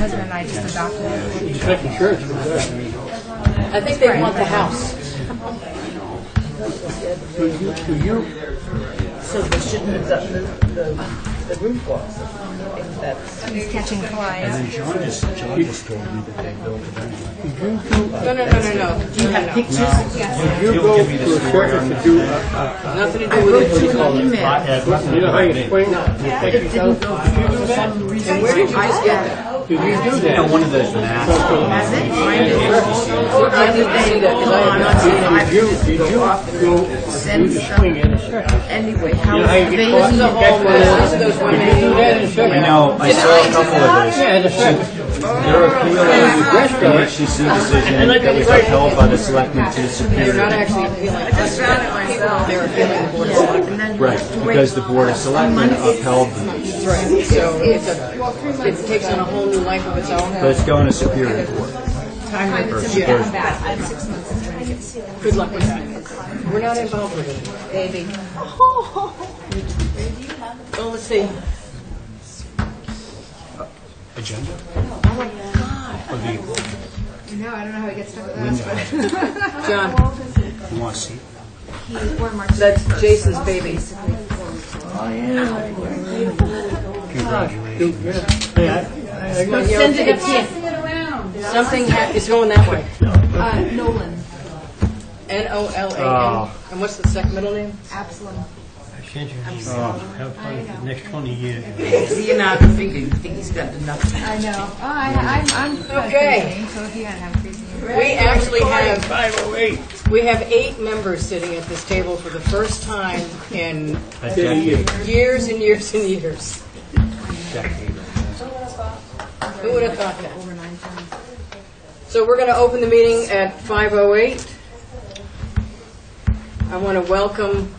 husband and I just adopted it. He's got insurance for that. I think they want the house. Do you? So they shouldn't have done the roof walls. He's catching flies. And then John just told me that they built it anyway. No. Do you have pictures? Did you go to a circuit to do Nothing to do with it. you know how you explain that? Did you do that? And where did you just get that? Did you do You know, that? one of those maps. Has it? Mine did. I didn't see that because I have not seen it. Did you go do the swing in a circuit? Anyway, how You know how you get caught? This is a whole Did you do that in a I circuit? know, I saw a couple of those. Yeah, in a circuit. They're appealing the HCC decision that was upheld by the selectmen to They're Superior. not actually appealing. I just found it myself. They're appealing the board of selectmen. Right, because the Board of Selectmen upheld them. Right. So it takes on a whole new life of its own. But it's going to Superior Court. Time to Superior. I'm back. I'm 6 months into when I get sick. Good luck with that. We're not involved with it. Baby. Well, let's see. Agenda? No, I don't know how he gets stuck with us, but John, You want to see? he's born March that's 31st. Jason's baby. Congratulations. Hey, I got Send it up here. Something is going that way. Nolan. Nolan. Oh. And what's the second middle name? Absalom. Can't you have fun for the next 20 years? You're not thinking. You think he's got enough. I know. Oh, I'm Okay. crazy, so if you hadn't have crazy. We actually have 508. we have 8 members sitting at this table for the first time in A decade. years and years and years. Decade. Who would have thought that? So we're going to open the meeting at 5:08. I want to welcome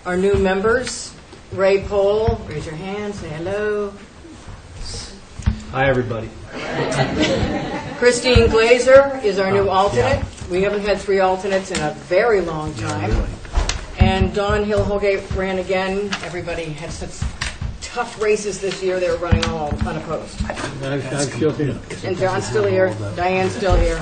our new members. Ray Pohl, raise your hand, say hello. Hi, everybody. Christine Glazer is our new alternate. We haven't had 3 alternates in a very long time. And Dawn Hill-Holgate ran again. Everybody had such tough races this year. They were running all unopposed. I'm still here. And John's still here. Diane's still here.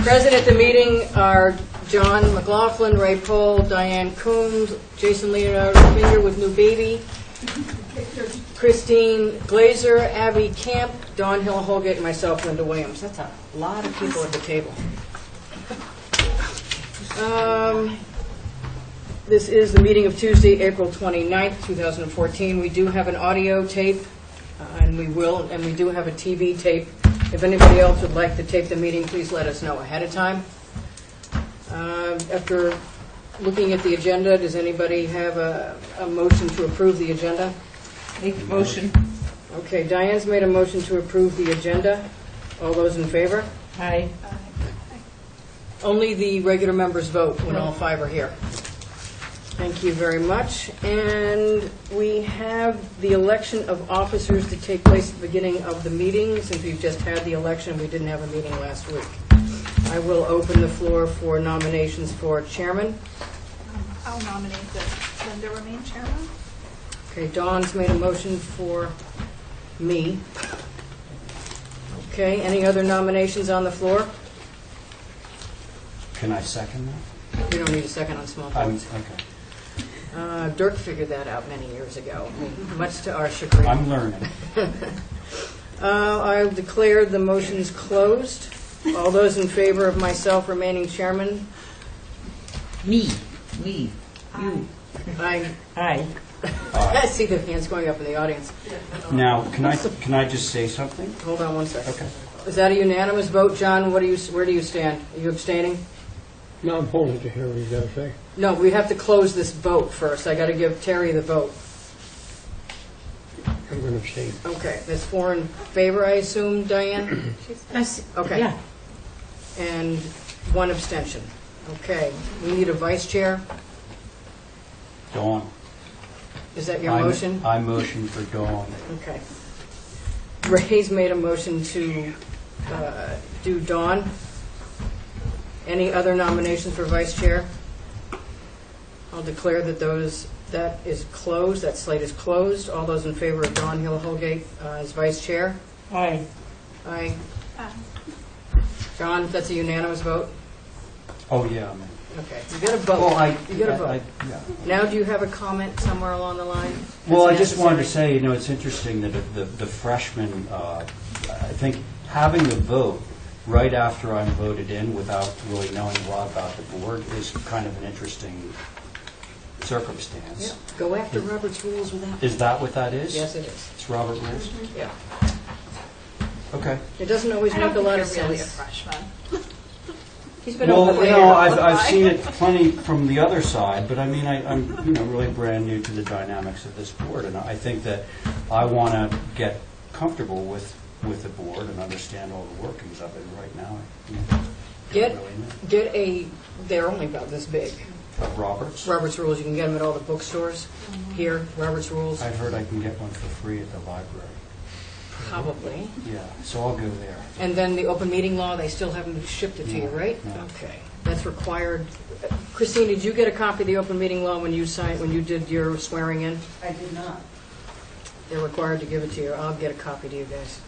Present at the meeting are John McLaughlin, Ray Pohl, Diane Coombs, Jason Leonardo Finger with new baby, Christine Glazer, Abby Camp, Dawn Hill-Holgate, and myself, Linda Williams. That's a lot of people at the table. This is the meeting of Tuesday, April 29th, 2014. We do have an audio tape, and we do have a TV tape. If anybody else would like to tape the meeting, please let us know ahead of time. After looking at the agenda, does anybody have a motion to approve the agenda? Make a motion. Okay, Diane's made a motion to approve the agenda. All those in favor? Hi. Only the regular members vote when all 5 are here. Thank you very much. And we have the election of officers to take place at the beginning of the meeting. Since we've just had the election, we didn't have a meeting last week. I will open the floor for nominations for chairman. I'll nominate that Linda remain chairman. Okay, Dawn's made a motion for me. Okay, any other nominations on the floor? Can I second that? You don't need a second on small votes. Okay. Dirk figured that out many years ago, much to our chagrin. I'm learning. I declare the motions closed. All those in favor of myself remaining chairman? Me. You. Aye. Hi. I see the hands going up in the audience. Now, can I just say something? Hold on one second. Okay. Is that a unanimous vote, John? Where do you stand? Are you abstaining? No, I'm holding to hear what you got to say. No, we have to close this vote first. I got to give Terry the vote. I'm going to abstain. Okay, that's 4 in favor, I assume, Diane? Okay. Yeah. And 1 abstention. Okay, we need a vice chair. Dawn. Is that your motion? I motion for Dawn. Okay. Ray's made a motion to do Dawn. Any other nominations for vice chair? I'll declare that that is closed. That slate is closed. All those in favor of Dawn Hill-Holgate as vice chair? Aye. Aye. Aye. John, that's a unanimous vote? Oh, yeah, man. Okay, you got a vote. Well, You got a vote. yeah. Now, do you have a comment somewhere along the line? Well, I that's just wanted to necessary? say, it's interesting that the freshmen, I think having the vote right after I'm voted in without really knowing a lot about the board is kind of an interesting circumstance. Yeah. Go after Robert's rules with that. Is that what that is? Yes, it is. It's Robert Rules? Yeah. Okay. It doesn't always I make don't a lot think of you're really a sense. freshman. He's been Well, over there. I've seen it plenty from the other side, but I mean, I'm really brand new to the dynamics of this board, and I think that I want to get comfortable with the board and understand all the workings of it. Right now, I don't Get, really know. get a, they're only about this big. Roberts. Robert's Rules, you can get them at all the bookstores here, Robert's Rules, I've heard I can get one for free at the library. probably. Yeah, so I'll go there. And then the open meeting law, they still haven't shipped it to you, No, right? no. Okay, that's required. Christine, did you get a copy of the open meeting law when you signed, when you did your swearing in? I did not. They're required to give it to you. I'll get a copy to you guys.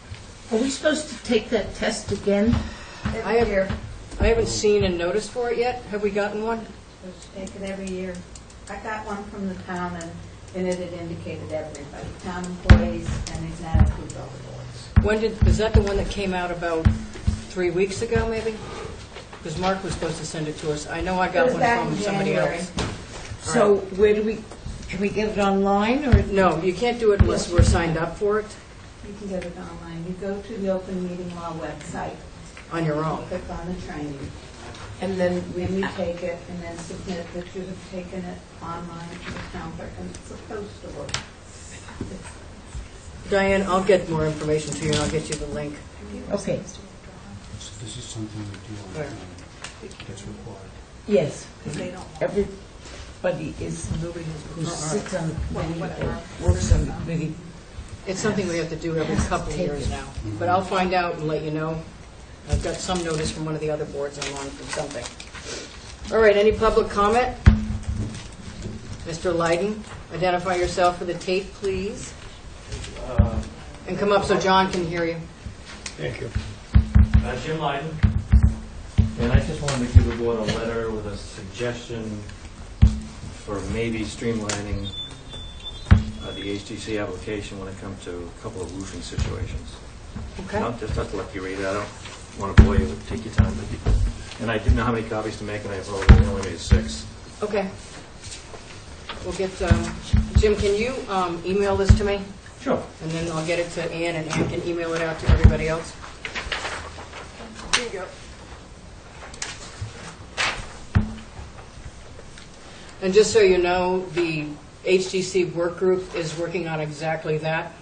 Are we supposed to take that test again? I haven't seen a notice for it yet. Have we gotten one? Take it every year. I got one from the town, and in it indicated everybody, town employees, and it's not approved all the boards. When did, is that the one that came out about 3 weeks ago, maybe? Because Mark was supposed to send it to us. I know I It got was one back from in somebody January. else. So where do we, can we get it online or? No, you can't do it unless we're signed up for it You can get it online. You go to the open meeting law website, on your own. click on the training, And then and you take it, and then submit that you have taken it online to the town clerk, and it's supposed to work. Diane, I'll get more information to you, and I'll get you the link. Okay, So this is something we do on that's required. yes. Because they don't. Everybody is, who sits on the committee whatever. or works on the committee. It's something we have to do every couple of years now. But I'll find out and let you know. I've got some notice from one of the other boards I'm on for something. All right, any public comment? Mr. Lyden, identify yourself for the tape, please. And come up so John can hear you. Thank you. Jim Lyden, and I just wanted to give the board a letter with a suggestion for maybe streamlining the HTC application when it comes to a couple of roofing situations. Okay. Not just have to let you read it. I don't want to bore you. Take your time. And I didn't know how many copies to make, and I only made 6. Okay. We'll get, Jim, can you email this to me? Sure. And then I'll get it to Ann, and Ann can email it out to everybody else. Here you go. And just so you know, the HTC work group is working on exactly that.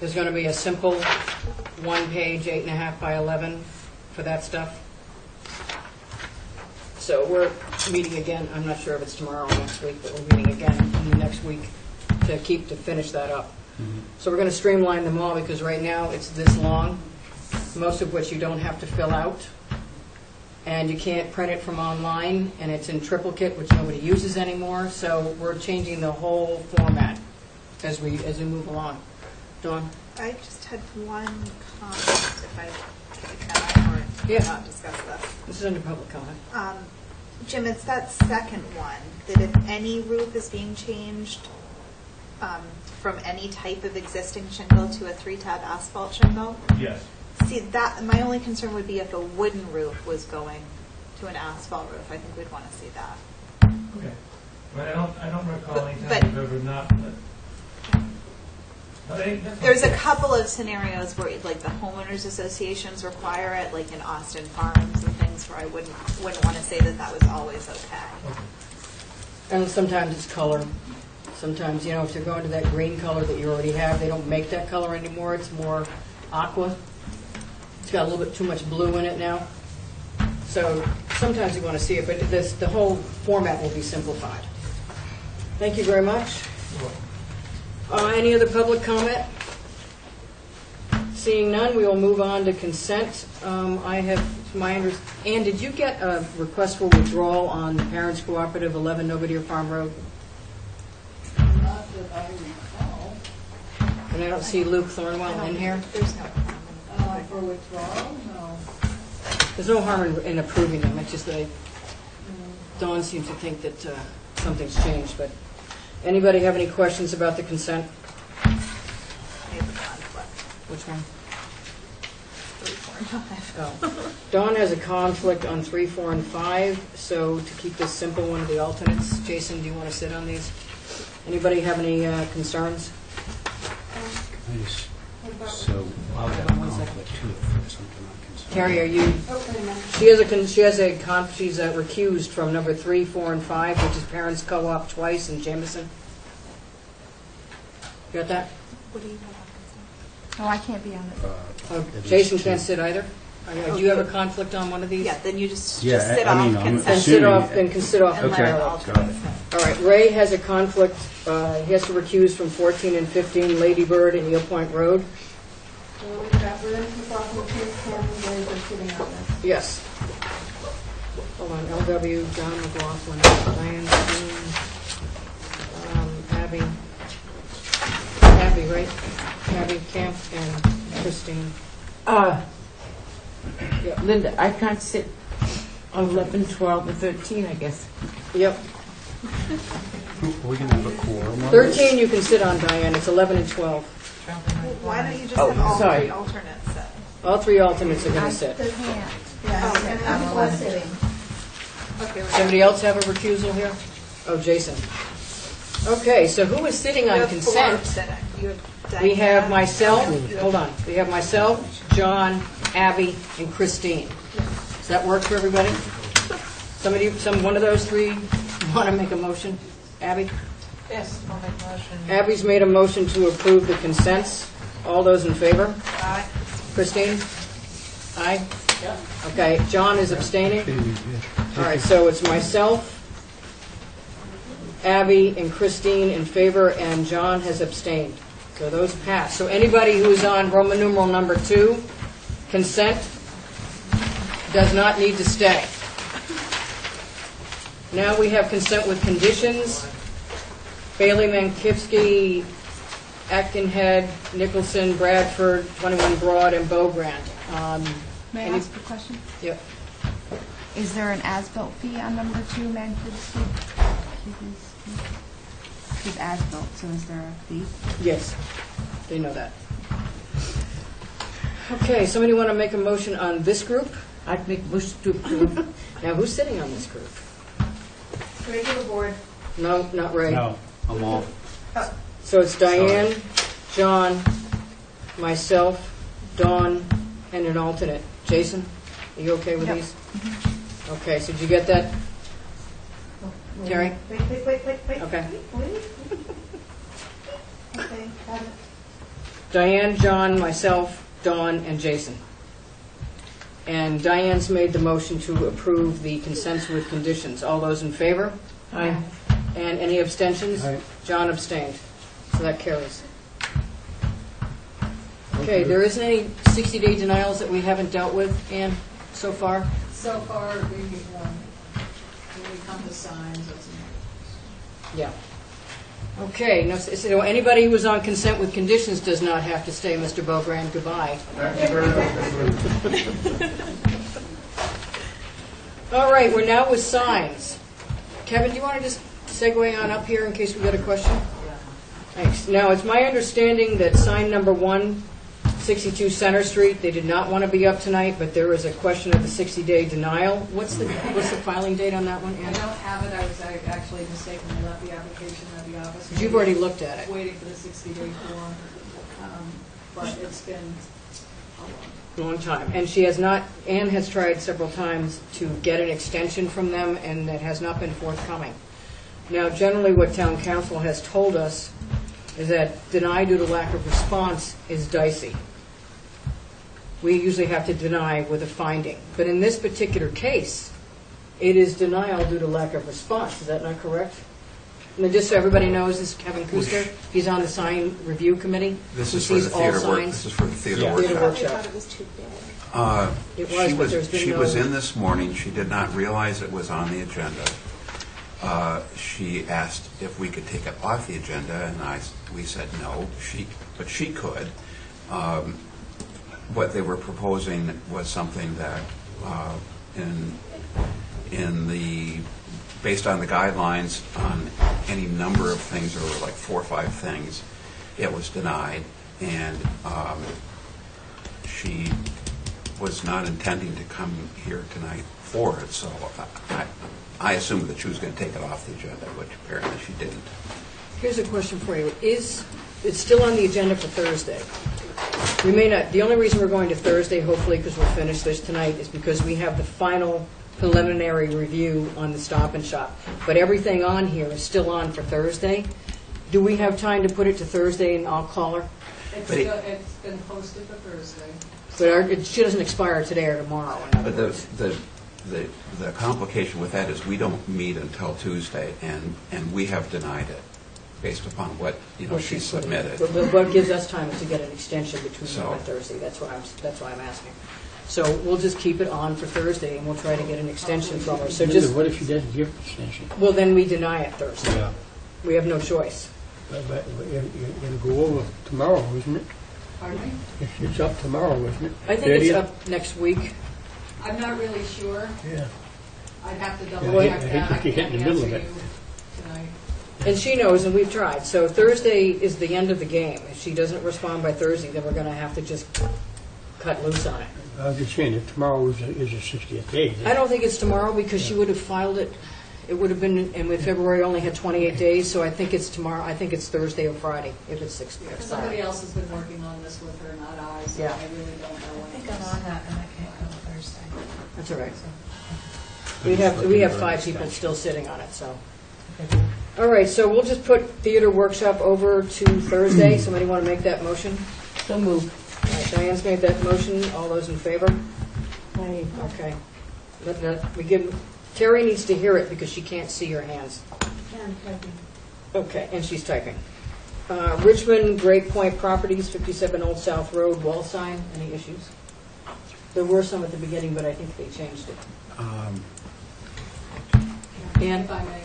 There's going to be a simple one-page, 8.5 by 11 for that stuff. So we're meeting again, I'm not sure if it's tomorrow or next week, but we're meeting again next week to finish that up. So we're going to streamline them all because right now it's this long, most of which you don't have to fill out. And you can't print it from online, and it's in triplicate, which nobody uses anymore. So we're changing the whole format as we move along. Dawn? I just had one comment, if I can, or Yeah. not discuss this. This is under public comment. Jim, it's that second one, that if any roof is being changed from any type of existing shingle to a 3-tab asphalt shingle. Yes. See, that, my only concern would be if a wooden roof was going to an asphalt roof. I think we'd want to see that. Okay. But I don't recall any But- time we've ever not. There's a couple of scenarios where, like, the homeowners associations require it, like in Austin Farms and things, where I wouldn't want to say that was always okay. And sometimes it's color. Sometimes, if they're going to that green color that you already have, they don't make that color anymore. It's more aqua. It's got a little bit too much blue in it now. So sometimes you want to see it, but the whole format will be simplified. Thank you very much. Any other public comment? Seeing none, we will move on to consent. I have Ann, did you get a request for withdrawal on Parents Cooperative 11 Nobody Farm Road? Not that I recall. And I don't see Luke Thornwell in here. There's no harm For withdrawal? No. There's no harm in approving them, it's just that Dawn seems to think that something's changed, but anybody have any questions about the consent? I have a conflict. Which one? 3, 4, and 5. Oh. Dawn has a conflict on 3, 4, and 5, so to keep this simple, one of the alternates. Jason, do you want to sit on these? Anybody have any concerns? So I'll have a conflict too for something I'm concerned. Carrie, are you? She's recused from number 3, 4, and 5, which is Parents Co-op twice in Jameson. Got that? What do you have on consent? Oh, I can't be on it. Oh, Jason can't sit either? Do you have a conflict on one of these? Yeah, then you just Yeah, sit I off mean, I'm consent. Then sit off And let entirely. alternates. All right, Ray has a conflict. He has to recuse from 14 and 15 Lady Bird and Eel Point Road. So we've got Vernon, McLaughlin, Keith, Cameron, Graves are sitting on this. Yes. Hold on, LW, John McLaughlin, Diane Dean, Abby, right? Abby Camp and Christine. Yep. Linda, I can't sit on 11, 12, and 13, I guess. Yep. Are we going to have a quorum on 13 you can sit on, Diane. It's 11 and 12. Why don't you just Oh, have all sorry. 3 alternates then? All 3 alternates are going to sit. I can't. Yeah, Oh, and I'm still sitting. Okay, we're Somebody else have a recusal here? Oh, Jason. Okay, so who is sitting on consent? We have myself, hold on, we have myself, John, Abby, and Christine. Does that work for everybody? One of those 3 want to make a motion? Abby? Yes, I'll make a motion. Abby's made a motion to approve the consents. All those in favor? Aye. Christine? Aye? Yeah. Okay, John is abstaining? All right, so it's myself, Abby, and Christine in favor, and John has abstained. So those pass. So anybody who is on Roman numeral number 2, consent, does not need to stay. Now we have consent with conditions. Bailey, Mankivsky, Atkinhead, Nicholson, Bradford, 21 Broad, and Bow Grant. May I ask a question? Yep. Is there an as-built fee on number 2, Manchester? He's as-built, so is there a fee? Yes, they know that. Okay, somebody want to make a motion on this group? I'd make a motion to approve. Now, who's sitting on this group? Regular board. No, not Ray. No, I'm off. So it's Diane, John, myself, Dawn, and an alternate. Jason, are you okay with Yep. these? Okay, so did you get that? Carrie? Wait. Okay. Wait. Okay, got it. Diane, John, myself, Dawn, and Jason. And Diane's made the motion to approve the consents with conditions. All those in favor? Aye. And any abstentions? Aye. John abstained. So that carries. Okay, there isn't any 60-day denials that we haven't dealt with, Ann, so far? So far, when we come to signs, it's Yeah. Okay, no, so anybody who was on consent with conditions does not have to stay, Mr. Beaugrand. Goodbye. All right, we're now with signs. Kevin, do you want to just segue on up here in case we got a question? Thanks. Now, it's my understanding that sign number 1, 62 Center Street, they did not want to be up tonight, but there was a question of the 60-day denial. What's the filing date on that one, I Ann? don't have it. I was actually mistakenly left the application at the office. Because you've already looked at it. Waiting for the 60-day form. But it's been a Long time. And she has not, Ann has tried several times to get an extension from them, and it has not been forthcoming. Now, generally what town council has told us is that deny due to lack of response is dicey. We usually have to deny with a finding. But in this particular case, it is denial due to lack of response. Is that not correct? And just so everybody knows, this is Kevin Kuster. He's on the sign review committee. This He is for the sees all theater work. signs. This is for the theater Yeah. Theater workshop. I workshop. thought it was too big. It was, but there's been She no- was in this morning. She did not realize it was on the agenda. she asked if we could take it off the agenda, and we said no, but she could. What they were proposing was something that based on the guidelines on any number of things, there were like 4 or 5 things, it was denied, and she was not intending to come here tonight for it, so I assumed that she was going to take it off the agenda, which apparently she didn't. Here's a question for you. It's still on the agenda for Thursday. We may not, the only reason we're going to Thursday, hopefully because we'll finish this tonight, is because we have the final preliminary review on the Stop and Shop. But everything on here is still on for Thursday. Do we have time to put it to Thursday and I'll call her? It's been posted for Thursday. But she doesn't expire today or tomorrow. But the complication with that is we don't meet until Tuesday, and we have denied it based upon what she submitted. But what gives us time is to get an extension between now and Thursday. That's why I'm asking. So we'll just keep it on for Thursday, and we'll try to get an extension from her. So just what if she doesn't give an extension? Well, then we deny it Thursday. Yeah. We have no choice. But it'll go over tomorrow, isn't it? Pardon me? It's up tomorrow, isn't it? I think it's 30th? up next week. I'm not really sure. Yeah. I'd have to Yeah, double check I that. think you hit in the middle of it. Tonight. And she knows, and we've tried. So Thursday is the end of the game. If she doesn't respond by Thursday, then we're going to have to just cut loose on it. I was just saying, if tomorrow is a 60th day. I don't think it's tomorrow because she would have filed it. It would have been, and with February only had 28 days, so I think it's tomorrow. I think it's Thursday or Friday if it's 60. Somebody else has been working on this with her, not I, so Yeah. I really don't know when. I think I'm on that, and I can't go Thursday. That's all right. We have 5 people still sitting on it, so. All right, so we'll just put theater workshop over to Thursday. Somebody want to make that motion? So moved. All right, Diane's made that motion. All those in favor? Aye. Okay. Terry needs to hear it because she can't see your hands. Okay, and she's typing. Richmond Great Point Properties, 57 Old South Road, wall sign. Any issues? There were some at the beginning, but I think they changed it. And If I may,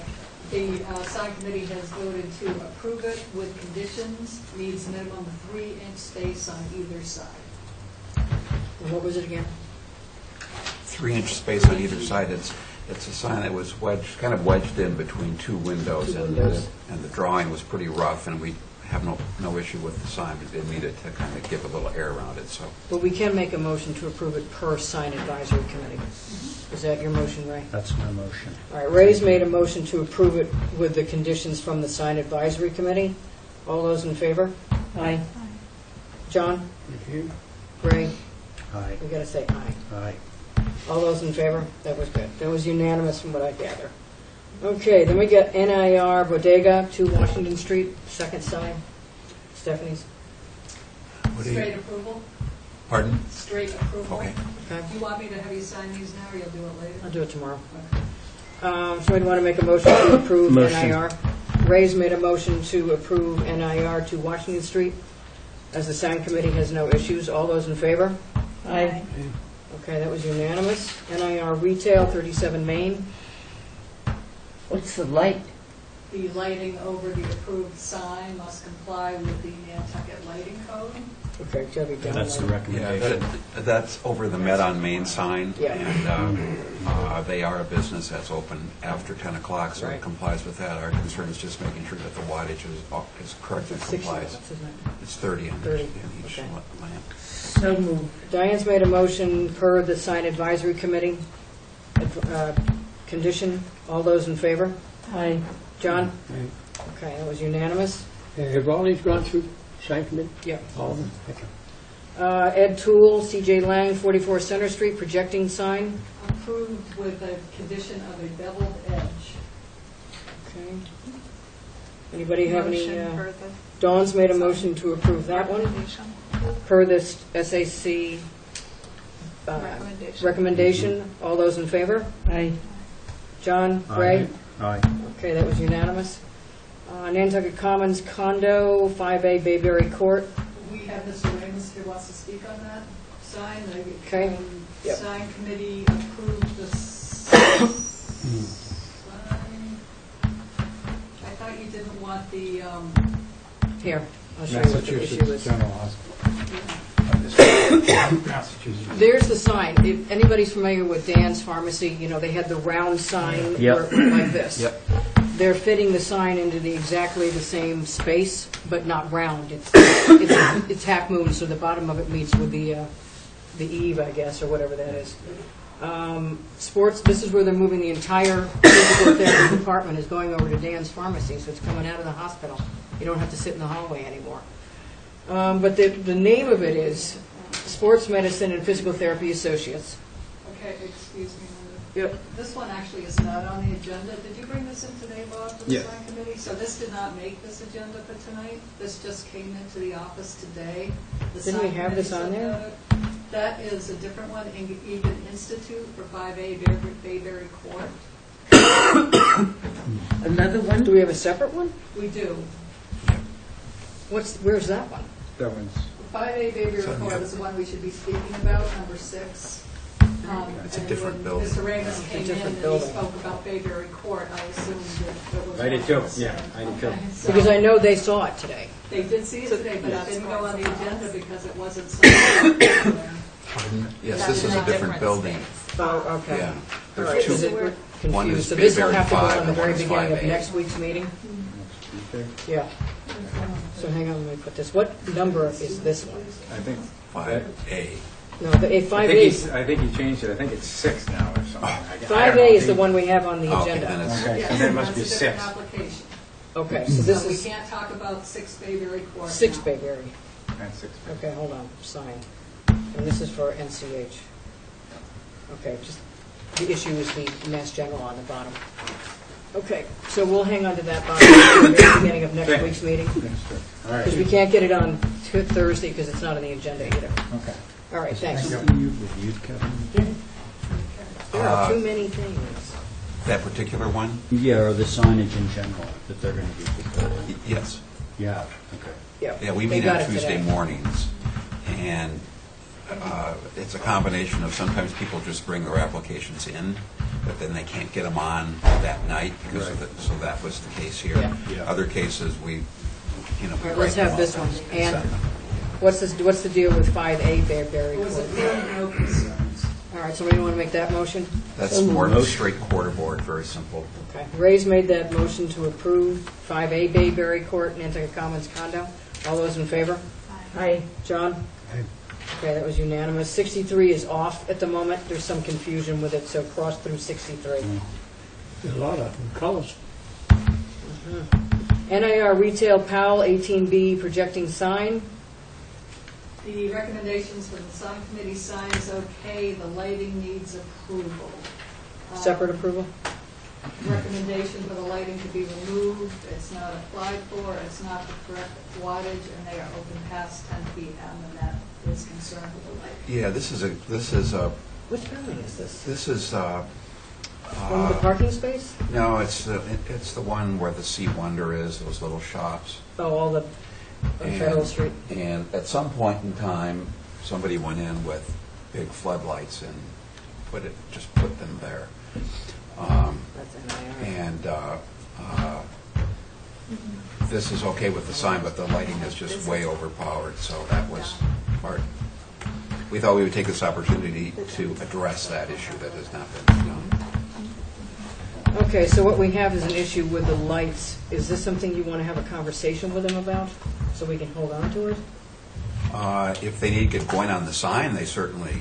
the sign committee has voted to approve it with conditions, needs minimum 3-inch space on either side. what was it again? 3-inch space on either side. It's a sign that was kind of wedged in between 2 windows, and the drawing was pretty rough, and we have no issue with the sign, but they needed to kind of give a little air around it. So, But we can make a motion to approve it per sign advisory committee. Is that your motion, Ray? That's my motion. All right, Ray's made a motion to approve it with the conditions from the sign advisory committee. All those in favor? Aye. John? Thank you. Ray? Aye. We got to say aye. Aye. All those in favor? That was good. That was unanimous from what I gather. Okay, then we got NIR Bodega, 2 Washington Street, second sign. Stephanie's. Straight approval? pardon? Straight approval? Okay. Okay. Do you want me to have you sign these now, or you'll do it later? I'll do it tomorrow. Okay. Somebody want to make a motion to approve Motion. NIR? Ray's made a motion to approve NIR to Washington Street, as the sign committee has no issues. All those in favor? Aye. Okay, that was unanimous. NIR Retail, 37 Main. What's the light? The lighting over the approved sign must comply with the Nantucket lighting code. Okay, Debbie, down That's the there. recommendation. That's over the Met on Main sign, Yeah. and they are a business that's open after 10 o'clock, so Right. it complies with that. Our concern is just making sure that the wattage is correct and It's 60 complies. watts, isn't it? It's 30 in 30, each okay. lamp. So moved. Diane's made a motion per the sign advisory committee. Condition, all those in favor? Aye. John? Aye. Okay, that was unanimous. Have all these gone through sign committee? Yeah. All of them? Okay. Ed Toole, CJ Lang, 44 Center Street, projecting sign. Approved with a condition of a beveled edge. Okay. Anybody have any? Motion for the Dawn's made a motion to approve that one recommendation. per this SAC recommendation. All those in favor? Aye. John? Ray? Aye. Okay, that was unanimous. Nantucket Commons condo, 5A Bayberry Court. We have Mr. Ramos who wants to speak on that sign. The Okay. Yep. Sign committee approved the sign didn't want the, Here, I'll show you what the issue is. General Hospital. Massachusetts. There's the sign. If anybody's familiar with Dan's Pharmacy, you know, they had the round sign Yep. like this. Yep. They're fitting the sign into exactly the same space, but not round. It's half moon, so the bottom of it meets with the eave, I guess, or whatever that is. Sports, this is where they're moving the entire physical therapy department is going over to Dan's Pharmacy, so it's coming out of the hospital. You don't have to sit in the hallway anymore. But the name of it is Sports Medicine and Physical Therapy Associates. okay, excuse me. Yep. This one actually is not on the agenda. Did you bring this in today, Bob, to the Yeah. sign committee? So this did not make this agenda for tonight. This just came into the office today. The Didn't we sign have this committee on said there? about it. That is a different one, Eden Institute for 5A Bayberry Court. Another one? Do we have a separate one? We do. Where's that one? That one's, 5A Bayberry So, Court yeah. is the one we should be speaking about, number 6. It's a And different when building. Mr. Ramos came in different and he building. spoke about Bayberry Court, I assumed that it was. I did one too. of the Yeah, same. I did too. Okay, so- Because I know they saw it today. They did see it today, but it didn't go on the agenda because it wasn't signed. Yes, this is a different building. Oh, okay. Yeah. All There's right, two. so we're One confused. is So this will Bayberry have to go 5 on the and very one is beginning of 5A. next week's meeting? okay. Yeah. So hang on, let me put this. What number is this one? I think 5A. No, the I 5A. think he changed it. I think it's 6 now or something. I don't 5A know. is the one we have on the Oh, okay, then agenda. it's, Okay, Yes, so then it must be that's a different 6. application. Okay, so this So we is can't talk about 6 Bayberry Court 6 now. Bayberry. That's 6. Okay, hold on, sign. And this is for NCH. Okay, just, the issue is the Mass General on the bottom. Okay, so we'll hang on to that bottom at the very beginning of next Okay. week's meeting. All right. Because we can't get it on Thursday because it's not on the agenda either. Okay. All right, thanks. Thank You reviewed, Kevin? There are too many things. that particular one? Yeah, or the signage in general that they're going to be proposing. Yes. Yeah, okay. Yeah, we they meet got on it Tuesday today. mornings, and it's a combination of sometimes people just bring their applications in, but then they can't get them on that night, because of the, so that was the case here. Yeah. Yeah. Other cases, we, you know, we All right, let's write them have this up one. and And send them. what's the deal with 5A Bayberry Was Court? it clear no concerns? All right, somebody want to make that motion? That's more of a straight quarter board, very simple. Okay. Ray's made that motion to approve 5A Bayberry Court, Nantucket Commons condo. All those in favor? Aye. John? Aye. Okay, that was unanimous. 63 is off at the moment. There's some confusion with it, so cross through 63. There's a lot of colors. NIR Retail Powell 18B projecting sign. The recommendations for the sign committee sign is okay, the lighting needs approval. Separate approval? Recommendation for the lighting to be removed, it's not applied for, it's not the correct wattage, and they are open past 10 p.m., and that is concerned with the lighting. Yeah, this is a, Which building is this? this is, One with the parking space? no, it's the one where the Sea Wonder is, those little shops. Oh, all the, on Federal And- Street. And at some point in time, somebody went in with big floodlights and just put them there. That's NIR. And this is okay with the sign, but the lighting is just way overpowered, so that was part. We thought we would take this opportunity to address that issue that has not been done. Okay, so what we have is an issue with the lights. Is this something you want to have a conversation with them about, so we can hold on to it? If they need to get going on the sign, they certainly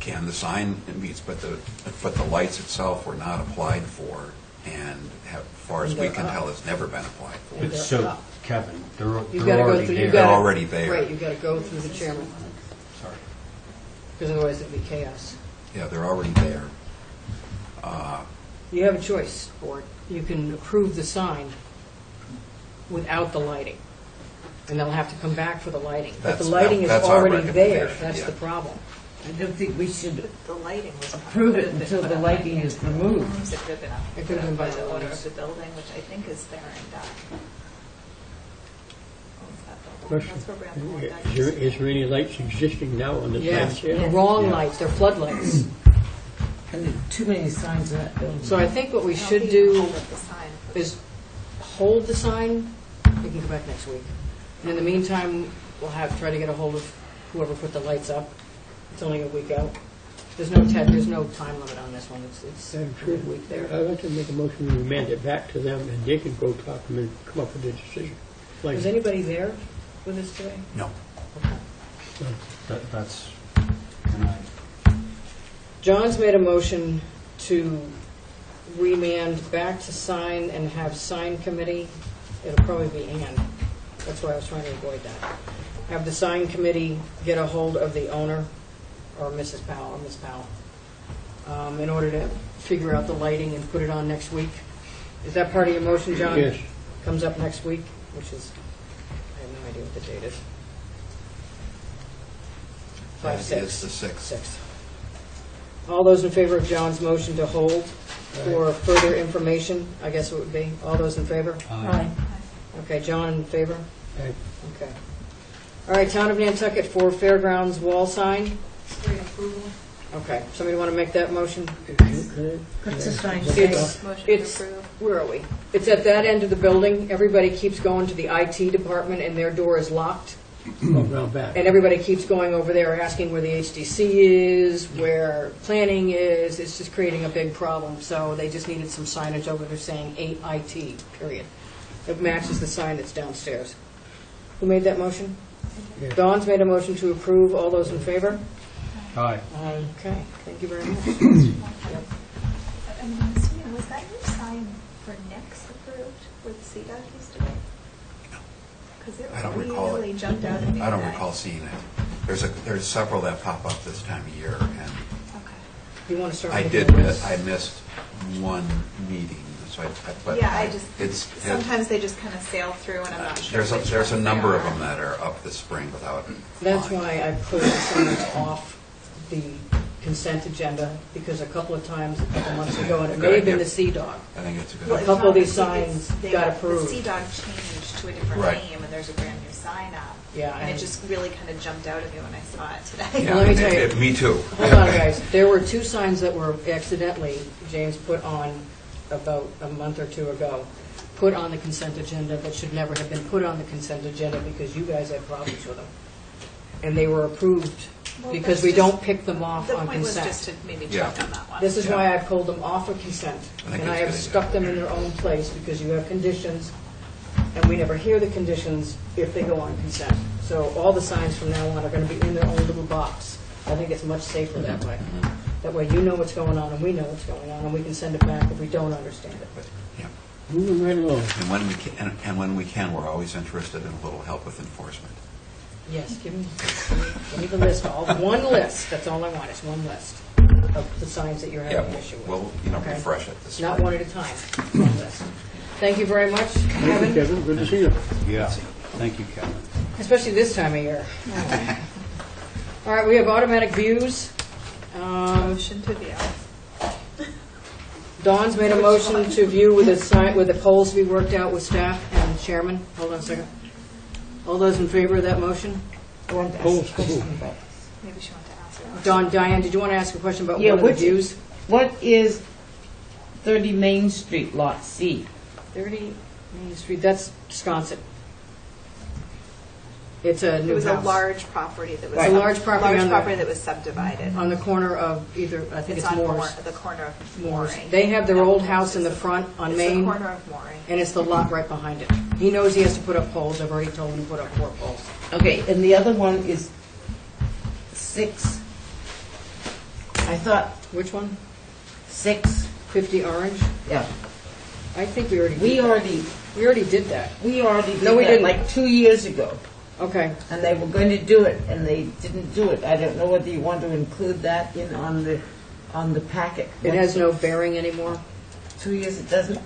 can. The sign meets, but the lights itself were not applied for, and as far as we can tell, has never been applied for. And But so, Kevin, they're You've got to go already through, there. you've got to... They're already there. Right, you've got to go through the chairman, Sorry. because otherwise it'd be chaos. Yeah, they're already there. You have a choice, board. You can approve the sign without the lighting, and they'll have to come back for the lighting. But the That's- lighting is that's our already there, recommendation, that's yeah. the problem. I don't think we should The lighting was. approve it until the lighting is removed. It could have been It could have been by the the owner lights. of the building, which I think is there and owns that building. Question, That's where Bramble Walk is there any lights existing now on the Yeah, signs here? wrong lights, they're floodlights. And there are too many signs in that building. So I think what we I don't should think you do hold up the sign for is hold the sign, you can come back next week. And in the meantime, we'll try to get a hold of whoever put the lights up. It's only a week out. There's no time limit on this one. It's a week there. I'd like to make a motion to remand it back to them, and they can go talk to them and come up with a decision. Like, Was anybody there with us today? No. That's, John's made a motion to remand back to sign and have sign committee. It'll probably be Ann. That's why I was trying to avoid that. Have the sign committee get a hold of the owner, or Mrs. Powell, or Ms. Powell, in order to figure out the lighting and put it on next week. Is that part of your motion, John? Yes. Comes up next week, which is, I have no idea what the date is. 5/6. It's the 6th. 6th. All those in favor of John's motion to hold for further information, I guess it would be. All those in favor? Aye. Okay, John in favor? Aye. Okay. All right, Town of Nantucket for Fairgrounds wall sign. Pre-approval. Okay, somebody want to make that motion? What's the sign It's- say? Motion to It's, approve. where are we? It's at that end of the building. Everybody keeps going to the IT department and their door is locked. Around back. And everybody keeps going over there asking where the HDC is, where planning is. It's just creating a big problem. So they just needed some signage over there saying 8IT, period. It matches the sign that's downstairs. Who made that motion? Yes. Dawn's made a motion to approve. All those in favor? Aye. Okay, thank you very much. I mean, I'm assuming, was that your sign for Nick's approved with CDOT yesterday? Because I don't it recall really it. jumped out at me. I don't today. recall seeing it. There's several that pop up this time of year, and Okay. You want to start? I making did a miss, list? I missed one meeting, so but Yeah, I just, it's, sometimes they just kind of sail through and I'm not sure. which there's a ones they number are. of them that are up this spring without. That's applying. why I put the signs off the consent agenda, because a couple of times, a couple months ago, and it may have been the CDOG. I think it's a good Well, A it's idea. couple of not these the C- signs they got approved. The CDOG changed to a different Right. name and there's a brand new sign up. Yeah, And it and- just really kind of jumped out at me when I saw it today. Yeah, Let me tell you. Me too. Hold on, guys. There were 2 signs that were accidentally, James put on about a month or 2 ago, put on the consent agenda that should never have been put on the consent agenda because you guys had problems with them. And they were approved Well, because that's we just- don't pick them off The on point was consent. just to maybe Yeah. check on that one. This is Yeah. why I pulled them off of consent. I think And I that's a have good stuck them in their own place because you have conditions, and we never hear the conditions if they go on consent. So all the signs from now on are going to be in their own little box. I think it's much safer that way. That way you know what's going on and we know what's going on, and we can send it back if we don't understand it. But, yeah. Moving right along. And when we can, we're always interested in a little help with enforcement. Yes, give me the list, one list, that's all I want, is one list of the signs that you're Yeah, having an issue with. we'll, Okay? refresh it this Not spring. one at a time, one list. Thank you very much, Thank you, Kevin. Kevin. Good to see you. Yeah. Thank you, Kevin. Especially this time of year. All right, we have automatic views. Motion to view. Dawn's made a motion to view with the polls to be worked out with staff and chairman. Hold on a second. All those in favor of that motion? I want to ask Oh, a question about. Maybe she wanted to ask. Diane, did you want to ask a question about Yeah, one of the what's- views? What is 30 Main Street, Lot C? 30 Main Street, that's Wisconsin. It's a It new was a house. large property that was. Right. A large property on the- that was subdivided. On the corner of either, I think it's on Moore's. the corner of Moore's. Mooring. They have their No, old Moore's house in is the front on It's Main. the corner of Mooring. And it's the lot right behind it. He knows he has to put up poles. I've already told him to put up 4 poles. Okay, and the other one is 6. I thought Which one? 6, 50 Orange? yeah. I think we already did We that. already, We already did that. we already did No, we that didn't. like 2 years ago. Okay. And they were going to do it, and they didn't do it. I don't know whether you want to include that in on the packet. It has no bearing anymore 2 years, it doesn't?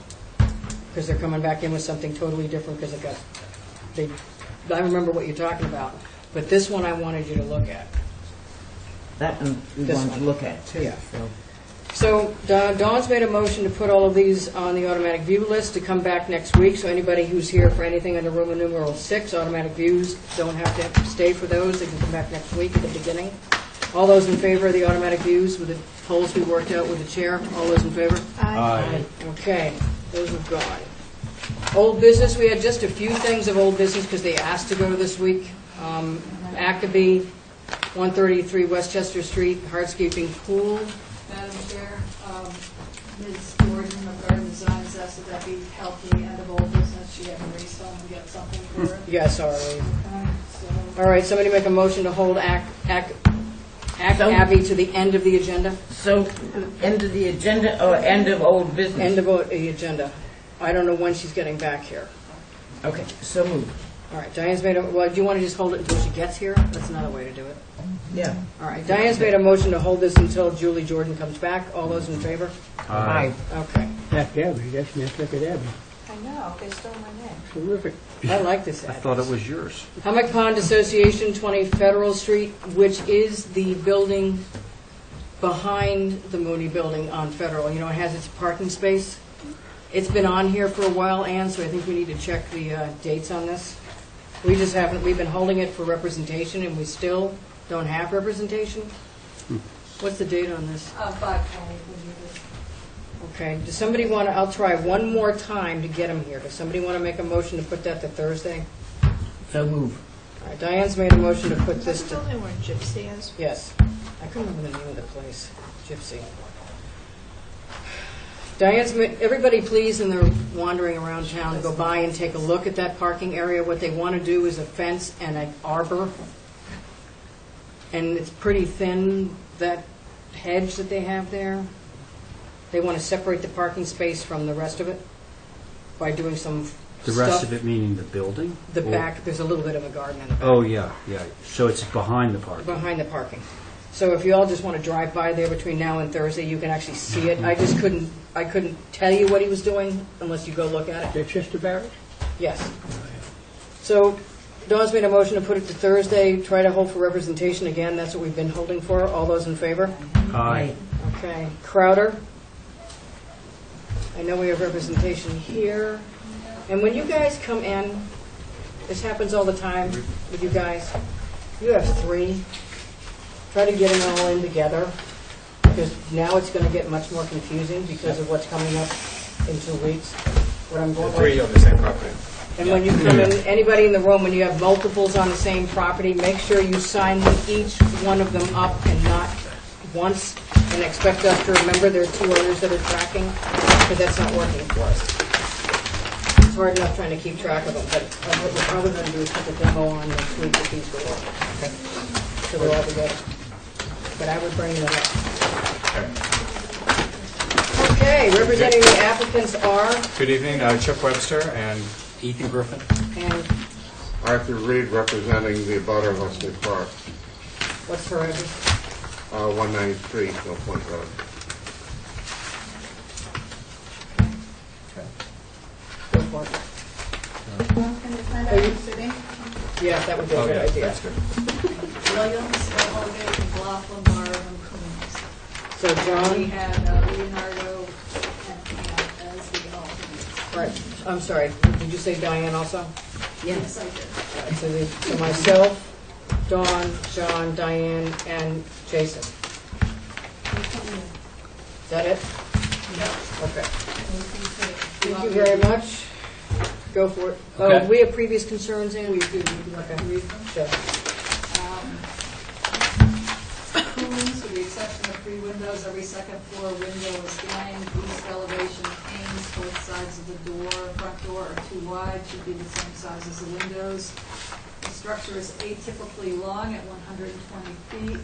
because they're coming back in with something totally different because I remember what you're talking about. But this one I wanted you to look at. That one we This wanted one. to look at, too. Yeah. So. So Dawn's made a motion to put all of these on the automatic view list to come back next week. So anybody who's here for anything under Roman numeral 6, automatic views, don't have to stay for those. They can come back next week at the beginning. All those in favor of the automatic views with the polls we worked out with the chair? All those in favor? Aye. Okay, those are gone. Old business, we had just a few things of old business because they asked to go this week. Ackaby, 133 Westchester Street, hardscaping pool. Madam Chair, Ms. Jordan of Garden Designs asked that be held to the end of old business. She had to race home and get something for it. Yes, all right. Okay, so All right, somebody make a motion to hold Ackaby to the end of the agenda? So, end of the agenda, or end of old business? End of the agenda. I don't know when she's getting back here. Okay, so moved. All right, Diane's made a, well, do you want to just hold it until she gets here? That's another way to do it. Yeah. All right, Diane's made a motion to hold this until Julie Jordan comes back. All those in favor? Aye. Okay. Abbey, that's Nantucket Abbey. I know, they stole my name. Terrific. I like this I address. thought it was yours. Hummock Pond Association, 20 Federal Street, which is the building behind the Mooney Building on Federal. You know, it has its parking space. It's been on here for a while, Ann, so I think we need to check the dates on this. We just haven't, we've been holding it for representation, and we still don't have representation. What's the date on this? 5/20 Okay, does somebody want to, I'll try one more time to get him here. Does somebody want to make a motion to put that to Thursday? So move. All right, Diane's made a motion to put Is this that to... the building where Gypsy is? Yes. I couldn't remember the name of the place. Gypsy. Diane's, everybody please, and they're wandering around town, go by and take a look at that parking area. What they want to do is a fence and an arbor. And it's pretty thin, that hedge that they have there. They want to separate the parking space from the rest of it by doing some The rest of it meaning the building? The Or- back, there's a little bit of a garden in the back. Oh, yeah, yeah. So it's behind the park. Behind the parking. So if you all just want to drive by there between now and Thursday, you can actually see it. I couldn't tell you what he was doing unless you go look at it. That's just a barracks? Yes. So Dawn's made a motion to put it to Thursday, try to hold for representation again. That's what we've been holding for. All those in favor? Aye. Okay. Crowder? I know we have representation here. And when you guys come in, this happens all the time with you guys, you have 3. Try to get them all in together, because now it's going to get much more confusing because of what's coming up in 2 weeks. What I'm going 3 on the same property. And when you come in, anybody in the room, when you have multiples on the same property, make sure you sign each one of them up and not once, and expect us to remember there are 2 others that are tracking, because that's not working for us. It's hard enough trying to keep track of them, but what we're probably going to do is put the demo on next week if these go on. So we're all together. But I would bring them up. Okay, representing the applicants are, Good evening, Chip Webster and Ethan Griffin? and Arthur Reed representing the abutter of Leslie Park, what's her address? 193 Mill Point Road. Go for it. Independent City. Yeah, that would be a good idea. That's good. Williams, Holgate, McLaughlin, Barb, and Coombs. So We John, had Leonardo and Pam as the alternates. right, I'm sorry, did you say Diane also? Yes, I did. Right, so myself, Dawn, John, Diane, and Jason. Is that it? Okay. Thank you very much. Go for it. Oh, Okay. we have previous concerns, Ann? We do. Okay. Sure. Coombs, with the exception of 3 windows, every second floor window is blind, east elevation panes, both sides of the door, front door are too wide, should be the same size as the windows. The structure is atypically long at 120 feet.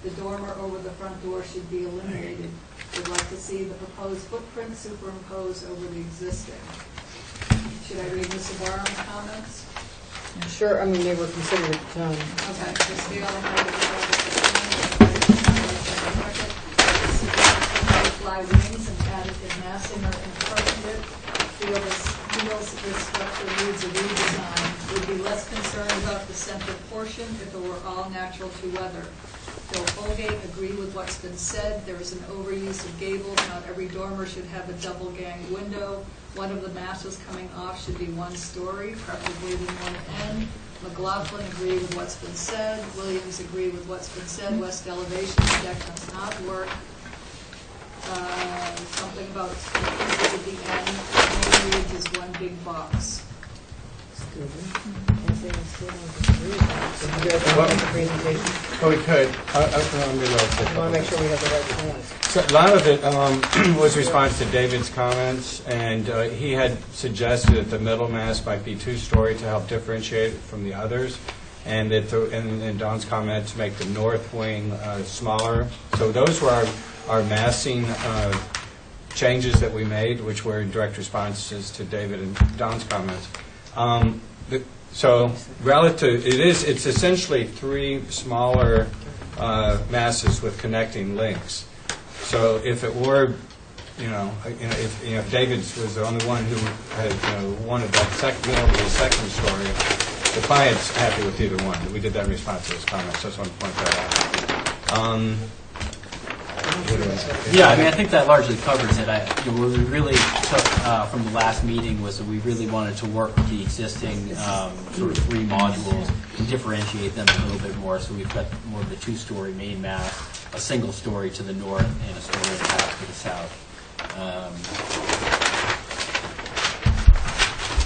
The dormer over the front door should be eliminated. We'd like to see the proposed footprint superimposed over the existing. Should I read Mr. Barham's comments? Sure, I mean, they were considered at the time. Okay, the scale of height of the fly wings and additive massing are inappropriate. Feels this structure needs a redesign. Would be less concerned about the center portion if it were all natural to weather. Phil Holgate agreed with what's been said. There is an overuse of gables. Not every dormer should have a double gang window. One of the masses coming off should be 1 story, preferably in one end. McLaughlin agreed with what's been said. Williams agreed with what's been said. West elevation deck does not work. something about pieces at the end, maybe it is one big box. You guys want to make a presentation? Well, we could. I want to make sure we have the right plans. So a lot of it was response to David's comments, and he had suggested that the middle mast might be two-story to help differentiate it from the others, and that in Don's comment to make the north wing smaller. So those were our massing changes that we made, which were in direct responses to David and Don's comments. So relative, it's essentially three smaller masses with connecting links. So if it were, if David's was the only one who had wanted that second story, the client's happy with either one. We did that in response to his comments. So I just want to point that out. Yeah, I mean, I think that largely covers it. What we really took from the last meeting was that we really wanted to work with the existing sort of three modules and differentiate them a little bit more. So we've got more of a two-story main mast, a single story to the north, and a story and a half to the south.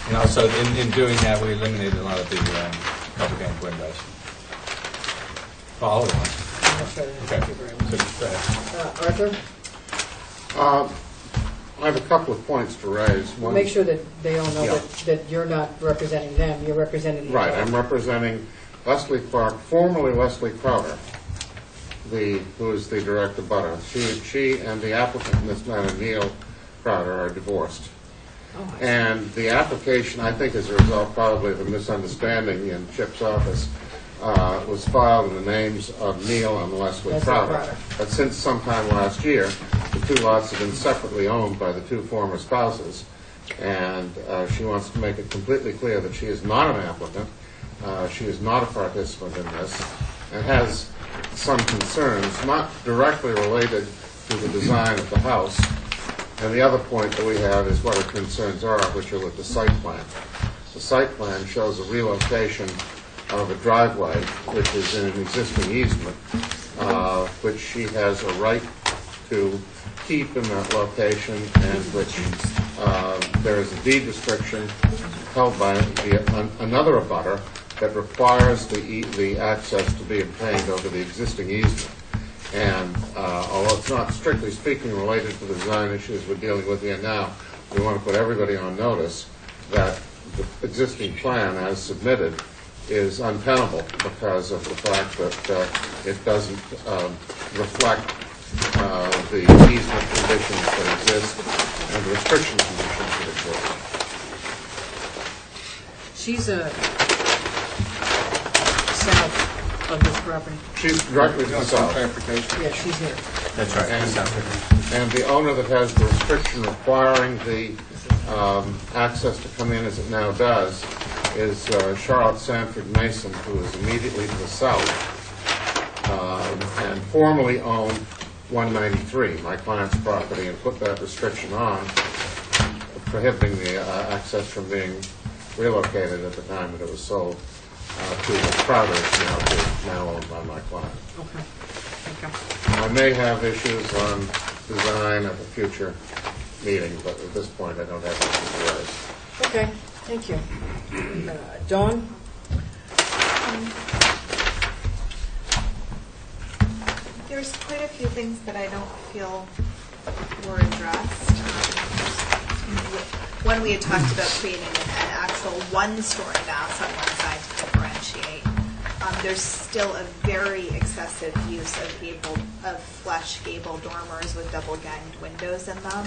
And also, in doing that, we eliminated a lot of the double gang windows. Well, all of them. Okay. Thank you very much. Arthur? I have a couple of points to raise. We'll make sure that they all know that you're not representing them, you're representing the Right, I'm representing Leslie Clark, formerly Leslie Crowder, who is the direct abutter. She and the applicant, this man Neil Crowder, are divorced. And the application, I think as a result probably of a misunderstanding in Chip's office, was filed in the names of Neil and Leslie Crowder. But since sometime last year, the two lots have been separately owned by the two former spouses. And she wants to make it completely clear that she is not an applicant, she is not a participant in this, and has some concerns, not directly related to the design of the house. And the other point that we have is what her concerns are, which are with the site plan. The site plan shows a relocation of a driveway, which is in an existing easement, which she has a right to keep in that location, and which there is a deed restriction held by another abutter that requires the access to be obtained over the existing easement. And although it's not strictly speaking related to the design issues we're dealing with here now, we want to put everybody on notice that the existing plan as submitted is untenable because of the fact that it doesn't reflect the easement conditions that exist and the restriction conditions that exist. She's south of this property. She's directly to the south. Yeah, she's here. That's right. And the owner that has the restriction requiring the access to come in as it now does is Charlotte Sanford Mason, who is immediately to the south and formerly owned 193, my client's property, and put that restriction on, prohibiting the access from being relocated at the time that it was sold to the Crowders, now owned by my client. Okay. I may have issues on design at a future meeting, but at this point I don't have anything to raise. Okay, thank you. Dawn? There's quite a few things that I don't feel were addressed. One, we had talked about creating an actual one-story mass on one side to differentiate. There's still a very excessive use of flush gable dormers with double-ganged windows in them.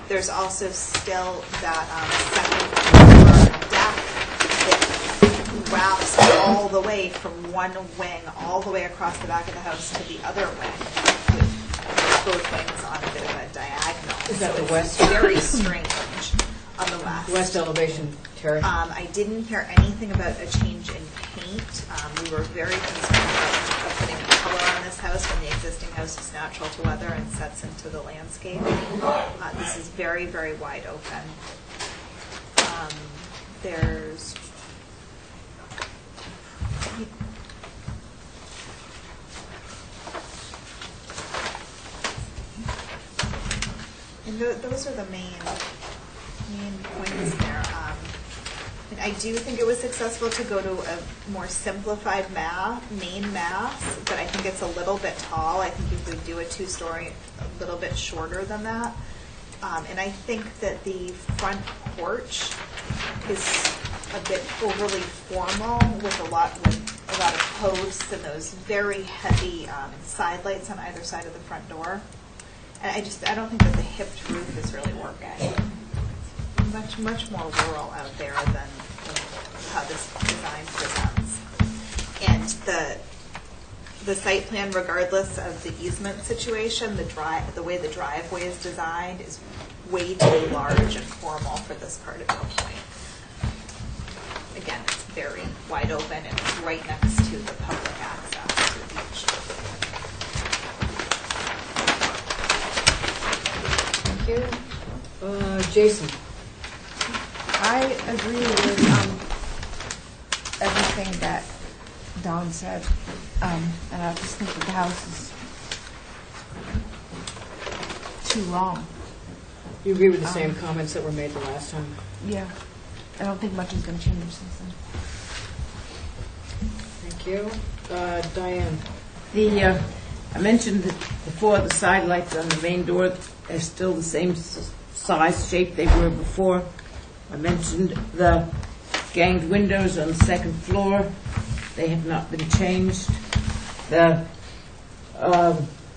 There's also still that second floor deck that wraps all the way from one wing all the way across the back of the house to the other wing, with both wings on a bit of a diagonal. Is that so the west? It's very strange on the west. West elevation terrace? I didn't hear anything about a change in paint. We were very concerned about putting a color on this house when the existing house is natural to weather and sets into the landscape. This is very, very wide open. There's Those are the main points there. And I do think it was successful to go to a more simplified main mass, but I think it's a little bit tall. I think if we do a two-story, a little bit shorter than that. And I think that the front porch is a bit overly formal with a lot of posts and those very heavy side lights on either side of the front door. And I don't think that the hipped roof is really working. Much more rural out there than how this design presents. And the site plan, regardless of the easement situation, the way the driveway is designed is way too large and formal for this part of Mill Point. Again, it's very wide open and it's right next to the public access to the beach. Thank you. Jason? I agree with everything that Don said, and I just think that the house is too long. You agree with the same comments that were made the last time? Yeah. I don't think much is going to change since then. Thank you. Diane? I mentioned before the side lights on the main door are still the same size, shape they were before. I mentioned the ganged windows on the second floor. They have not been changed. Do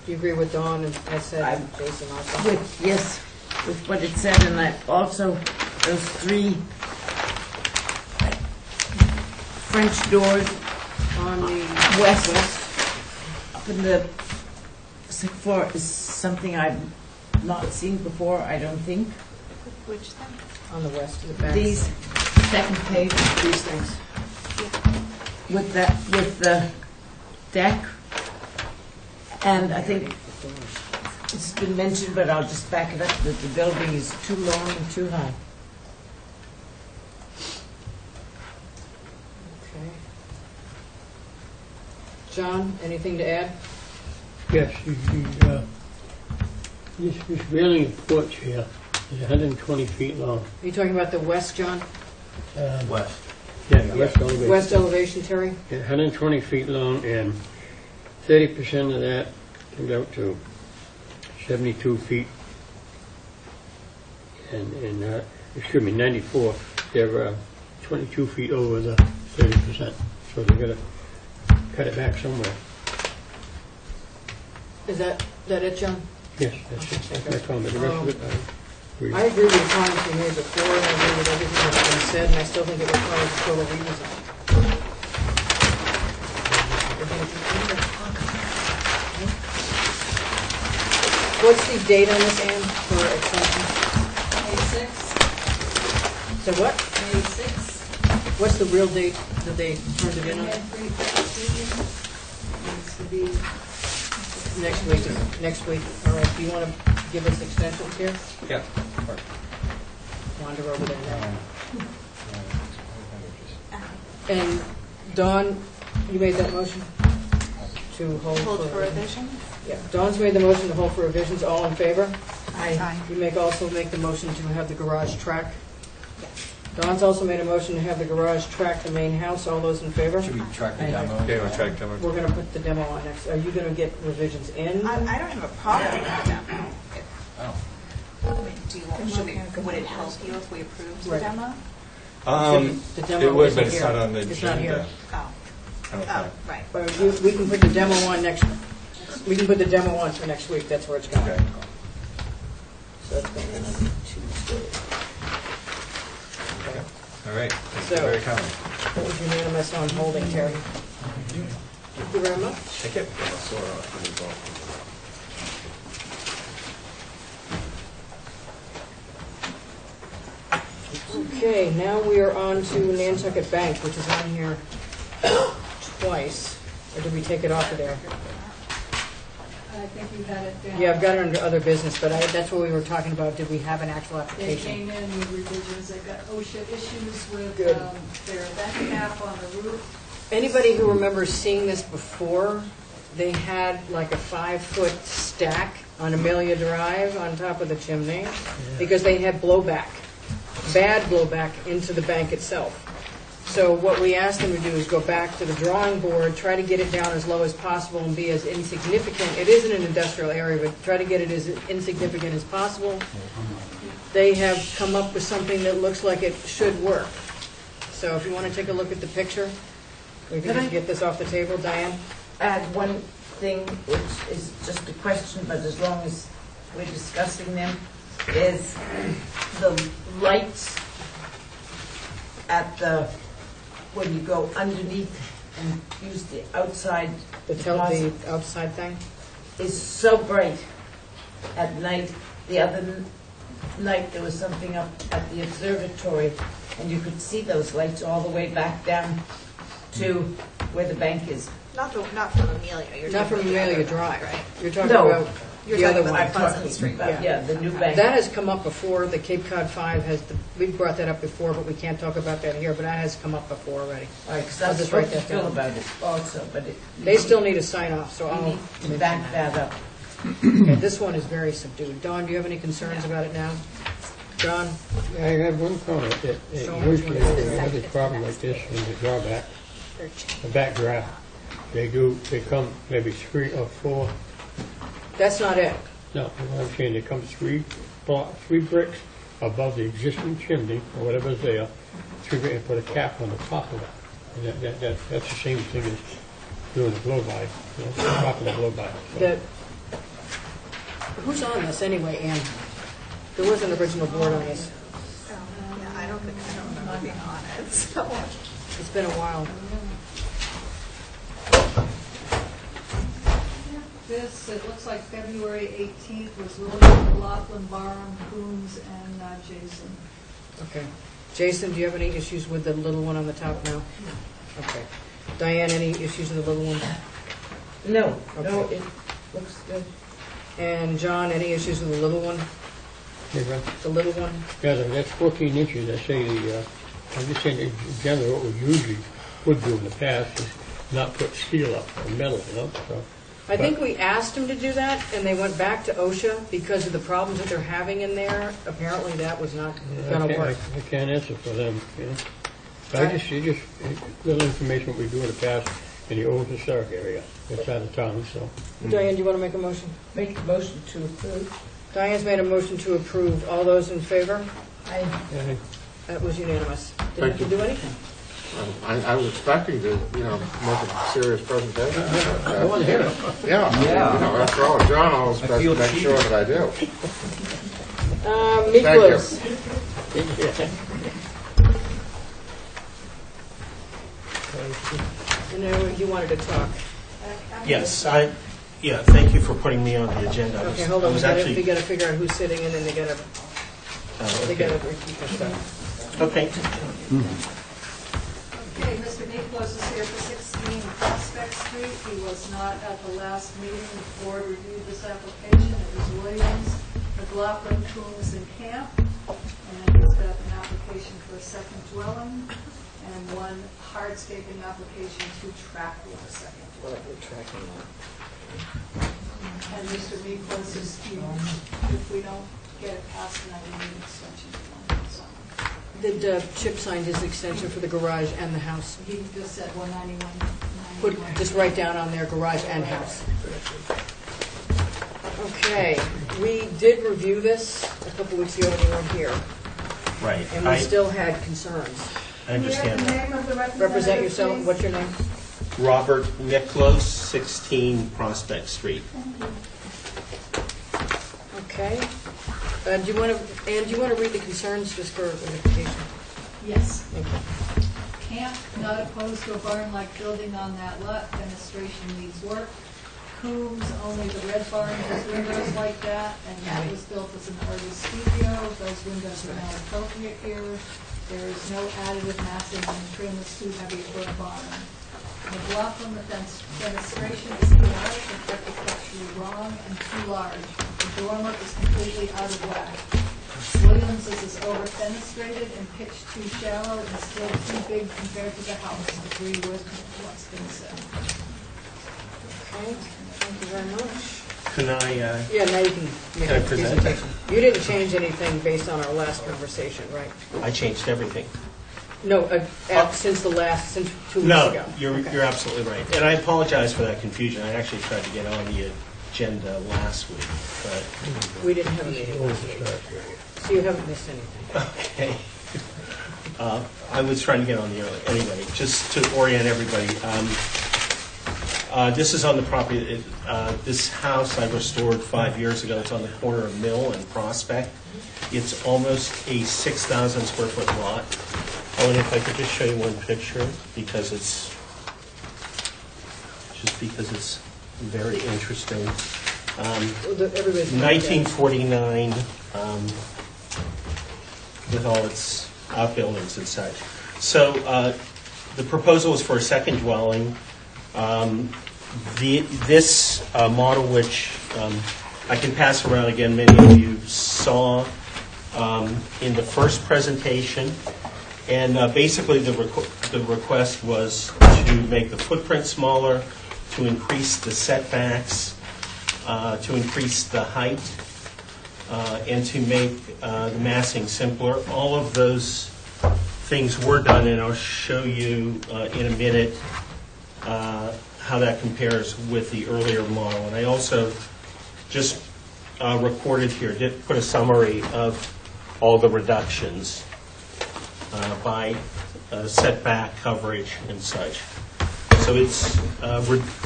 you agree with Dawn and I said, Jason also? Yes, with what it said, and I also, those three French doors on the west, up in the second floor is something I've not seen before, I don't think. Which thing? On the west of the back. These, second page, these things. with the deck, and I think it's been mentioned, but I'll just back it up, that the building is too long and too high. Okay. John, anything to add? Yes, this railing porch here is 120 feet long. Are you talking about the west, John? West. Yeah, west elevation. West elevation, Terry? Yeah, 120 feet long, and 30% of that comes out to 72 feet. And excuse me, 94. They're 22 feet over the 30%, so they're going to cut it back somewhere. Is that it, John? Yes, that's my comment. The rest of it, I agree. I agree with the comments we made before, and I agree with everything that's been said, and I still think it requires a total redesign. What's the date on this, Ann, for extension? May 6th. So what? May 6th. What's the real date that they turned it in on? 3/15 needs to be. Next week. Next week. All right. Do you want to give us extensions here? Yeah. Wander over there now. And Dawn, you made that motion to hold for revision? Yeah. Dawn's made the motion to hold for revisions. All in favor? Aye. You also make the motion to have the garage track. Dawn's also made a motion to have the garage track the main house. All those in favor? Should we track the demo? Yeah, we'll track demo. We're going to put the demo on next. Are you going to get revisions in? I don't have a problem with the demo. Oh. Would it help you if we approved the Right. demo? The demo It would, isn't but it's here. not on the It's not here. agenda. Oh, Okay. right. But we can put the demo on next. We can put the demo on for next week. That's where it's going. Okay. So that's going on Tuesday. Okay. All right. Thank So- you very kind. That was unanimous on holding, Terry. Thank you very much. Take it. Okay, now we are on to Nantucket Bank, which is on here twice. Or did we take it off of there? I think you had it down. Yeah, I've got it under other business, but that's what we were talking about. Did we have an actual They application? came in with revisions, they've got OSHA issues with Good. their vent cap on the roof. Anybody who remembers seeing this before, they had like a 5-foot stack on Amelia Drive on top of the chimney because they had blowback, bad blowback into the bank itself. So what we asked them to do is go back to the drawing board, try to get it down as low as possible and be as insignificant. It isn't an industrial area, but try to get it as insignificant as possible. They have come up with something that looks like it should work. So if you want to take a look at the picture, we can just get this off the table. Diane? Add one thing, which is just a question, but as long as we're discussing them, is the lights at the, when you go underneath and use the outside The outside thing? is so bright at night. The other night, there was something up at the observatory, and you could see those lights all the way back down to where the bank is. Not from Amelia. You're Not talking from about the Amelia other Drive. one, right? You're talking No. about You're the talking other about one. that Pleasant Street bank. Yeah, the new bank. That has come up before. The Cape Cod 5 has, we've brought that up before, but we can't talk about that here, but that has come up before already. All right, because I'll I just spoke write to that Phil down. about it also, but They still need a sign off, so I'll you need to back that up. Okay, this one is very subdued. Dawn, do you have any concerns about it now? John? I have one comment. So Usually, much. when you have a problem like this, in the drawback, the back draft, they come maybe 3 or 4. That's not it. No, what I'm saying, they come 3 bricks above the existing chimney, or whatever's there, 3 bricks, and put a cap on the top of it. And that's the same thing as doing the blow-by, the top of the blow-by. So, Who's on this anyway, Ann? There was an original board on this. Yeah, I don't remember being on it, so. It's been a while. This, it looks like February 18th was William, McLaughlin, Barham, Coombs, and Jason. Okay. Jason, do you have any issues with the little one on the top now? Okay. Diane, any issues with the little one? No, Okay. no, it looks good. And John, any issues with the little one? yeah, right. The little one? Yeah, that's 14 inches. I say I'm just saying, in general, what we usually would do in the past is not put steel up or metal, so. I think we asked them to do that, and they went back to OSHA because of the problems that they're having in there. Apparently, that was not going to work. I can't answer for them, But I just little information what we do in the past in the old historic area outside of town, so. Diane, do you want to make a motion? Make a motion to approve. Diane's made a motion to approve. All those in favor? Yeah, That was unanimous. Didn't Thank have to you. do anything. I was expecting to, make a serious presentation. I want to hear it. Yeah, after all, John always tries to make sure that I do. Miklos. You wanted to talk. Yes, thank you for putting me on the agenda. Okay, hold on. We got to figure out who's sitting, and then they got to repeat their stuff. Okay. Okay, Mr. Miklos is here for 16 Prospect Street. He was not at the last meeting. The board reviewed this application. It was Williams, McLaughlin, Coombs, and Camp. And he's got an application for a second dwelling and one hardscaping application to track with a second dwelling. And Mr. Miklos is, if we don't get it passed tonight, we need an extension to one summer. Did Chip sign his extension for the garage and the house? He just said 191. Just write down on there garage and house. Okay, we did review this a couple weeks ago when you weren't here, Right. and we still had concerns. I understand Can you that. have the name of the Represent representative, yourself. please? What's your name? Robert Miklos, 16 Prospect Street. Okay. Do you want to read the concerns just for verification? Yes. Thank you. Camp, not opposed to a barn-like building on that lot. Fenestration needs work. Coombs, only the red barn has windows like that, and that was built as an artist studio. Those windows are not appropriate here. There is no additive massing and trim is too heavy for a barn. McLaughlin, the fenestration is chaotic and architecturally wrong and too large. The dormer is completely out of whack. Williams is over-fenestrated and pitched too shallow and still too big compared to the house. Agree with what's been said. Okay, thank you very much. Can I, Yeah, now you can make Can I a present it? presentation. You didn't change anything based on our last conversation, right? I changed everything. No, since 2 weeks No, ago. you're Okay. you're absolutely right. And I apologize for that confusion. I actually tried to get on the agenda last week, but, We didn't have a meeting last week, so you haven't missed anything. okay. I was trying to get on the early, anyway, just to orient everybody. This is on the property, this house I restored 5 years ago. It's on the corner of Mill and Prospect. It's almost a 6,000 square foot lot. Oh, and if I could just show you one picture, because it's very interesting. Everybody's 1949, with all its outbuildings and such. So the proposal is for a second dwelling. This model, which I can pass around again, many of you saw in the first presentation. And basically the request was to make the footprint smaller, to increase the setbacks, to increase the height, and to make the massing simpler. All of those things were done, and I'll show you in a minute how that compares with the earlier model. And I also just recorded here, did put a summary of all the reductions by setback coverage and such. So it's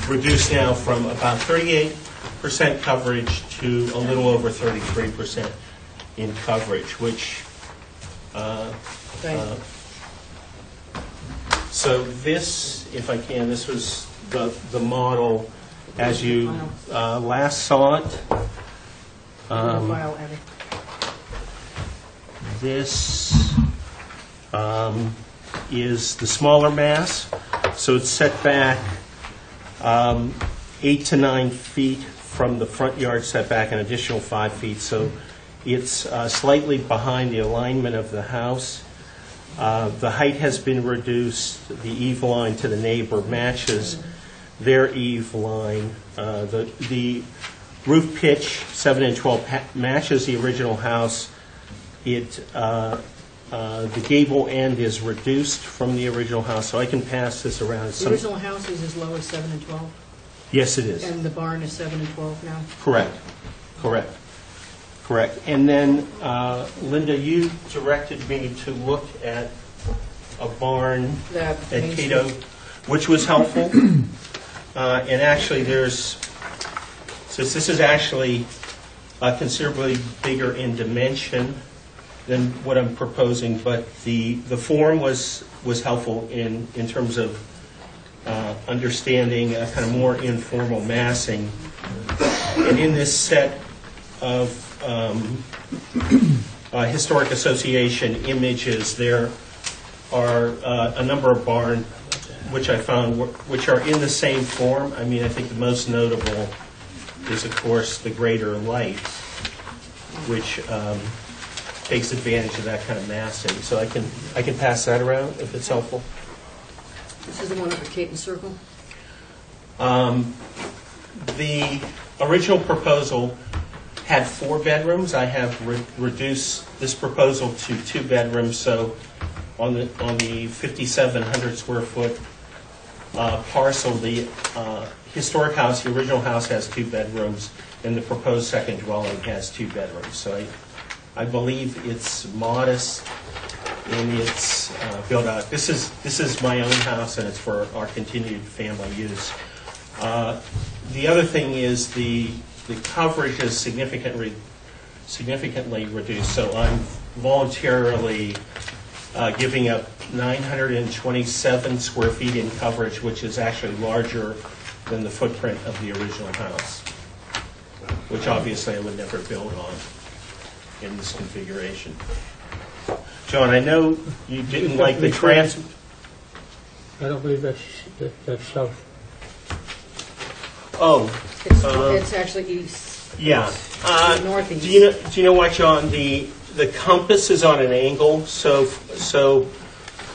reduced now from about 38% coverage to a little over 33% in coverage, which so this, if I can, this was the model as you last saw it. This is the smaller mass, so it's set back 8 to 9 feet from the front yard setback, an additional 5 feet. So it's slightly behind the alignment of the house. The height has been reduced. The eave line to the neighbor matches their eave line. The roof pitch, 7 and 12, matches the original house. The gable end is reduced from the original house, so I can pass this around. The original house is as low as 7 and 12? Yes, it is. And the barn is 7 and 12 now? Correct. And then, Linda, you directed me to look at a barn at Cato, which was helpful. And actually, since this is actually considerably bigger in dimension than what I'm proposing, but the form was helpful in terms of understanding a kind of more informal massing. And in this set of Historic Association images, there are a number of barns which I found which are in the same form. I mean, I think the most notable is, of course, the Greater Light, which takes advantage of that kind of massing. So I can pass that around if it's helpful. This is the one at the Caton Circle? The original proposal had 4 bedrooms. I have reduced this proposal to 2 bedrooms. So on the 5,700 square foot parcel, the historic house, the original house, has 2 bedrooms, and the proposed second dwelling has 2 bedrooms. So I believe it's modest in its build out. This is my own house, and it's for our continued family use. The other thing is the coverage is significantly reduced. So I'm voluntarily giving up 927 square feet in coverage, which is actually larger than the footprint of the original house, which obviously I would never build on in this configuration. John, I know you didn't like the trans. I don't believe that's south. Oh. It's actually east. Yeah. Northeast. Do you know what, John? The compass is on an angle, so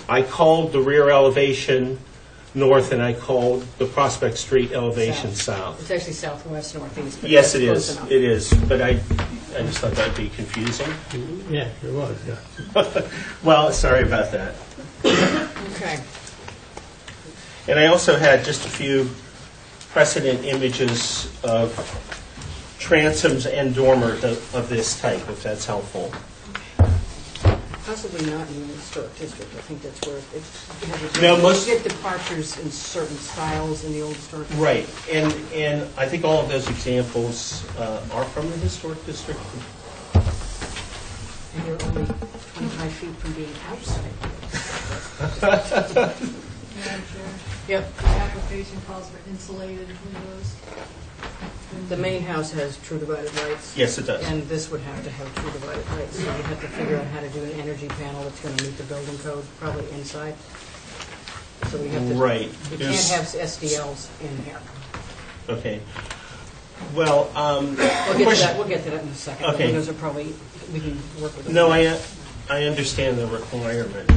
I called the rear elevation north, and I called the Prospect Street elevation south. It's actually southwest northeast. But Yes, that's it close is. enough. It is, but I just thought that'd be confusing. Yeah, it was, yeah. Well, sorry about that. Okay. And I also had just a few precedent images of transoms and dormers of this type, if that's helpful. Possibly not in the historic district. I think that's where it No, most- you get departures in certain styles in the old historic district. Right, and I think all of those examples are from the historic district. And you're only 25 feet from being outside. Madam Chair, Yep. the application calls for insulated windows. The main house has true divided lights. Yes, it does. And this would have to have true divided lights. So you have to figure out how to do an energy panel that's going to meet the building code, probably inside. So we have to. Right. We can't There's- have SDLs in here. Okay. Well, We'll get to question- that, we'll get to that in a second. Okay. The windows are probably, we can work with them. No, I understand the requirement.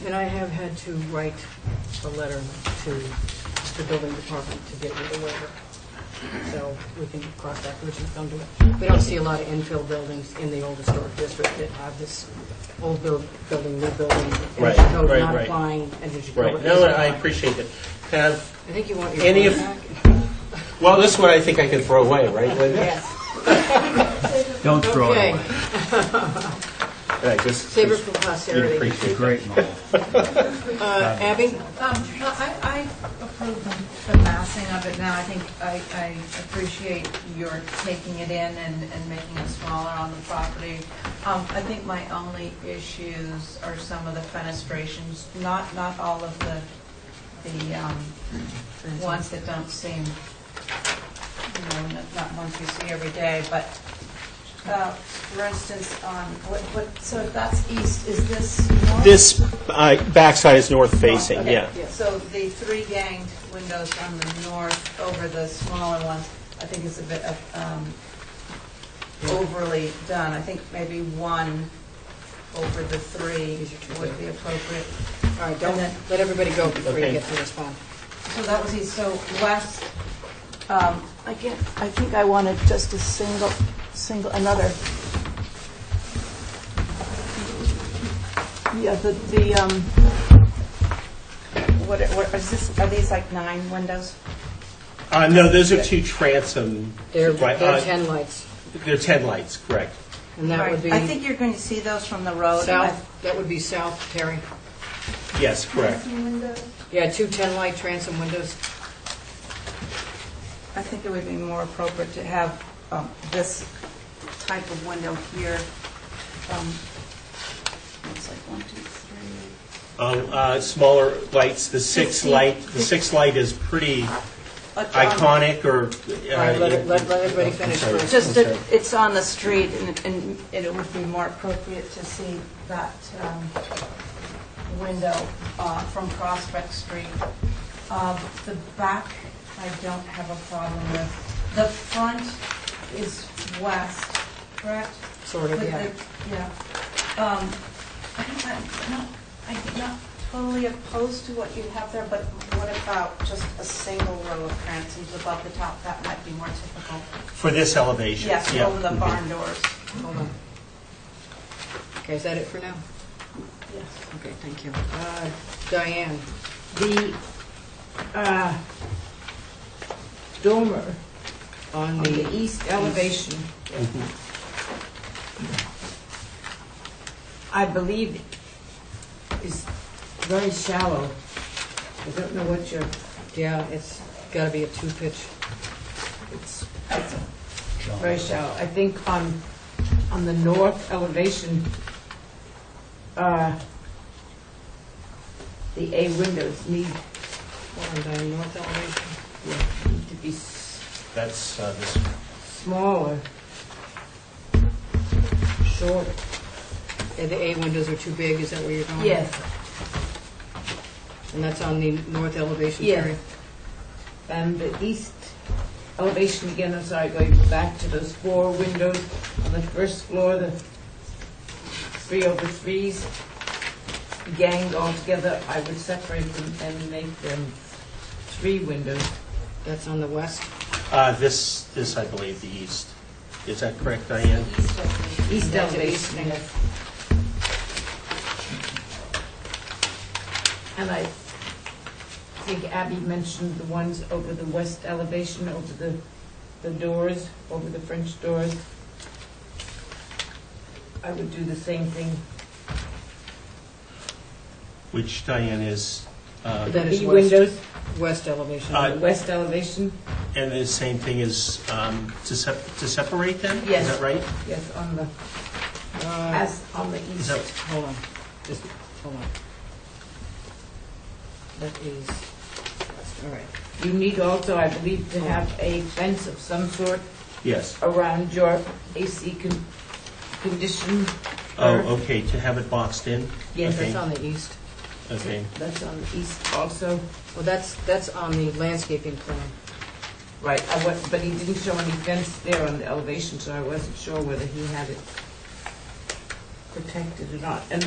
And I have had to write a letter to the building department to get rid of the waiver. So we can cross that bridge when we come to it. We don't see a lot of infill buildings in the old historic district that have this old building, new building, Right, energy code right, not right. applying, energy Right. code. No, I appreciate it. Have I think you want your any phone of- back? Well, this one I think I can throw away, right, Linda? Yes. Don't throw it Okay. away. Right, just Save it for posterity. you'd appreciate it. Great model. Abby? I approve the massing of it now. I think I appreciate your taking it in and making it smaller on the property. I think my only issues are some of the fenestrations, not all of the ones that don't seem, not ones you see every day, but for instance, so if that's east, is this north? This backside is north facing, Okay. yeah. So the three ganged windows on the north over the smaller ones, I think is a bit overly done. I think maybe one over the three would be appropriate. All right, don't And then- let everybody go before you Okay. get to this one. So that was east, so west, I think I wanted just a single, another. Yeah, what is this, are these like 9 windows? No, those are two transom. They're right, 10 lights, They're 10 lights, correct. and that would be I think you're going to see those from the road. south, that would be south, Terry. Yes, correct. Yeah, two 10-light transom windows. I think it would be more appropriate to have this type of window here. It's like 1, 2, 3. Smaller lights, the sixth light is pretty iconic, or... All right, let everybody finish sorry. first. Just that it's on the street, and it would be more appropriate to see that window from Prospect Street. The back, I don't have a problem with. The front is west, correct? Sort of, yeah. Yeah. I'm not totally opposed to what you have there, but what about just a single row of transoms above the top? That might be more typical. For this elevation? Yes, yeah. over the barn doors. Hold on. Okay, is that it for now? Yes. Okay, thank you. Diane? The dormer On on the east elevation, I believe is very shallow. I don't know what your, Yeah, it's got to be a 2-pitch. it's very shallow. I think on the north elevation, the A windows need On north elevation. to be That's this. smaller, shorter. The A windows are too big, is that where you're going? Yes, And that's on the north elevation, Yes. Terry? and the east elevation again, I'm sorry, going back to those 4 windows on the first floor, the 3/3s. ganged all together, I would separate them and make them 3 windows. That's on the west. This, I believe, the east. Is that correct, Diane? East That's elevation, east. yes. And I think Abby mentioned the ones over the west elevation, over the doors, over the French doors. I would do the same thing. Which, Diane, is, That The is B west. windows, West elevation. west elevation, and the same thing is to separate them? Yes. Is that right? yes, on the, Uh, as on the Is east. that, Hold on, just, hold on. That is, all right. You need also, I believe, to have a fence of some sort yes. around your AC condition. Oh, okay, to have it boxed in? Yes, Okay. That's on the east. Okay. That's on the east also. Well, that's on the landscaping plan. Right, but he didn't show any fence there on the elevation, so I wasn't sure whether he had it protected or not. And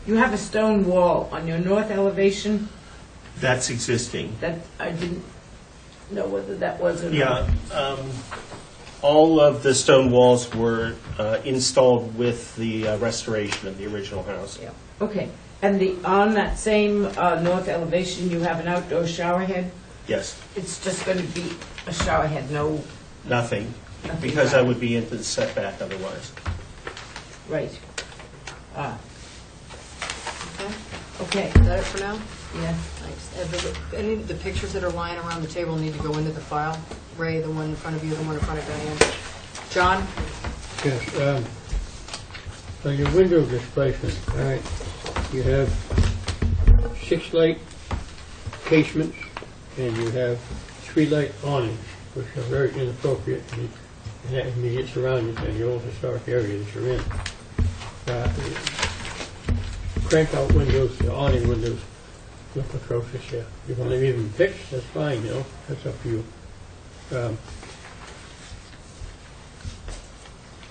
you have a stone wall on your north elevation That's existing. that I didn't know whether that was or not. Yeah. All of the stone walls were installed with the restoration of the original house. Yeah. Okay, and on that same north elevation, you have an outdoor shower head? Yes. It's just going to be a shower head, no, Nothing, nothing because I around. would be into the setback otherwise. Right. Ah, Okay. okay, Is that it for now? yeah. Thanks. Any of the pictures that are lying around the table need to go into the file? Ray, the one in front of you, the one in front of Diane. John? Yes, on your window displacement, all right, you have 6 light casements and you have 3 light awnings, which are very inappropriate in that immediate surroundings and the old historic area that you're in. Crank out windows, the awning windows look atrocious here. You want to leave them fixed, that's fine, you know, that's up to you.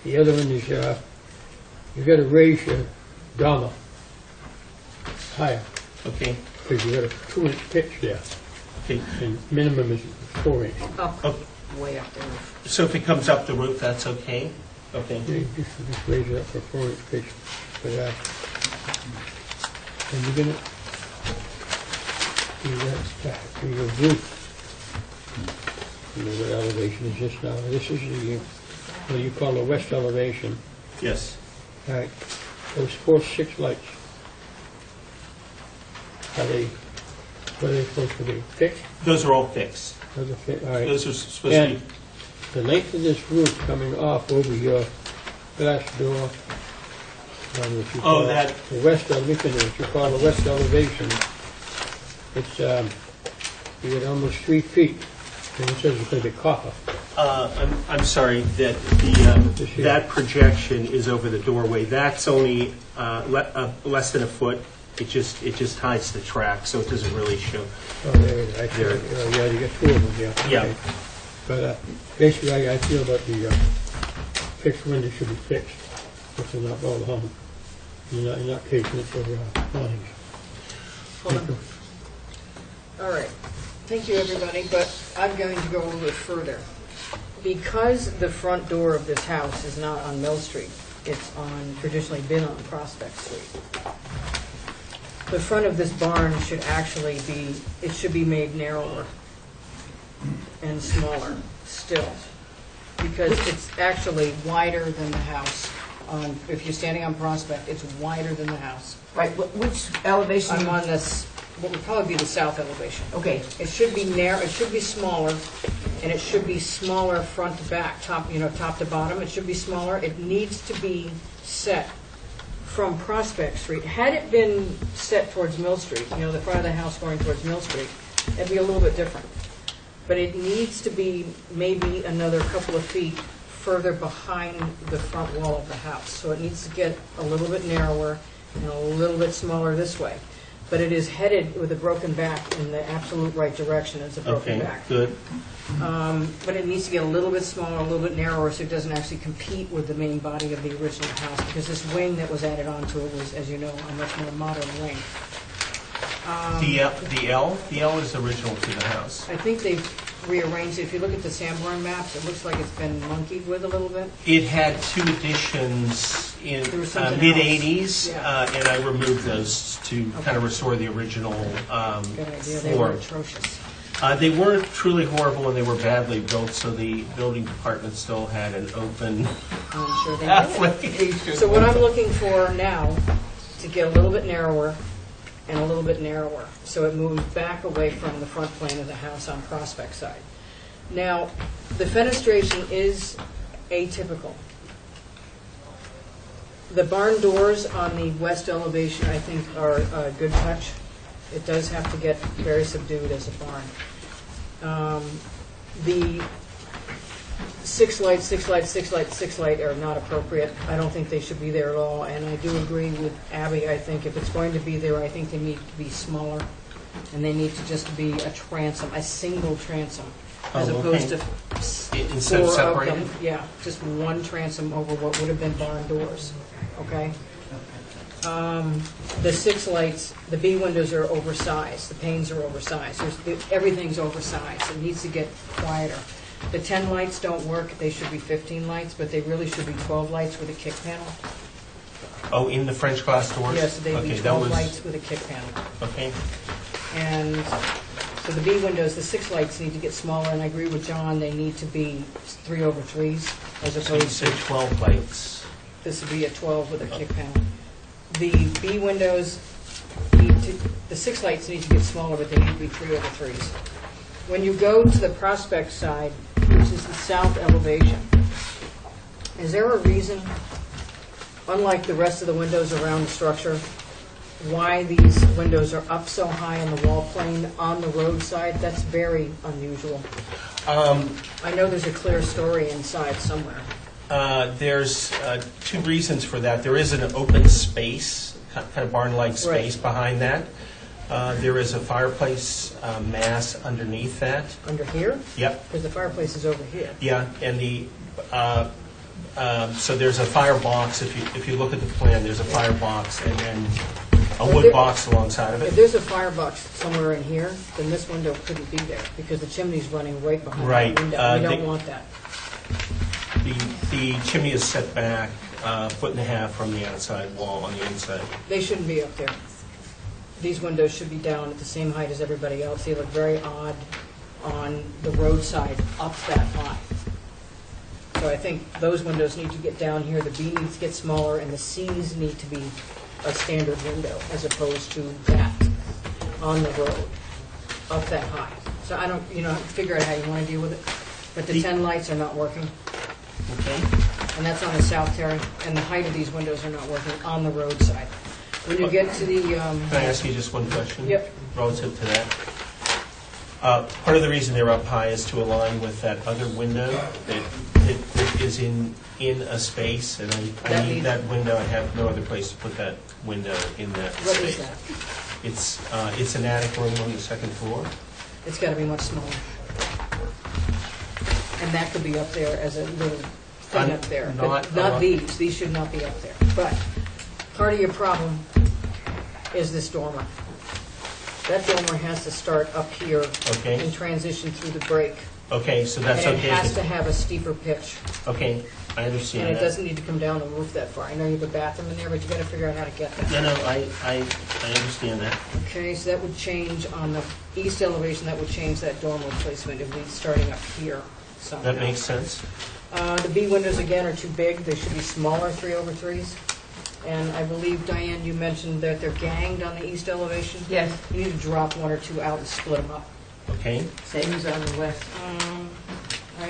The other one is, you got to raise your dormer higher, Okay? because you got a 2-inch pitch there, Okay. and minimum is 4 inch. Up, Oh, way up there. so if it comes up the roof, that's okay? Okay. You just raise it up for 4-inch pitch for that. And you're gonna, your roof, you know what elevation is this now? This is the, what you call the west elevation. Yes. All right, those 4 6 lights, are they, what are they supposed to be, fixed? Those are all fixed. Those are all right. Those are supposed to And be, the length of this roof coming off over your glass door, what you call that- the west, let me finish, what you call the west elevation, it's, you get almost 3 feet, and it says it's going to be copper. I'm sorry, that that projection is over the doorway. That's only less than a foot. It just hides the track, so it doesn't really show. Oh, there it is, I see. There. Yeah, you got 2 of them, yeah. Yeah. Okay. But basically, I feel that the fixed windows should be fixed, if they're not all hung. You're not casing it for awnings. Hold on. All right. Thank you, everybody, but I'm going to go a little bit further. Because the front door of this house is not on Mill Street, it's traditionally been on Prospect Street. The front of this barn should actually be, it should be made narrower and smaller still, because it's actually wider than the house. If you're standing on Prospect, it's wider than the house. Right, which elevation? I'm on this, what would probably be the south elevation. Okay, It should be narrow, it should be smaller, and it should be smaller front to back, top to bottom. It should be smaller. It needs to be set from Prospect Street. Had it been set towards Mill Street, the front of the house going towards Mill Street, it'd be a little bit different. But it needs to be maybe another couple of feet further behind the front wall of the house. So it needs to get a little bit narrower and a little bit smaller this way. but it is headed with a broken back in the absolute right direction. It's a broken Okay, back. good. But it needs to get a little bit smaller, a little bit narrower, so it doesn't actually compete with the main body of the original house, because this wing that was added onto it was, as you know, a much more modern wing. The L is original to the house. I think they've rearranged it. If you look at the Sanborn maps, it looks like it's been monkeyed with a little bit. It had 2 additions in There was something mid-'80s, else. and I removed those to kind of restore the original Good idea. They were form. atrocious. They weren't truly horrible, and they were badly built, so the building department still had an open I'm sure they pathway. did. So what I'm looking for now, to get a little bit narrower and a little bit narrower, so it moves back away from the front plane of the house on Prospect side. Now, the fenestration is atypical. The barn doors on the west elevation, I think, are a good touch. It does have to get very subdued as a barn. The 6 lights, 6 lights, 6 lights, 6 light are not appropriate. I don't think they should be there at all, and I do agree with Abby. I think if it's going to be there, I think they need to be smaller, and they need to just be a transom, a single transom, as Oh, opposed okay. to Instead of 4 separated? them. Yeah, just one transom over what would have been barn doors, okay? The 6 lights, the B windows are oversized, the panes are oversized, everything's oversized, it needs to get quieter. The 10 lights don't work, they should be 15 lights, but they really should be 12 lights with a kick panel. Oh, in the French glass doors? Yes, they'd be Okay, that 12 was- lights with a kick panel. Okay. And so the B windows, the 6 lights need to get smaller, and I agree with John, they need to be 3/3s as So you opposed said to, 12 lights. this would be a 12 with a kick panel. The B windows need to, the 6 lights need to get smaller, but they need to be 3/3s. When you go to the Prospect side, which is the south elevation, is there a reason, unlike the rest of the windows around the structure, why these windows are up so high on the wall plane on the roadside? That's very unusual. I know there's a clear story inside somewhere. There's 2 reasons for that. There is an open space, kind of barn-like space Right. behind that. There is a fireplace mass underneath that. Under here? Yep. Because the fireplace is over here. Yeah, and so there's a firebox. If you look at the plan, there's a firebox and then a wood box alongside of If it. there's a firebox somewhere in here, then this window couldn't be there, because the chimney's running right behind Right, that window. We don't they- want that. The chimney is set back 1.5 foot from the outside wall on the inside. They shouldn't be up there. These windows should be down at the same height as everybody else. They look very odd on the roadside up that high. So I think those windows need to get down here, the B needs to get smaller, and the Cs need to be a standard window as opposed to that on the road, up that high. So I don't, figure out how you want to deal with it. But the 10 lights are not working, Okay. and that's on the south terrace, and the height of these windows are not working on the roadside. When you get to the, Can I ask you just one question? Yep. Relative to that? Part of the reason they're up high is to align with that other window that is in a space, and I That need needs- that window. I have no other place to put that window in that what space. is that? It's an attic room on the 2nd floor. It's got to be much smaller. And that could be up there as a little thing I'm up there. not- But not these should not be up there. But part of your problem is this dormer. That dormer has to start up here Okay. and transition through the break. Okay, so that's And it okay. has to have a steeper pitch. Okay, I And understand it that. doesn't need to come down the roof that far. I know you have a bathroom in there, but you got to figure out how to get that. No, I understand that. Okay, so that would change on the east elevation, that would change that dormer placement. It would be starting up here somehow. That makes sense. The B windows, again, are too big. They should be smaller, 3/3s. And I believe, Diane, you mentioned that they're ganged on the east elevation? Yes, You need to drop 1 or 2 out and split them up. Okay. same as on the west. I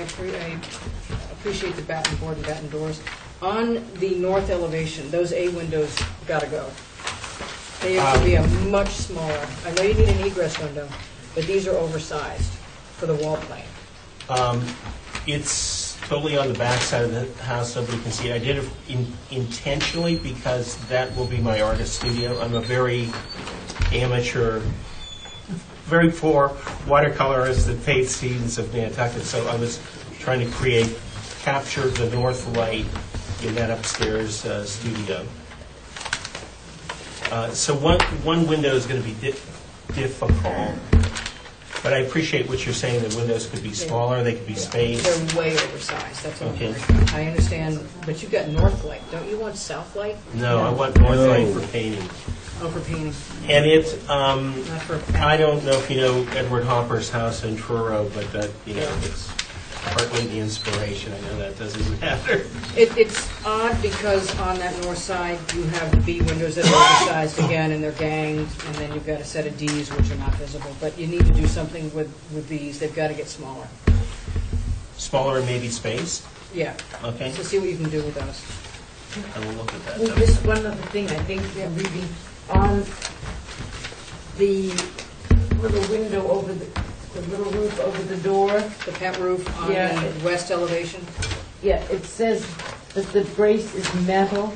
appreciate the batten board and batten doors. On the north elevation, those A windows got to go. They have to be a much smaller. I know you need an egress window, but these are oversized for the wall plane. It's totally on the back side of the house, nobody can see it. I did it intentionally because that will be my artist studio. I'm a very amateur, very poor watercolorist that paints scenes of Nantucket, so I was trying to capture the north light in that upstairs studio. So one window is going to be difficult, but I appreciate what you're saying. The windows could be smaller, they could be spaced. They're way oversized, that's all. Okay. I understand, but you've got north light, don't you want south light? No, I want north light for painting. Oh, for painting. And it's, Not for I don't know if you know Edward Hopper's house in Truro, but that, it's partly the inspiration. I know that doesn't matter. It's odd because on that north side, you have the B windows that are oversized again, and they're ganged, and then you've got a set of Ds which are not visible. But you need to do something with these. They've got to get smaller. Smaller and maybe spaced? Yeah. Okay. So see what you can do with those. I will look at that. Well, just one other thing, I think they're reading on the little window over the little roof over the door. The pent roof on the west elevation. Yeah, it says that the brace is metal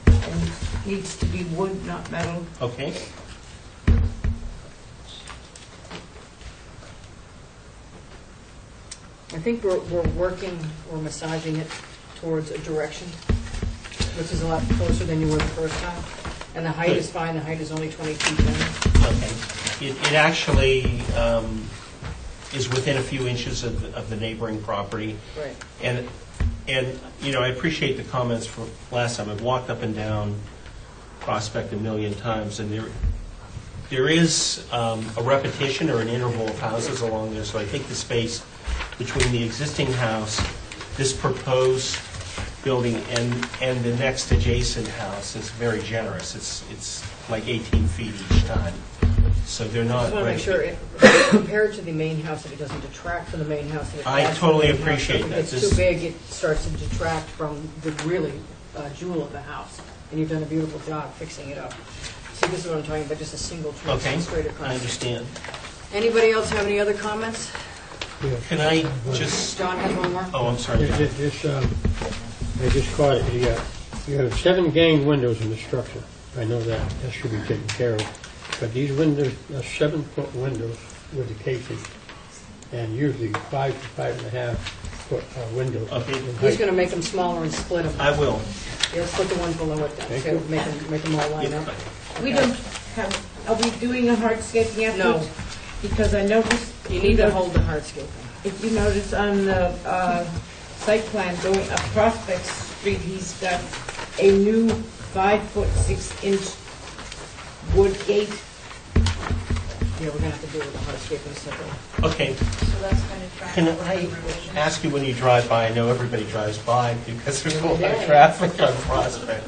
and needs to be wood, not metal. Okay. I think we're massaging it towards a direction, which is a lot closer than you were the first time. And the height is fine, the height is only 20 feet down. Okay. It actually is within a few inches of the neighboring property. Right. And I appreciate the comments from last time. I've walked up and down Prospect a million times, and there is a repetition or an interval of houses along there, so I think the space between the existing house, this proposed building, and the next adjacent house is very generous. It's like 18 feet each time. So they're I not... just want to make sure, compared to the main house, that it doesn't detract from the main house. That it I adds to totally the main house. appreciate If that. it's This- too big, it starts to detract from the really jewel of the house. And you've done a beautiful job fixing it up. See, this is what I'm talking about, just a single trim Okay, straight across. I understand. Anybody else have any other comments? Can I just... John has one more. Oh, I'm sorry. I just caught it. You have 7 gang windows in the structure. I know that. That should be taken care of. But these windows are 7-foot windows with the casing, and usually 5 to 5.5 foot windows. Okay. in He's height. going to make them smaller and split them. I will. Yeah, let's put the ones below it then. Thank So you. make them all line up. We don't have, are we doing a hardscaping effort? No. Because I noticed. You need to hold the hardscaping. If you notice on the site plan going up Prospect Street, he's got a new 5-foot 6-inch wood gate. Yeah, we're going to have to do with the hardscaping separately. Okay. So that's going to track Can with the I revision. ask you when you drive by, I know everybody drives by because there's a lot of traffic on Prospect.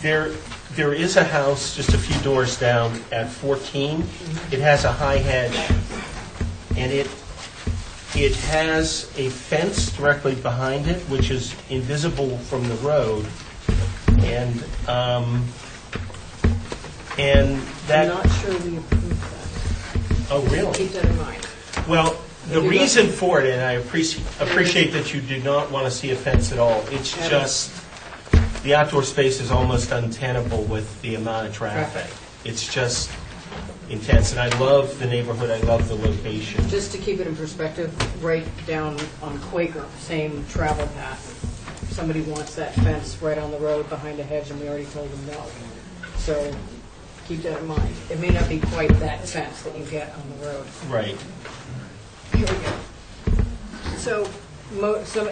There is a house just a few doors down at 14. It has a high hedge, and it has a fence directly behind it, which is invisible from the road, and that. I'm not sure we approved that. Oh, really? Keep that in mind. Well, the If you reason for it, and I appreciate that you do not want to see a fence at all, it's just, the outdoor space is almost untenable with the amount of traffic. It's just intense, and I love the neighborhood, I love the location. Just to keep it in perspective, right down on Quaker, same travel path. Somebody wants that fence right on the road behind a hedge, and we already told them no. So keep that in mind. It may not be quite that fence that you get on the road. Right. Here we go. So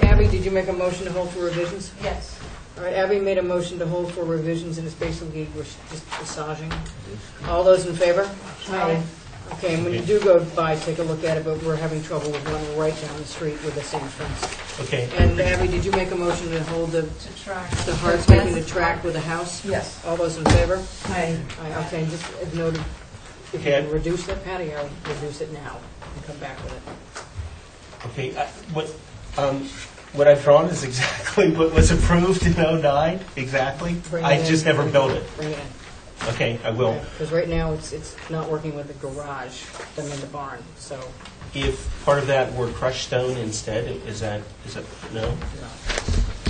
Abby, did you make a motion to hold for revisions? Yes. All right, Abby made a motion to hold for revisions, and it's basically we're just massaging. All those in favor? Aye. Okay, and when you do go by, take a look at it, but we're having trouble with one right down the street with the same fence. Okay. And Abby, did you make a motion to hold the track. hardscaping to track with the house? Yes. All those in favor? Aye. Aye, okay, just noted, if you Okay. can reduce that patio, reduce it now, and come back with it. Okay, what I've drawn is exactly what was approved in '09, exactly. Bring it I in. just never built it. Bring it in. Okay, I will. Because right now, it's not working with the garage, them in the barn, so, If part of that were crushed stone instead, is that, no?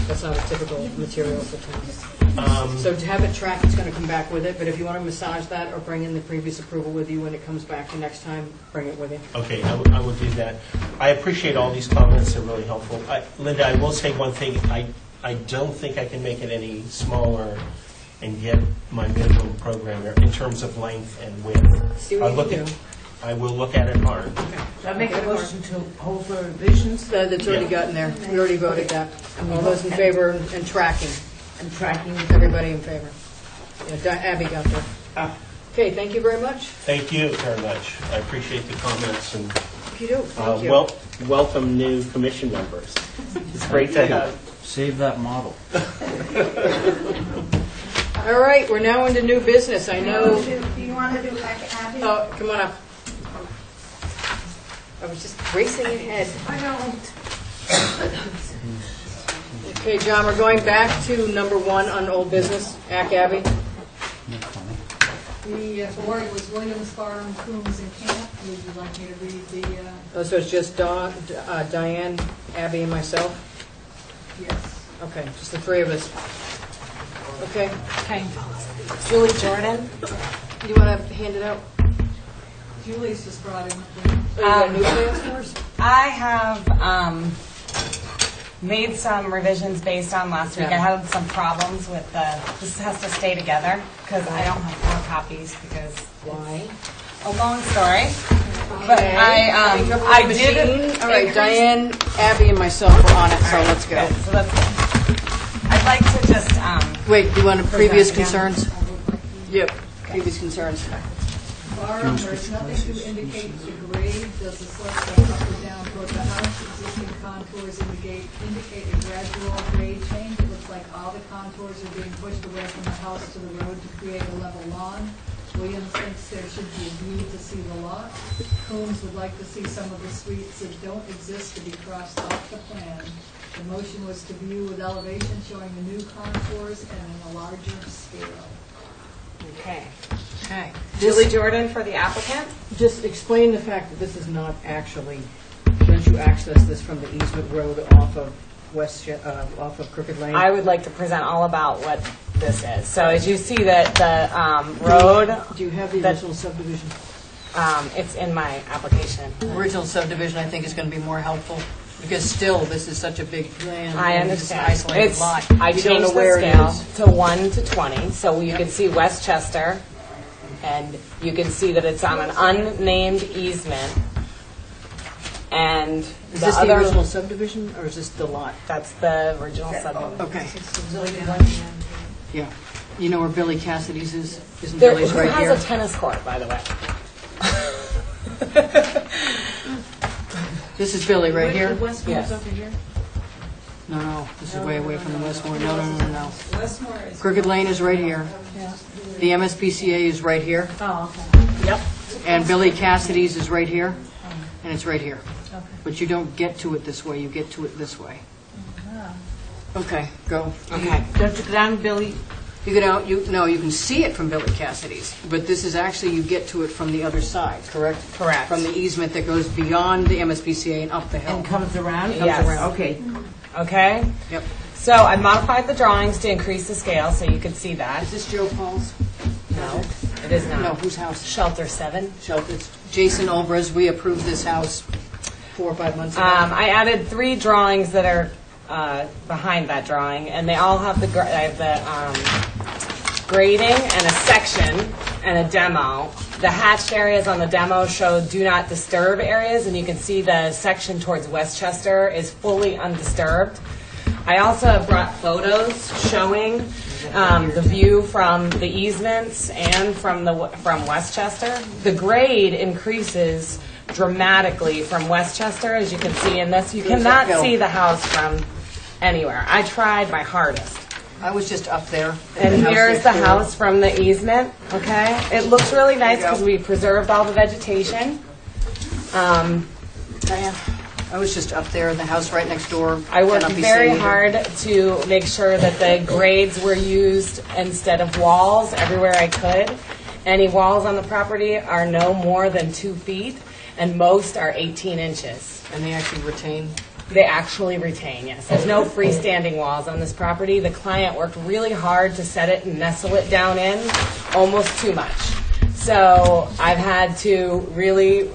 that's not a typical material for towns. So to have it tracked, it's going to come back with it, but if you want to massage that or bring in the previous approval with you when it comes back the next time, bring it with you. Okay, I would do that. I appreciate all these comments, they're really helpful. Linda, I will say one thing, I don't think I can make it any smaller and get my minimum program there in terms of length and width. See what you can do. I will look at it hard. So I make a motion to hold for revisions That's already gotten there. We already voted that. All those in favor and tracking? and tracking. Everybody in favor? Yeah, Abby got there. Okay, thank you very much. Thank you very much. I appreciate the comments and Thank you. welcome new commission members. It's great to have. Save that model. All right, we're now into new business. I know. Do you want to do Abby? Oh, come on up. I was just racing ahead. I don't. Okay, John, we're going back to number 1 on old business. Abby. The board was Williams, Barham, Coombs, and Camp. Would you like me to read the, Oh, so it's just Diane, Abby, and myself? yes. Okay, just the 3 of us. Okay. Okay. Julie Jordan. You want to hand it out? Julie's just brought in. Oh, you got new plans for us? I have made some revisions based on last week. Yeah. I had some problems with this has to stay together because I don't have 4 copies because Why? a long story. But I did. All right, Diane, Abby, and myself are on it, so let's go. So that's good. I'd like to just Wait, do you want previous again. concerns? Yep, previous concerns. Barham, there's nothing to indicate the grade. Does the slope go up or down toward the house? Existing contours indicate a gradual grade change. It looks like all the contours are being pushed away from the house to the road to create a level lawn. Williams thinks there should be a view to see the lot. Coombs would like to see some of the streets that don't exist to be crossed off the plan. The motion was to view with elevation showing the new contours and in a larger scale. okay. Okay. Julie Jordan for the applicant. Just explain the fact that this is not actually, don't you access this from the easement road off of off of Crooked Lane? I would like to present all about what this is. So as you see that the road, Do you have the original subdivision? it's in my application. Original subdivision, I think, is going to be more helpful, because still, this is such a big plan. I and it's an understand. isolated lot. I You don't know changed where the it scale is. to 1 to 20, so you can see Westchester, and you can see that it's on an unnamed easement. And Is this the original subdivision, or is this the lot? That's the original subdivision. Okay. Yeah. You know where Billy Cassidy's is? Isn't There, Billy's who right has here? a tennis court, by the way? This is Billy right here? Yes. No, this is way away from the Westmore. No. Westmore is. Crooked Lane is right here. The MSPCA is right here. Oh, okay. Yep. And Billy Cassidy's is right here, and it's right here. But you don't get to it this way, you get to it this way. Okay, go. Okay. Don't you go down, Billy? You get out, you can see it from Billy Cassidy's, but this is actually, you get to it from the other side, correct? Correct. From the easement that goes beyond the MSPCA and up the hill. And comes around? Yes. around. Okay. Okay? Yep. So I modified the drawings to increase the scale so you can see that. Is this Joe Paul's? No, it is not. No, whose house? Shelter 7. It's Jason Olbers. We approved this house 4 or 5 months ago. I added 3 drawings that are behind that drawing, and they all have the grading and a section and a demo. The hatched areas on the demo show do not disturb areas, and you can see the section towards Westchester is fully undisturbed. I also have brought photos showing the view from the easements and from Westchester. The grade increases dramatically from Westchester, as you can see in this. You cannot see the house from anywhere. I tried my hardest. I was just up there. And here's the house from the easement, okay? It looks really nice because we preserved all the vegetation. Diane. I was just up there in the house right next door. I worked Cannot be very seen either. hard to make sure that the grades were used instead of walls everywhere I could. Any walls on the property are no more than 2 feet, and most are 18 inches. And they actually retain. They actually retain, yes. There's no freestanding walls on this property. The client worked really hard to set it and nestle it down in, almost too much. So I've had to really,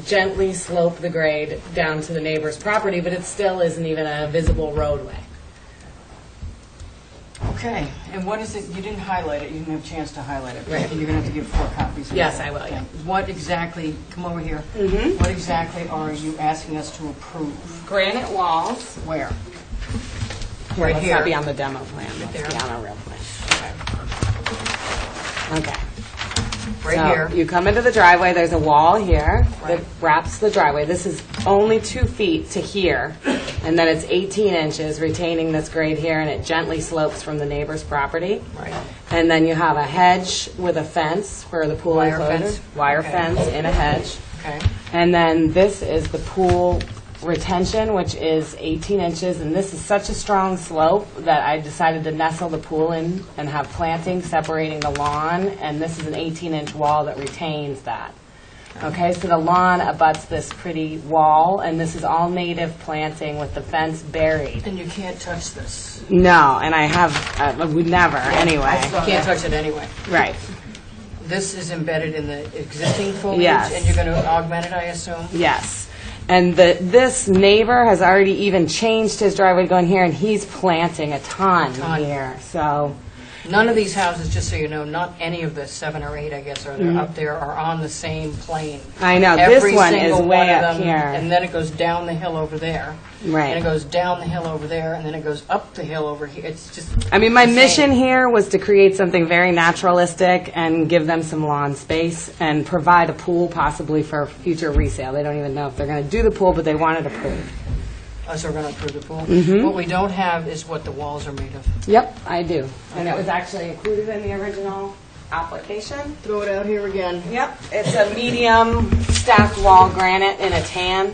gently slope the grade down to the neighbor's property, but it still isn't even a visible roadway. Okay, and what is it, you didn't highlight it, you didn't have a chance to highlight it. Right. And you're going to have to give 4 copies. of Yes, that. I will, yeah. What exactly, come over here. Mhm. What exactly are you asking us to approve? Granite walls. Where? Here, Right let's here. not be on the demo plan. Let's there. be on a real plan. Okay. Right So here. you come into the driveway, there's a wall here Right. that wraps the driveway. This is only 2 feet to here, and then it's 18 inches, retaining this grade here, and it gently slopes from the neighbor's property. Right. And then you have a hedge with a fence for the pool Wire enclosure. fence? Wire Okay. fence in a hedge. Okay. And then this is the pool retention, which is 18 inches, and this is such a strong slope that I decided to nestle the pool in and have planting separating the lawn, and this is an 18-inch wall that retains that. Okay, so the lawn abuts this pretty wall, and this is all native planting with the fence buried. And you can't touch this. No, and I would never, anyway. You can't touch it anyway. Right. This is embedded in the existing foliage? Yes. And you're going to augment it, I assume? Yes. And this neighbor has already even changed his driveway going here, and he's planting a ton here. So None of these houses, just so you know, not any of the 7 or 8, I guess, are there up there, are on the same plane. I know, Every this one is single way one of up them, here. And then it goes down the hill over there. Right. And it goes down the hill over there, and then it goes up the hill over here. It's just I mean, my insane. mission here was to create something very naturalistic and give them some lawn space and provide a pool possibly for future resale. They don't even know if they're going to do the pool, but they want it approved. Us are going to approve the pool. Mhm. What we don't have is what the walls are made of. Yep, I do. And it was actually included in the original application. Throw it out here again. Yep, it's a medium stacked wall granite in a tan.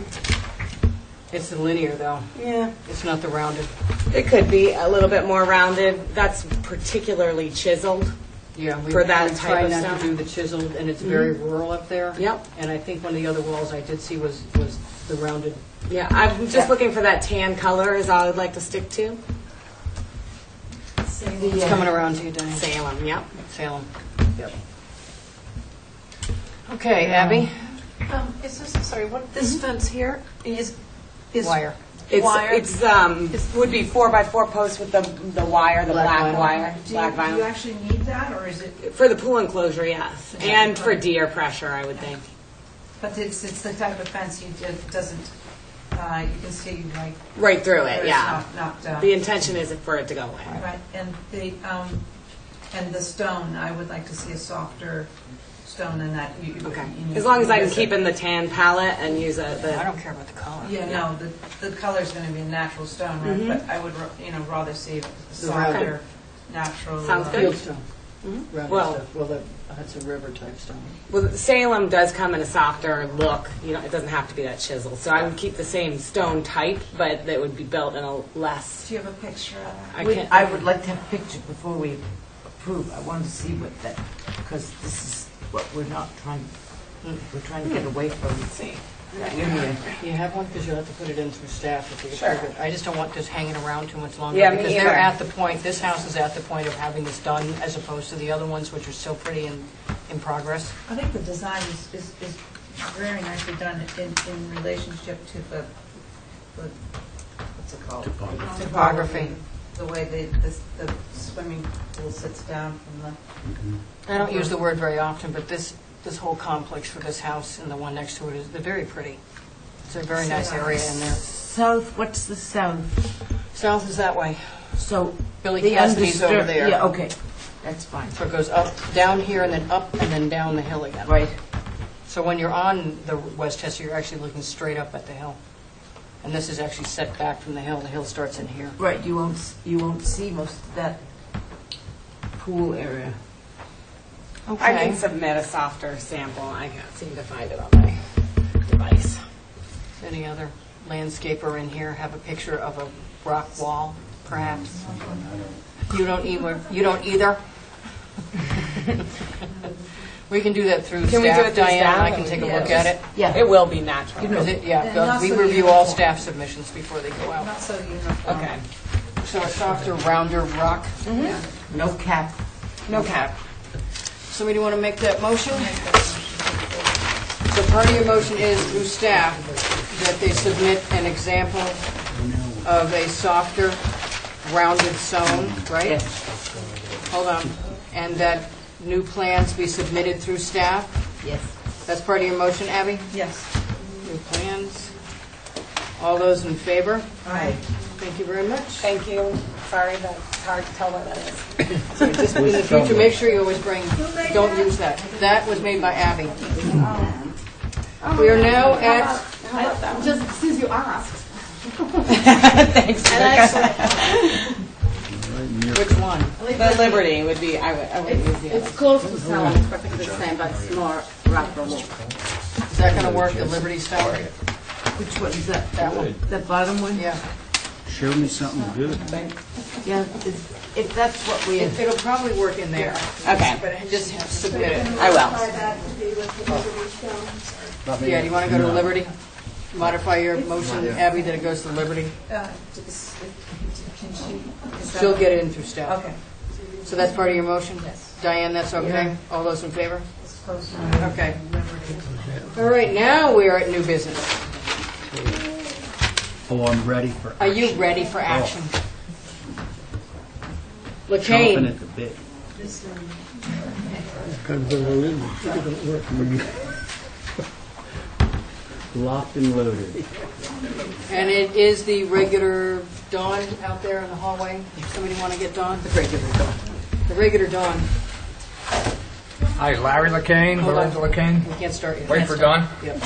It's the linear, though. Yeah. It's not the rounded. It could be a little bit more rounded. That's particularly chiseled. Yeah, we For that we type try of not stone? to do the chiseled, and it's very rural up there. Yep. And I think one of the other walls I did see was the rounded. Yeah, I'm just looking for that tan color is all I'd like to stick to. It's coming around to you, Diane. Salem, yep. Salem. Yep. Okay, Abby? Is this, sorry, what, this fence here is Wire. It's would be 4x4 posts with the wire, the black vinyl. wire, Do black you, do you vinyl. actually need that, or is it, For the pool enclosure, yes, and for deer pressure, I would think. but it's the type of fence it doesn't, you can see like. Right through where it, it's yeah. not, The intention is for it to go away. Right, and the stone, I would like to see a softer stone than that. Okay, as long as I can keep in the tan palette and use I the, don't care about the color. Yeah, no, the color's going to be a natural stone, right? Mhm. But I would, rather see a rounded. softer, natural. Sounds good. Fieldstone. Rounded Well- stuff. Well, the Hudson River type stone. well, Salem does come in a softer look, it doesn't have to be that chiseled. So I would keep the same stone type, but it would be built in a less, Do you have a picture of that? I We- can't. I would like to have pictures before we approve. I want to see what that, because this is what we're not trying, we're trying to get away from. See. Union. You have one, because you'll have to put it in through staff if you Sure. approve it. I just don't want this hanging around too much longer. Yeah, me Because they're either. at the point, this house is at the point of having this done, as opposed to the other ones, which are still pretty in progress. I think the design is very nicely done in relationship to the what's it called? Topography. The way the swimming pool sits down from the. I don't use the word very often, but this whole complex for this house and the one next to it they're very pretty. It's a very nice area in there. South, what's the south? South is that way. So. Billy the Cassidy's over undisturbed- there. Yeah, okay, that's fine. So it goes up, down here, and then up, and then down the hill again. Right. So when you're on the Westchester, you're actually looking straight up at the hill. And this is actually set back from the hill. The hill starts in here. Right, you won't see most of that pool area. I can submit a softer sample. I can't seem to find it on my device. any other landscaper in here have a picture of a rock wall, perhaps? You don't either? We can do that through staff. Can we do it through Diane, staff? I can take a look at it. Yeah. It will be natural. Yeah, not we so review all uniform. staff submissions before they go out. Not so uniform. Okay. So a softer, rounder rock. No cap. No cap. Somebody want to make that motion? So part of your motion is through staff that they submit an example of a softer, rounded stone, right? Yes. Hold on. And that new plans be submitted through staff? Yes. That's part of your motion, Abby? Yes. New plans. All those in favor? Aye. Thank you very much. Thank you. Sorry, that's hard to tell what that is. So just in the future, make sure you always bring, don't use that. That was made by Abby. We are now at, Just since you asked. Thanks. which one? The Liberty would be, I would use the other. It's close to sound, it's practically the same, but it's more wrappable. Is that going to work, the Liberty Stone? Which one is that? That one. That bottom one? Yeah. Show me something good. Yeah, if that's what we, It'll probably work in there. Okay. But just submit it. I will. Yeah, do you want to go to Liberty? Modify your motion, Abby, that it goes to Liberty? Can she? She'll get it in through staff. Okay. So that's part of your motion? Yes. Diane, that's okay? All those in favor? It's close to Okay. All right, now we are at new business. Oh, I'm ready for. Are you ready for action? Chomping LaCane, at the bit. Locked and loaded. and it is the regular Dawn out there in the hallway. Somebody want to get Dawn? The regular Dawn. The regular Dawn. Hi, Larry LaCane, Hold on. Lorenzo LaCane. We can't start yet. Wait for Don. Yep.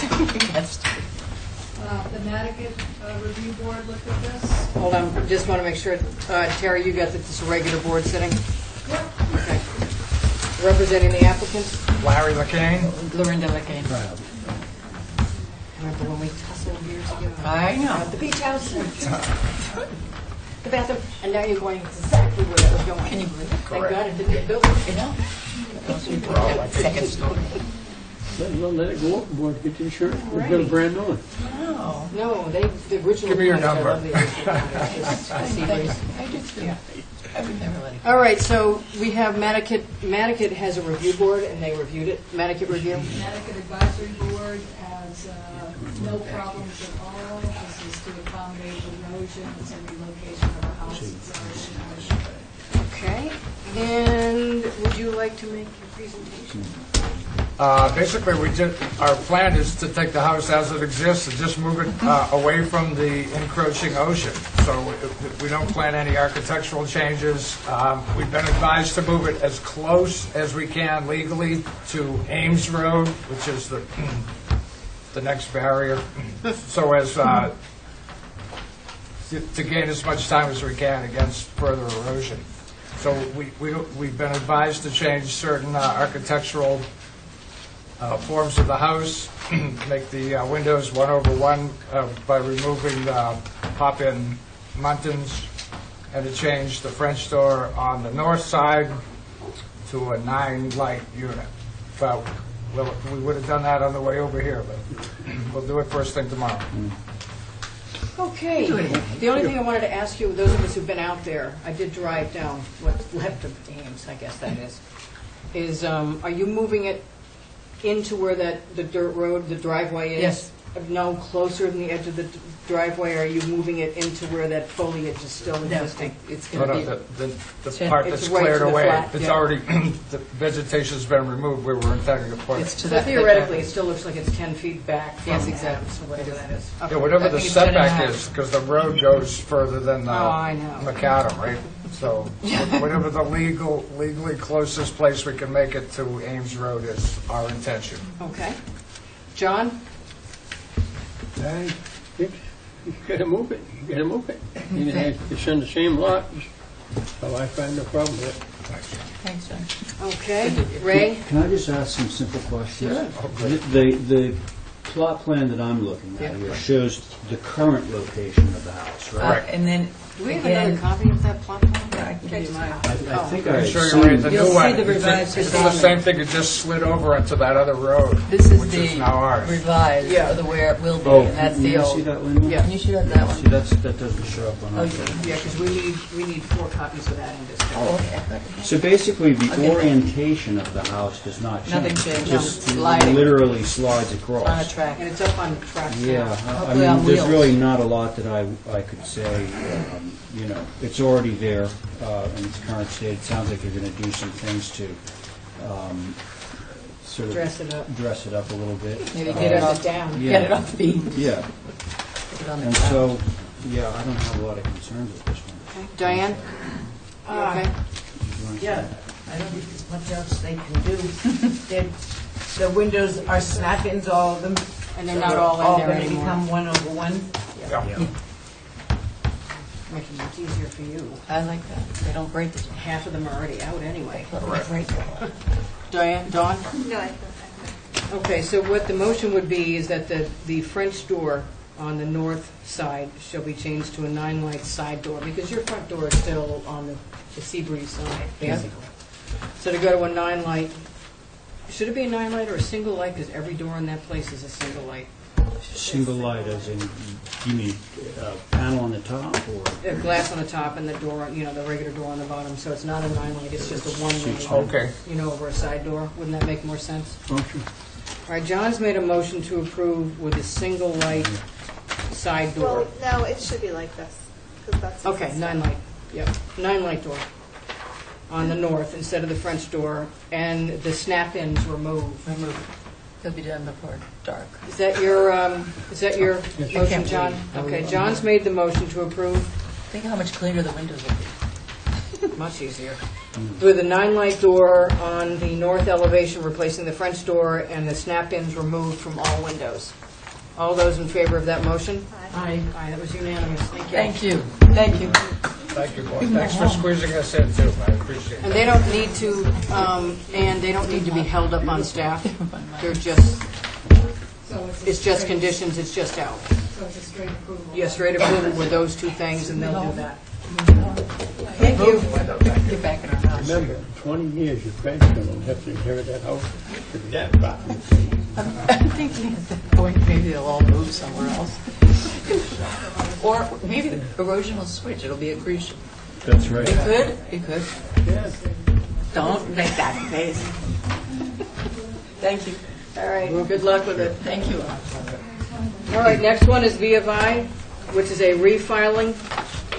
The Nantucket Review Board looked at this. Hold on, just want to make sure, Terry, you got that this is a regular board sitting? Okay. Representing the applicant? Larry LaCane. Lorinda LaCane. Remember when we tussled years ago? I know. At the beach house. The bathroom, and now you're going exactly where that was going. Can you believe it? Thank God it didn't get built. You know? Second story. Let it go overboard, get the insurance, we've got a brand new one. No, the original. Give me your ones, I number. love the original ones. I do too. I would never let it go. All right, so we have Nantucket has a review board, and they reviewed it. Nantucket review? Nantucket Advisory Board has no problems at all. This is to accommodate erosion, it's a relocation of a house. It's erosion. Okay, and would you like to make your presentation? Basically, our plan is to take the house as it exists and just move it away from the encroaching ocean. So we don't plan any architectural changes. We've been advised to move it as close as we can legally to Ames Road, which is the next barrier, so as to gain as much time as we can against further erosion. So we've been advised to change certain architectural forms of the house, make the windows 1/1 by removing pop-in muntins, and to change the French door on the north side to a 9-light unit. But we would have done that on the way over here, but we'll do it first thing tomorrow. Okay. The only thing I wanted to ask you, those of us who've been out there, I did drive down what's left of Ames, I guess that is are you moving it into where the dirt road, the driveway is? Yes. No closer than the edge of the driveway, or are you moving it into where that foliage is still existing? It's No, going to no, be, the part It's that's right cleared to the away, flat, it's yeah. already, the vegetation's been removed, we were intending to put it's it. to So that. theoretically, it still looks like it's 10 feet back from Yes, that, exactly. so whatever that is. Yeah, Okay. whatever I the think it's 10 and a setback half. is, because the road goes further than I know. Macadam, right? So whatever the legally closest place we can make it to Ames Road is our intention. Okay. John? I think you gotta move it, you gotta move it. It's in the same lot, so I find no problem with it. Thanks, John. Okay. Ray? Can I just ask some simple questions? The plot plan that I'm looking at here shows the current location of the house, right? And then, Do we have another copy of that plot plan? Yeah, I can give you mine. I think I I'm sure assumed- you're right, the You'll new see one. the revised It's the same thing, it just slid over into that other road, This is which the is now ours. revised, Yeah. or the where it will be, Oh, and that's can the you see old. that, Linda? Yeah. Can you show that one? See, that doesn't show up on Oh, our. Yeah, because we need 4 copies of that in this. Oh, okay. So basically, the Okay. orientation of the house does not change. Nothing changed. It just No, sliding. literally slides across. On a track. And it's up on track. Yeah, I Hopefully on mean, there's wheels. really not a lot that I could say. You know, it's already there in its current state. It sounds like you're going to do some things to sort of Dress it up. dress it up a little bit. Maybe get it off, down. Yeah. get it off the, Yeah, put it on the and ground. so, yeah, I don't have a lot of concerns with this one. Diane? You okay? Yeah, I don't think there's much else they can do. The windows are snap-ins, all of them. And they're not all in there going to anymore. become 1/1. Making it easier for you. I like that. They don't break it. Half of them are already out anyway. Right. Diane, Dawn? No, I think Okay, so what the motion would be is that the French door on the north side shall be changed to a 9-light side door, because your front door is still on the Seabreeze side, basically. So to go to a 9-light, should it be a 9-light or a single light, because every door in that place is a single light? Single light, as in, you mean panel on the top, or? A glass on the top and the door, the regular door on the bottom, so it's not a 9-light, it's just a 1-light. Okay. Over a side door. Wouldn't that make more sense? Oh, sure. All right, John's made a motion to approve with a single light side door. Well, no, it should be like this, because that's. Okay, 9-light, yep, 9-light door on the north instead of the French door, and the snap-ins removed. They'll be done before dark. Is that your motion, can't John? wait. Okay, John's made the motion to approve, Think how much cleaner the windows will be. much easier, with a 9-light door on the north elevation, replacing the French door, and the snap-ins removed from all windows. All those in favor of that motion? Aye. Aye, that was unanimous, thank you. Thank you. Thank you. Thank you, boys. Thanks for squeezing us in, too. I appreciate And it. they don't need to, and they don't need to be held up on staff. They're just, So it's just conditions, it's just out. So it's a straight approval. Yes, straight approval with those 2 things, and they'll do that. Thank you. Get back in our house. Remember, 20 years, your grandchildren will have to inherit that house. That property. I'm thinking at that point, maybe they'll all move somewhere else. Or maybe the erosion will switch, it'll be accretion. That's right. You could. Don't make that face. Thank you. All right, good luck with it. Thank you. All right, next one is V of I, which is a refiling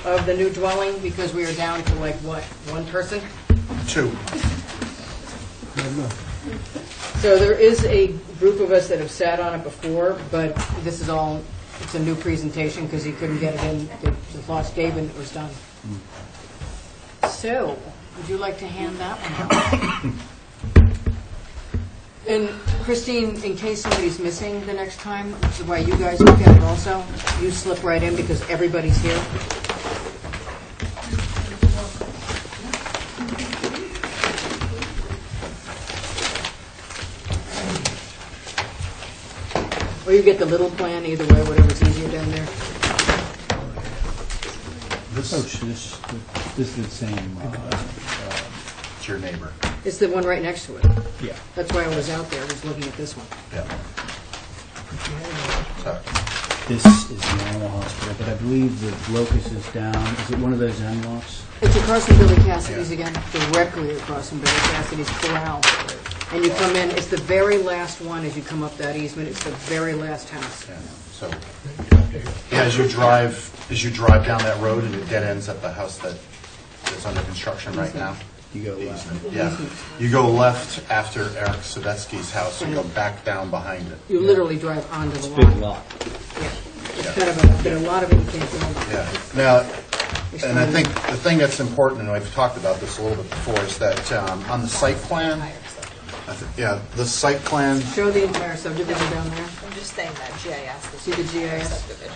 of the new dwelling, because we are down to like, what, 1 person? 2. So there is a group of us that have sat on it before, but this is all, it's a new presentation because he couldn't get it in, they lost David and it was done. So, would you like to hand that one out? And Christine, in case somebody's missing the next time, which is why you guys look at it also, you slip right in because everybody's here. Or you get the little plan, either way, whatever's easier down there. This is the same. It's your neighbor. It's the one right next to it. Yeah. That's why I was out there, I was looking at this one. Yeah. So, This is the animal hospital, but I believe the locus is down. Is it one of those end lots? It's across from Billy Cassidy's again, directly across from Billy Cassidy's corral. And you come in, it's the very last one as you come up that easement, it's the very last house. yeah, so, yeah, as you drive down that road and it dead ends at the house that's under construction right now. You go left. Yeah, you go left after Eric Sadetsky's house and go back down behind it. You literally drive onto the Big lot. lot. Yeah. It's kind of but a lot of it you can't go on. Yeah. Now, and I think the thing that's important, and we've talked about this a little bit before, is that on the site plan, the site plan, Show the entire subdivision down there. I'm just saying that GIS. See the GIS? Subdivision.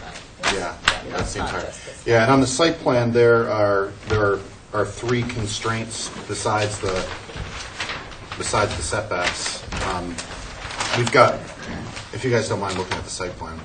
yeah, that's the not entire. just this. Yeah, and on the site plan, there are 3 constraints besides the setbacks. We've got If you guys don't mind looking at the site plan.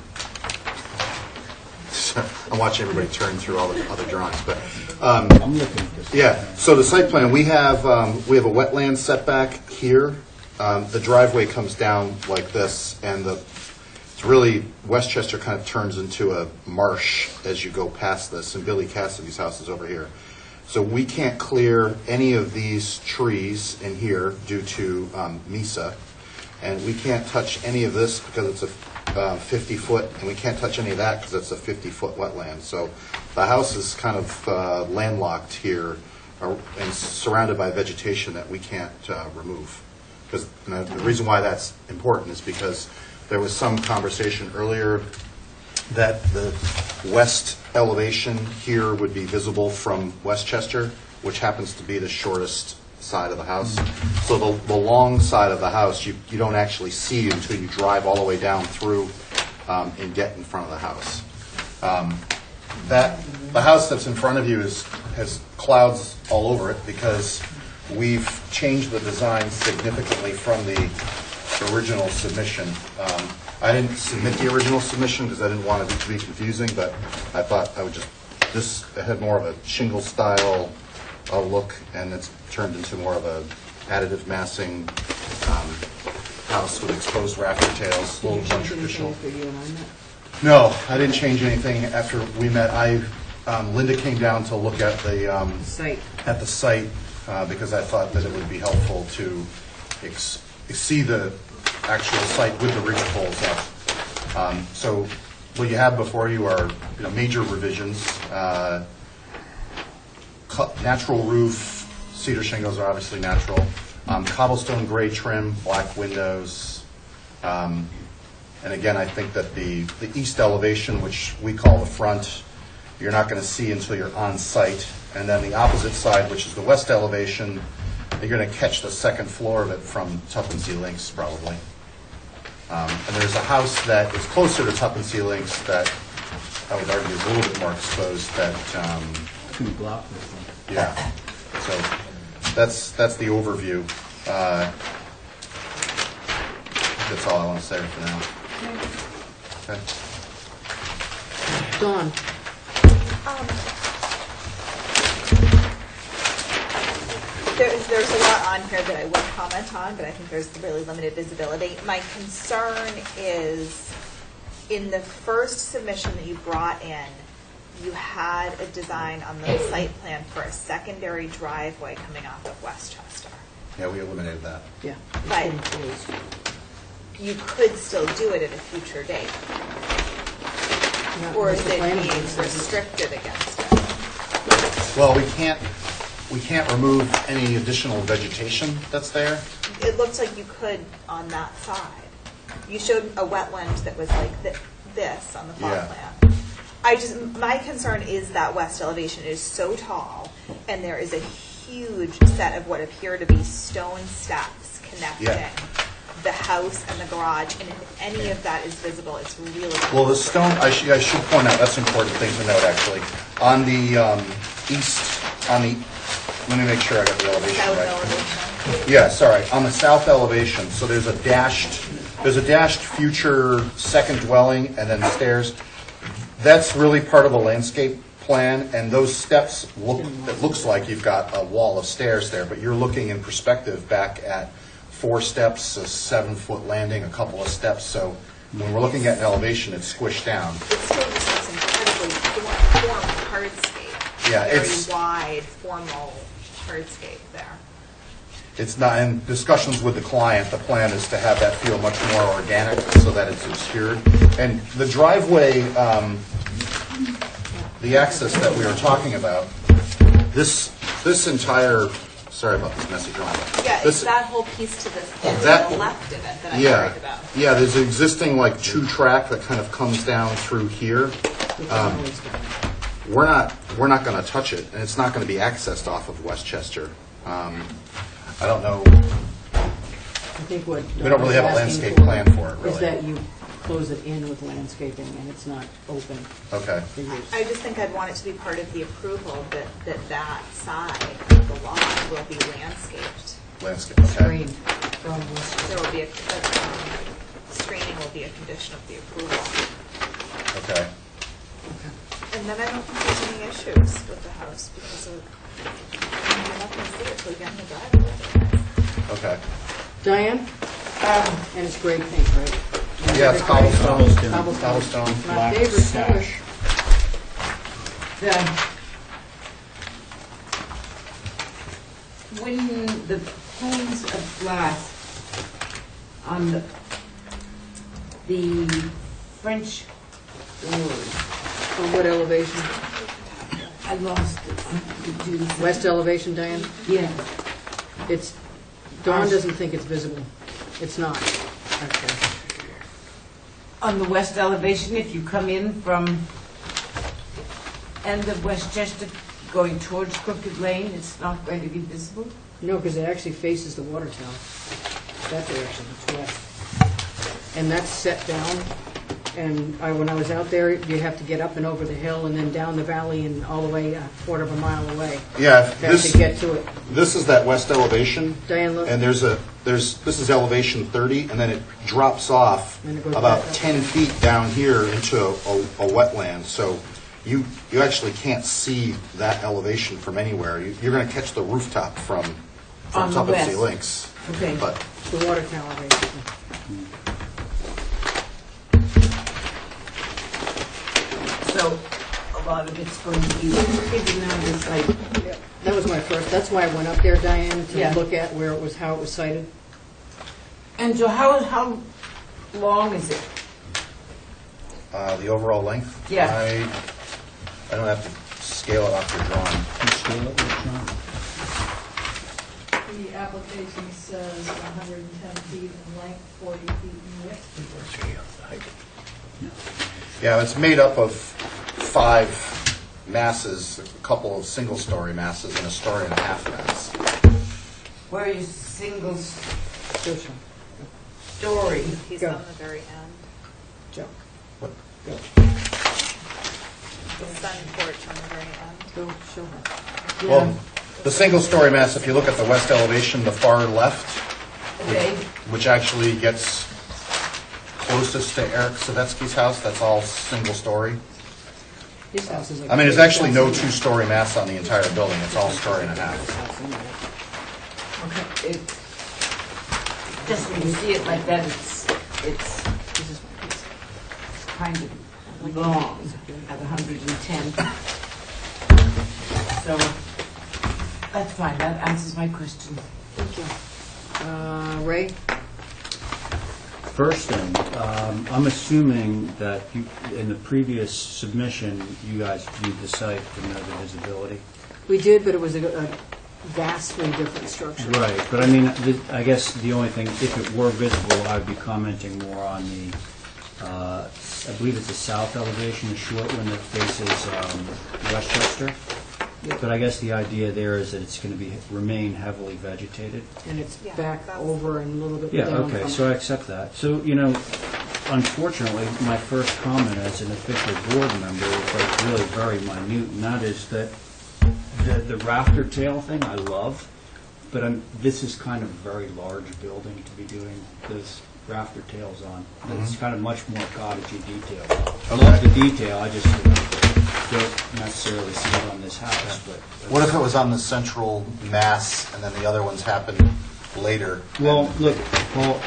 I'm watching everybody turn through all the other drawings, but, I'm looking at this. yeah, so the site plan, we have a wetland setback here. The driveway comes down like this, and it's really, Westchester kind of turns into a marsh as you go past this, and Billy Cassidy's house is over here. So we can't clear any of these trees in here due to MESA, and we can't touch any of this because it's a 50-foot, and we can't touch any of that because it's a 50-foot wetland. So the house is kind of landlocked here and surrounded by vegetation that we can't remove. Because the reason why that's important is because there was some conversation earlier that the west elevation here would be visible from Westchester, which happens to be the shortest side of the house. So the long side of the house, you don't actually see until you drive all the way down through and get in front of the house. The house that's in front of you has clouds all over it because we've changed the design significantly from the original submission. I didn't submit the original submission because I didn't want it to be confusing, but I thought I would this had more of a shingle style look, and it's turned into more of a additive massing house with exposed rafter tails, a little more traditional. No, I didn't change anything after we met. Linda came down to look at the site because I thought that it would be helpful to see the actual site with the ridge poles up. So what you have before you are major revisions. Natural roof, cedar shingles are obviously natural. Cobblestone gray trim, black windows. And again, I think that the east elevation, which we call the front, you're not going to see until you're on site. And then the opposite side, which is the west elevation, you're going to catch the second floor of it from Tuppence Links, probably. And there's a house that is closer to Tuppence Links that I would argue is a little bit more exposed. That 2 blocks. Yeah. So that's the overview. That's all I want to say for now. Okay. Dawn. There's a lot on here that I would comment on, but I think there's really limited visibility. My concern is in the first submission that you brought in, you had a design on the site plan for a secondary driveway coming off of Westchester. Yeah, we eliminated that. Yeah. But you could still do it at a future date. Or is it being restricted against it? Well, we can't remove any additional vegetation that's there. It looks like you could on that side. You showed a wetland that was like this on the plot plan. My concern is that west elevation is so tall, and there is a huge set of what appear to be stone steps connecting the house and the garage, and if any of that is visible, it's really Well, the stone, I should point out, that's an important thing to note, actually. On the let me make sure I got the elevation south right. elevation. Yeah, sorry, on the south elevation, so there's a dashed future second dwelling and then stairs. That's really part of a landscape plan, and those steps it looks like you've got a wall of stairs there, but you're looking in perspective back at 4 steps, a 7-foot landing, a couple of steps, so when we're looking at an elevation, it's squished down. It still just looks incredibly formal hardscape. Yeah, very it's wide, formal hardscape there. It's not, in discussions with the client, the plan is to have that feel much more organic so that it's obscured. And the driveway, the access that we were talking about, this entire, sorry about this messy drawing. Yeah, it's that whole piece to the left of it that I'm worried about. Yeah, there's an existing 2-track that kind of comes down through here. We're not going to touch it, and it's not going to be accessed off of Westchester. I don't know. I think what We don't really have a landscape plan for it, really. Is that you close it in with landscaping and it's not open. Okay. For use. I just think I'd want it to be part of the approval that side of the lot will be landscaped. Landscape, okay. Screened from There will be a screening will be a condition of the approval. Okay. And then I don't think there's any issues with the house because of, you're not going to see it till you get in the driveway. Okay. Diane? And it's gray paint, right? Yeah, it's cobblestone. Cobblestone. My black favorite color. sash. When the panes of glass on the French doors, On what elevation? I lost it. West elevation, Diane? Yeah. It's, Dawn doesn't think it's visible. It's not. On the west elevation, if you come in from end of Westchester going towards Crooked Lane, it's not going to be visible? No, because it actually faces the water tower. That direction, it's west. And that's set down, and when I was out there, you have to get up and over the hill and then down the valley and all the way a quarter of a mile away. Yeah, To get to it. This is that west elevation. Diane, look. And this is elevation 30, and then it drops off And it goes about back up. 10 feet down here into a wetland. So you actually can't see that elevation from anywhere. You're going to catch the rooftop from On the top of west. the links. Okay. But The water tower, basically. So a lot of it's going to be hidden on the site. That was my first, that's why I went up there, Diane, to Yeah. look at where it was, how it was sited. And so how long is it? the overall length? Yeah. I don't have to scale it off your drawing. The application says 110 feet in length, 40 feet in width. Yeah, it's made up of 5 masses, a couple of single-story masses, and a story and a half mass. Where you single story? He's Go. on the very end. Joe. What? Go. The sun porch on the very end. Go, show her. Well, the single-story mass, if you look at the west elevation, the far left, Okay. which actually gets closest to Eric Savetsky's house, that's all single-story. His house is like. I mean, there's actually no 2-story mass on the entire building, it's all story and a half. Okay. Just when you see it like that, it's kind of long at 110. So that's fine. That answers my question. Thank you. Ray? First thing, I'm assuming that in the previous submission, you guys viewed the site to know the visibility. We did, but it was a vastly different structure. Right, but I mean, I guess the only thing, if it were visible, I'd be commenting more on the, I believe it's the south elevation, the short one that faces Westchester. Yep. But I guess the idea there is that it's going to remain heavily vegetated. And it's Yeah, back that's- over and a little bit Yeah, down okay, from so I accept that. So, unfortunately, my first comment as an official board member is like really very minute, and that is that the rafter tail thing I love, but this is kind of a very large building to be doing those rafter tails on. It's kind of much more cottagey detail. I love the detail, I just don't necessarily see it on this house, but. What if it was on the central mass, and then the other ones happened later? Well, look, Paul,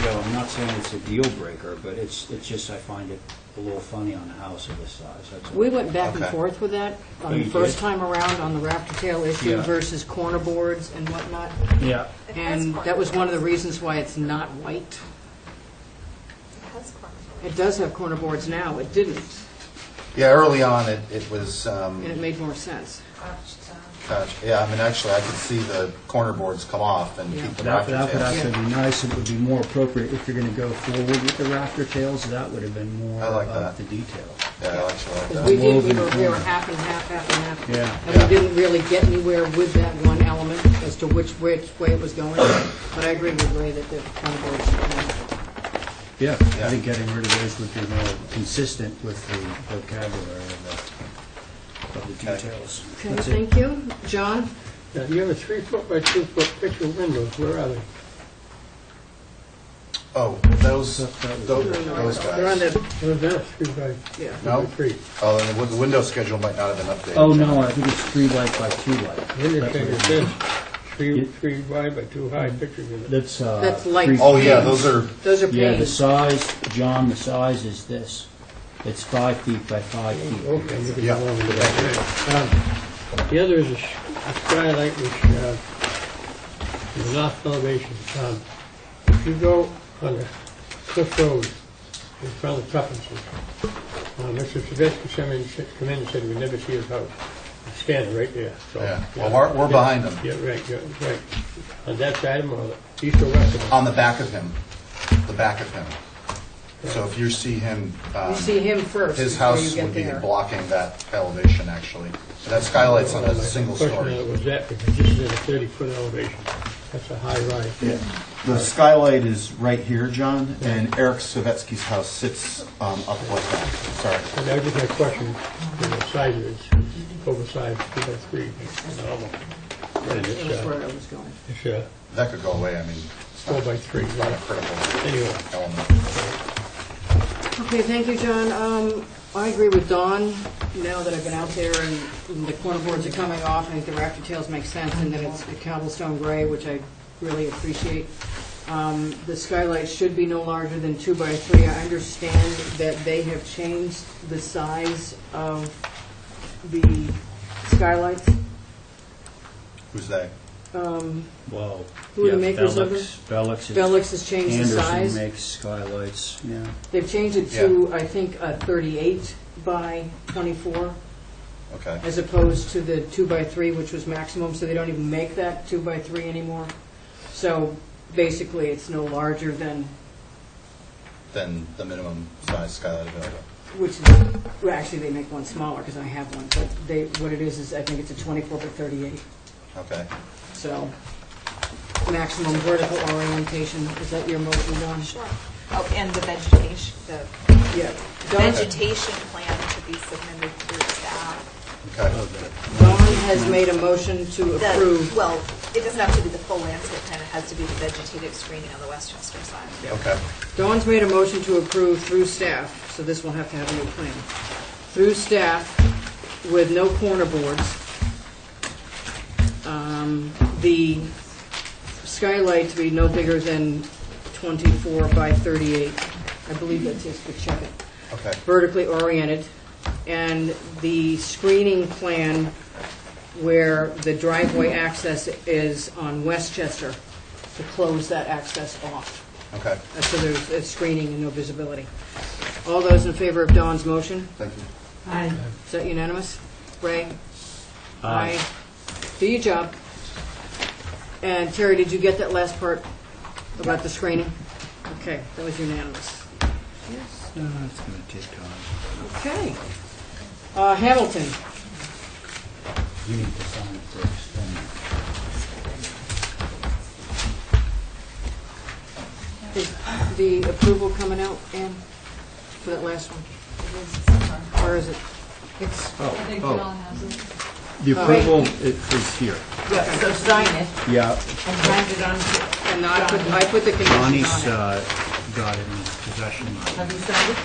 Joe, I'm not saying it's a deal breaker, but it's just I find it a little funny on a house of this size. That's all. We went back and Okay. forth with that Oh, on the you first did? time around on the rafter tail issue Yeah. versus corner boards and whatnot. Yeah. It has And that was one of the reasons why it's not white. It has corner. It does have corner boards now, it didn't, Yeah, early on, it was, and it made more sense. yeah, I mean, actually, I could see the corner boards come off and Yeah. keep the That rafter would tails. actually be nice, it would be more appropriate if you're going to go forward with the rafter tails, that would have been more I like of that. the detail. Yeah, I actually like Because that. we were half and half, half and half. Yeah. And we didn't really get anywhere with that one element as to which way it was going. But I agree with Ray that the corner boards. Yeah, I think getting rid of those would be more consistent with the vocabulary of the details. Okay, That's it. thank you. John? Now, you have a 3-foot by 2-foot picture windows, where are they? Oh, those guys. They're on the, What's that? 3 by yeah. No? 3. Oh, then the window schedule might not have been updated. Oh, no, I think it's 3 light by 2 light. Window schedule says 3 wide by 2 high picture unit. That's, That's light. Oh, yeah, those are, Yeah, the panes. size, John, the size is this. It's 5 feet by 5 feet. Okay, I'm looking Yeah. along with that. The other is a skylight which is an off elevation. If you go on the Cliff Road in front of the Tuppenses, Mr. Tedeschi come in and said we'd never see his house. Scan it right there. So, yeah. Well, we're behind them, Yeah, right. On that side of him, or the east or west of him? on the back of him, the back of him. So if you see him, You see him first. his before you house get would be there. blocking that elevation, actually. And that skylight's on a single The question story. was that, because this is at a 30-foot elevation. That's a high rise. Yeah. The skylight is right here, John, and Eric Savetsky's house sits up like that. Sorry. And that was just my question, the size of it, it's oversized, 2 by 3. It's normal. And That's where I was going. it's That could go away, I mean, it's 4 by 3. not a critical Anyway. element. Okay, thank you, John. I agree with Dawn, now that I've been out there and the corner boards are coming off, I think the rafter tails make sense, and then it's a cobblestone gray, which I really appreciate. The skylight should be no larger than 2 by 3. I understand that they have changed the size of the skylights. Who's they? Well, Who are the yeah, makers of Bellix has changed the size. Anderson makes skylights, yeah. They've changed it to, I think, a 38 by 24. Okay. As opposed to the 2 by 3, which was maximum, so they don't even make that 2 by 3 anymore. So basically, it's no larger than, Then the minimum size skylight available. which, well, actually, they make one smaller, because I have one, but what it is I think it's a 24 by 38. Okay. So, maximum vertical orientation, is that your motion, Dawn? Sure. Oh, and the vegetation, the Yeah. vegetation plan to be submitted through staff. Okay. Dawn has made a motion to approve. Well, it doesn't have to be the full landscape plan, it has to be the vegetative screening on the Westchester side. Okay. Dawn's made a motion to approve through staff, so this will have to have a new plan. Through staff with no corner boards. The skylight to be no bigger than 24 by 38. I believe that's just to check it. Okay. Vertically oriented. And the screening plan where the driveway access is on Westchester, to close that access off. Okay. So there's screening and no visibility. All those in favor of Dawn's motion? Thank you. Aye. Is that unanimous? Ray? Aye. Do your job. And Terry, did you get that last part about the screening? Okay, that was unanimous. It's going to take time. Okay. Hamilton. You need to sign it first, then. Is the approval coming out, Ann, for that last one? Where is it? I think John has it. The approval is here. Yeah, so sign it Yeah, and hand it on to, And I put the conditions Bonnie's on it. got it in his possession. have you signed it?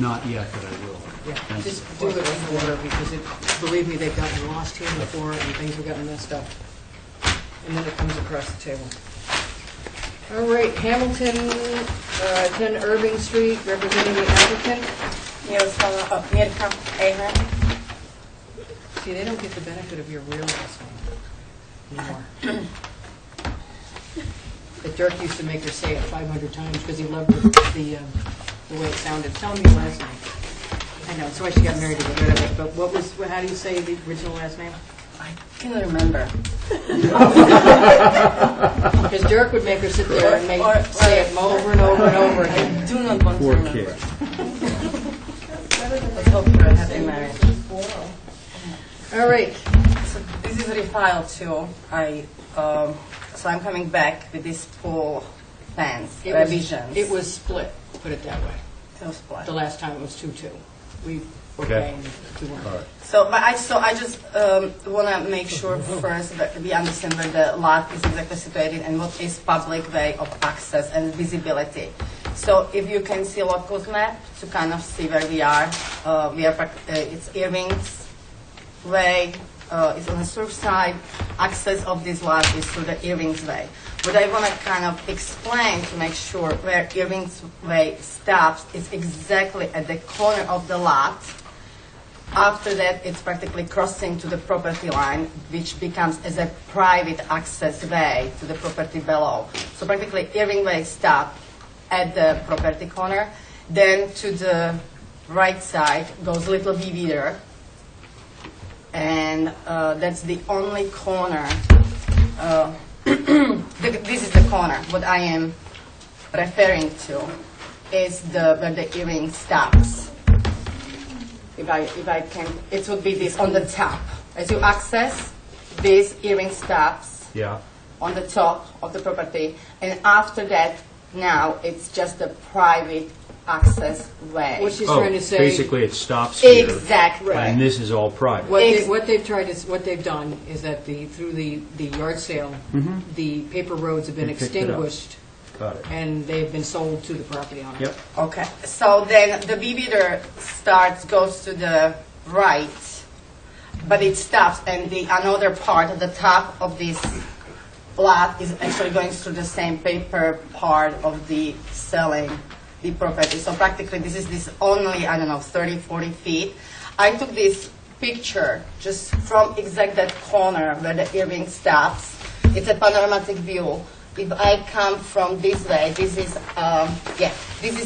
Not yet, but I will. Yeah, Thank just you. do it in order, because believe me, they've gotten lost here before, and things have gotten messed up. And then it comes across the table. All right, Hamilton, 10 Irving Street, representing the applicant. See, they don't get the benefit of your real last name anymore. But Dirk used to make her say it 500 times because he loved the way it sounded. Tell me your last name. I know, that's why she got married to get rid of it. But how do you say the original last name? I can't remember. Because Dirk would make her sit there and say it over and over and over again. I do not want to Poor remember. kid. Let's hope for a happy marriage. All right. So this is refiled too. So I'm coming back with these full plans, revisions. It was split, put it that way. It was split. The last time it was 2-2. We Okay. Do you want- All right. So I just want to make sure first that we understand where the lot is exactly situated and what is public way of access and visibility. So if you can see locus map to kind of see where we are it's Irving's Way, it's on the south side. Access of this lot is through the Irving's Way. What I want to kind of explain to make sure where Irving's Way stops is exactly at the corner of the lot. After that, it's practically crossing to the property line, which becomes as a private access way to the property below. So practically, Irving Way stop at the property corner. Then to the right side goes Little Beaver, and that's the only corner. This is the corner. What I am referring to is where the Irving stops. If I can, it would be this on the top. As you access, this Irving stops on the top of the property, and after that, now it's just a private access way. What she's trying to say. Basically, it stops here. Exactly. And this is all private. What they've done is that through the yard sale, the paper roads have been They picked it up. extinguished. Got it. And they've been sold to the property owner. Yep. Okay, so then the Beaver goes to the right, but it stops, and another part at the top of this lot is actually going through the same paper part of the selling the property. So practically, this only, 30, 40 feet. I took this picture just from exact that corner where the Irving stops. It's a panoramic view. If I come from this way, this is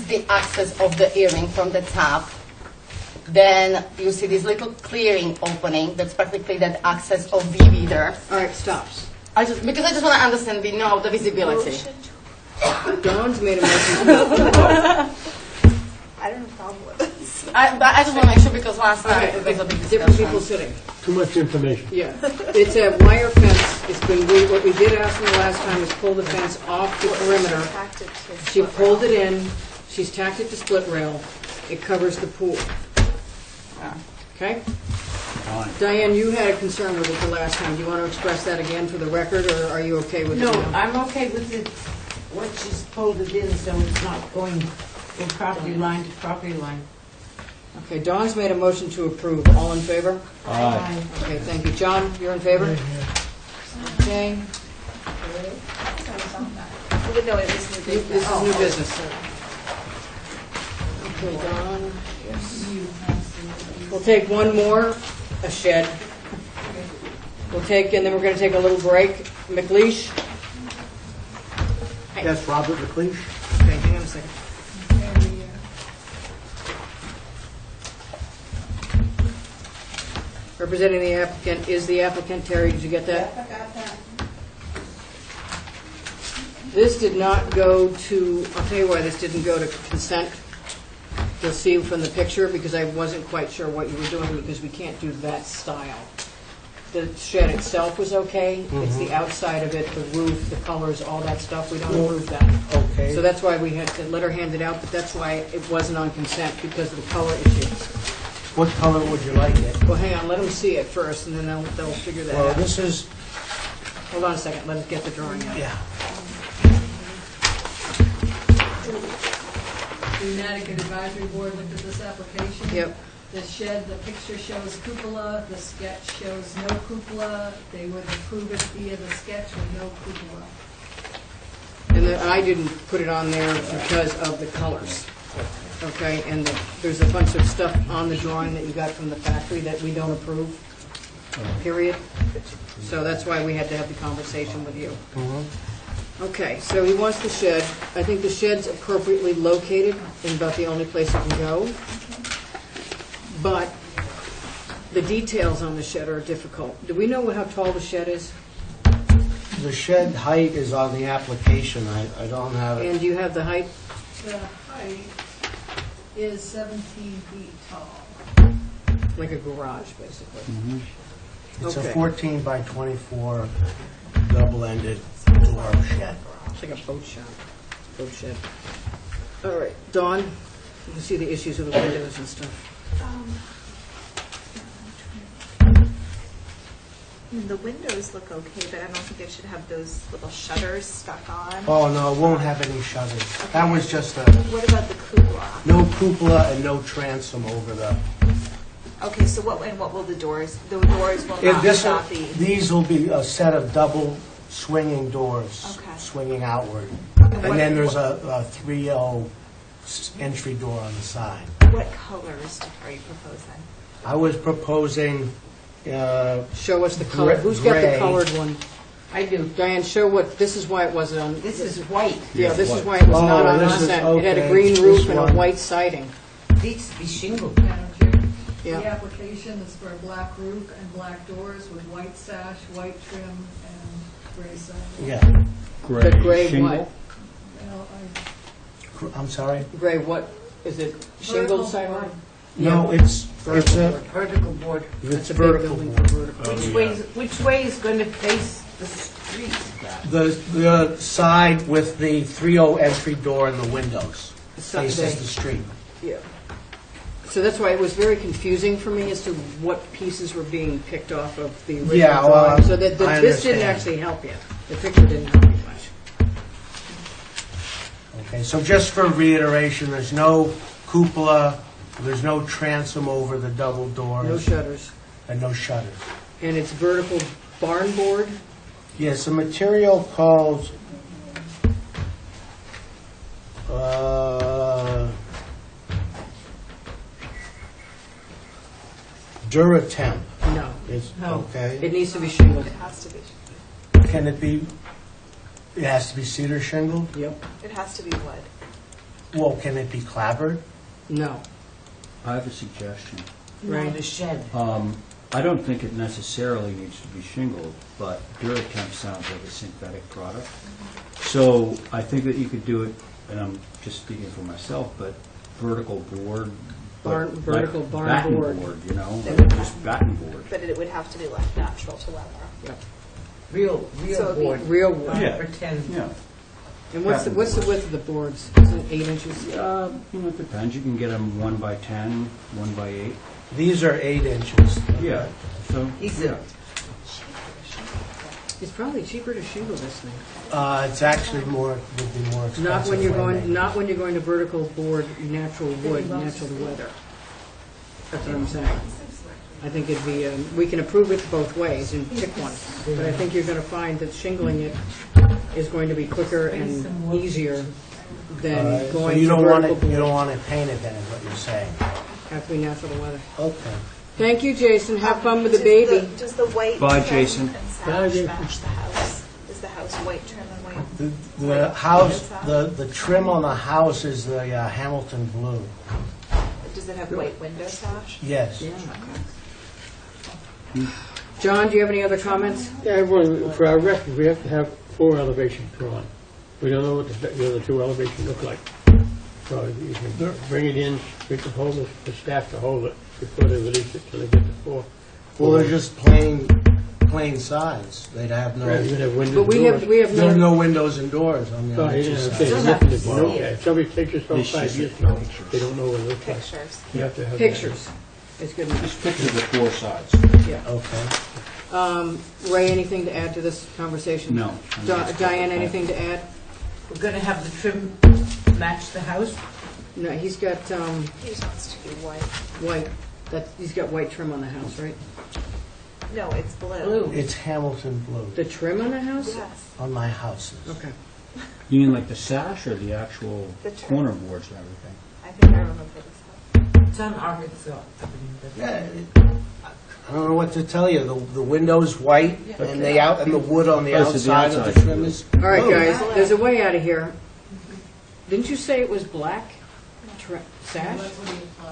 the access of the Irving from the top. Then you see this little clearing opening. That's practically that access of VV there. All right, stops. Because I just want to understand, we know the visibility. Dawn's made a motion. I don't have a problem with this. But I just want to make sure because last night it was a big discussion. Different people sitting. Too much information. Yeah, it's a wire fence. It's been, what we did ask them the last time is pull the fence off the perimeter. She pulled it in, she's tacked it to split rail. It covers the pool. Okay? Diane, you had a concern with it the last time. Do you want to express that again for the record, or are you okay with it No, now? I'm okay with it, what she's pulled it in, so it's not going from property line to property line. Okay, Dawn's made a motion to approve. All in favor? Aye. Okay, thank you. John, you're in favor? Okay. No, it was new business. This is new business. Okay, Dawn. We'll take one more, a shed. We'll take, and then we're going to take a little break. McLeish? Yes, Robert McLeish. Okay, hang on a second. Representing the applicant is the applicant. Terry, did you get that? I got that. This did not go to, I'll tell you why this didn't go to consent. You'll see from the picture, because I wasn't quite sure what you were doing, because we can't do that style. The shed itself was okay. It's the outside of it, the roof, the colors, all that stuff. We don't approve that. Okay. So that's why we had to let her hand it out, but that's why it wasn't on consent, because of the color issue. What color would you like it? Well, hang on, let them see it first, and then they'll figure that Well, out. this is, Hold on a second, let us get the drawing out. yeah. The Nantucket Advisory Board looked at this application. Yep. The shed, the picture shows cupola, the sketch shows no cupola. They would approve it via the sketch with no cupola. And I didn't put it on there because of the colors. Okay, and there's a bunch of stuff on the drawing that you got from the factory that we don't approve, period. So that's why we had to have the conversation with you. Okay, so he wants the shed. I think the shed's appropriately located in about the only place it can go. But the details on the shed are difficult. Do we know how tall the shed is? The shed height is on the application. I don't have it. And do you have the height? The height is 17 feet tall. Like a garage, basically. It's Okay. a 14 by 24 double-ended door shed. It's like a boat shop, boat shed. All right, Dawn, you can see the issues with the windows and stuff. mean, the windows look okay, but I don't think it should have those little shutters stuck on. Oh, no, it won't have any shutters. That was just a, What about the cupola? no cupola and no transom over the, Okay, so what will the doors will if not this, be. these will be a set of double swinging doors, Okay. swinging outward. what- And then there's a 3.0 entry door on the side. What colors are you proposing? I was proposing, Show us the color. Who's got the gray. colored one? I do. Diane, show what, this is why it wasn't on. This is white. Yeah, this is why it was not Oh, on this the is- set. It had a okay, green this roof and a one. white siding. Needs to be shingled. Madam Chair, Yeah. the application is for a black roof and black doors with white sash, white trim, and gray siding. yeah, The gray what? Well, I'm sorry? Gray what? Is it shingled sidewalk? No, it's a, Vertical board. it's a big vertical. building for vertical. Which way is going to face the street? The side with the 3.0 entry door and the windows Sunday. faces the street. Yeah. So that's why it was very confusing for me as to what pieces were being picked off of the original Yeah, well, drawing. So that I this didn't understand. actually help you. The picture didn't help you much. Okay, so just for reiteration, there's no cupola, there's no transom over the double doors. No shutters. And no shutters. And it's vertical barn board? Yes, the material called, Duratemp. No. Is, No. okay. It needs to be shingled. It has to be. Can it be, it has to be cedar shingled? Yep. It has to be wood. Well, can it be clapboard? No. I have a suggestion. Right. The shed. I don't think it necessarily needs to be shingled, but Duratemp sounds like a synthetic product. So I think that you could do it, and I'm just speaking for myself, but vertical board. but Vertical like barn batten board. You know, It like would just batten board. But it would have to be left natural to weather. Yep. Real So it'd be board. Real wood. Yeah. Pretend. Yeah. And what's the width of the boards? Is it 8 inches? You know, it depends. You can get them 1 by 10, 1 by 8. These are 8 inches. Yeah. So He said, It's probably cheaper to shingle this thing. It's actually would be more expensive. Not when you're framing. going, not when you're going to vertical board, natural wood, natural to weather. That's what I'm saying. I think it'd be, we can approve it both ways and pick one. But I think you're going to find that shingling it is going to be quicker and easier than Alright, so going you to don't want vertical it, you don't board. want it painted then, is what you're saying? Have to be natural to weather. Okay. Thank you, Jason. Have fun with the Does baby. Does the white Bye, trim Jason. and sash Bye, Jason. match the house? Is the house white trim and white? The house, the trim on the house is the Hamilton blue. Does it have white window sash? Yes. John, do you have any other comments? Yeah, everyone, for our record, we have to have 4 elevations drawn. We don't know what the other 2 elevations look like. So you can bring it in, we can hold it, the staff to hold it before they release it till they get to 4. Well, they're just plain sides. They'd have no, Right, you'd have windows But we and have, we have there's no, no windows and doors on the Oh, other yeah, two okay, sides. Still have to see well, it. if somebody takes this home 5 years from now, they don't know what it looks like. Pictures. You have to have that. pictures. It's good. just picture the 4 sides. Yeah. Okay. Ray, anything to add to this conversation? No. Diane, anything to add? we're going to have the trim match the house? No, he's got He just wants to be white. white, he's got white trim on the house, right? No, it's blue. Blue. It's Hamilton blue The trim on the house? Yes. on my houses. Okay. You mean like the sash or the actual The trim. corner boards and everything? I think I remember this. It's on Arkansas. Yeah, I don't know what to tell you. The window's white and the wood on the Oh, so the outside of the outside. trim is All right, blue. guys, there's a way out of here. Didn't you say it was black sash?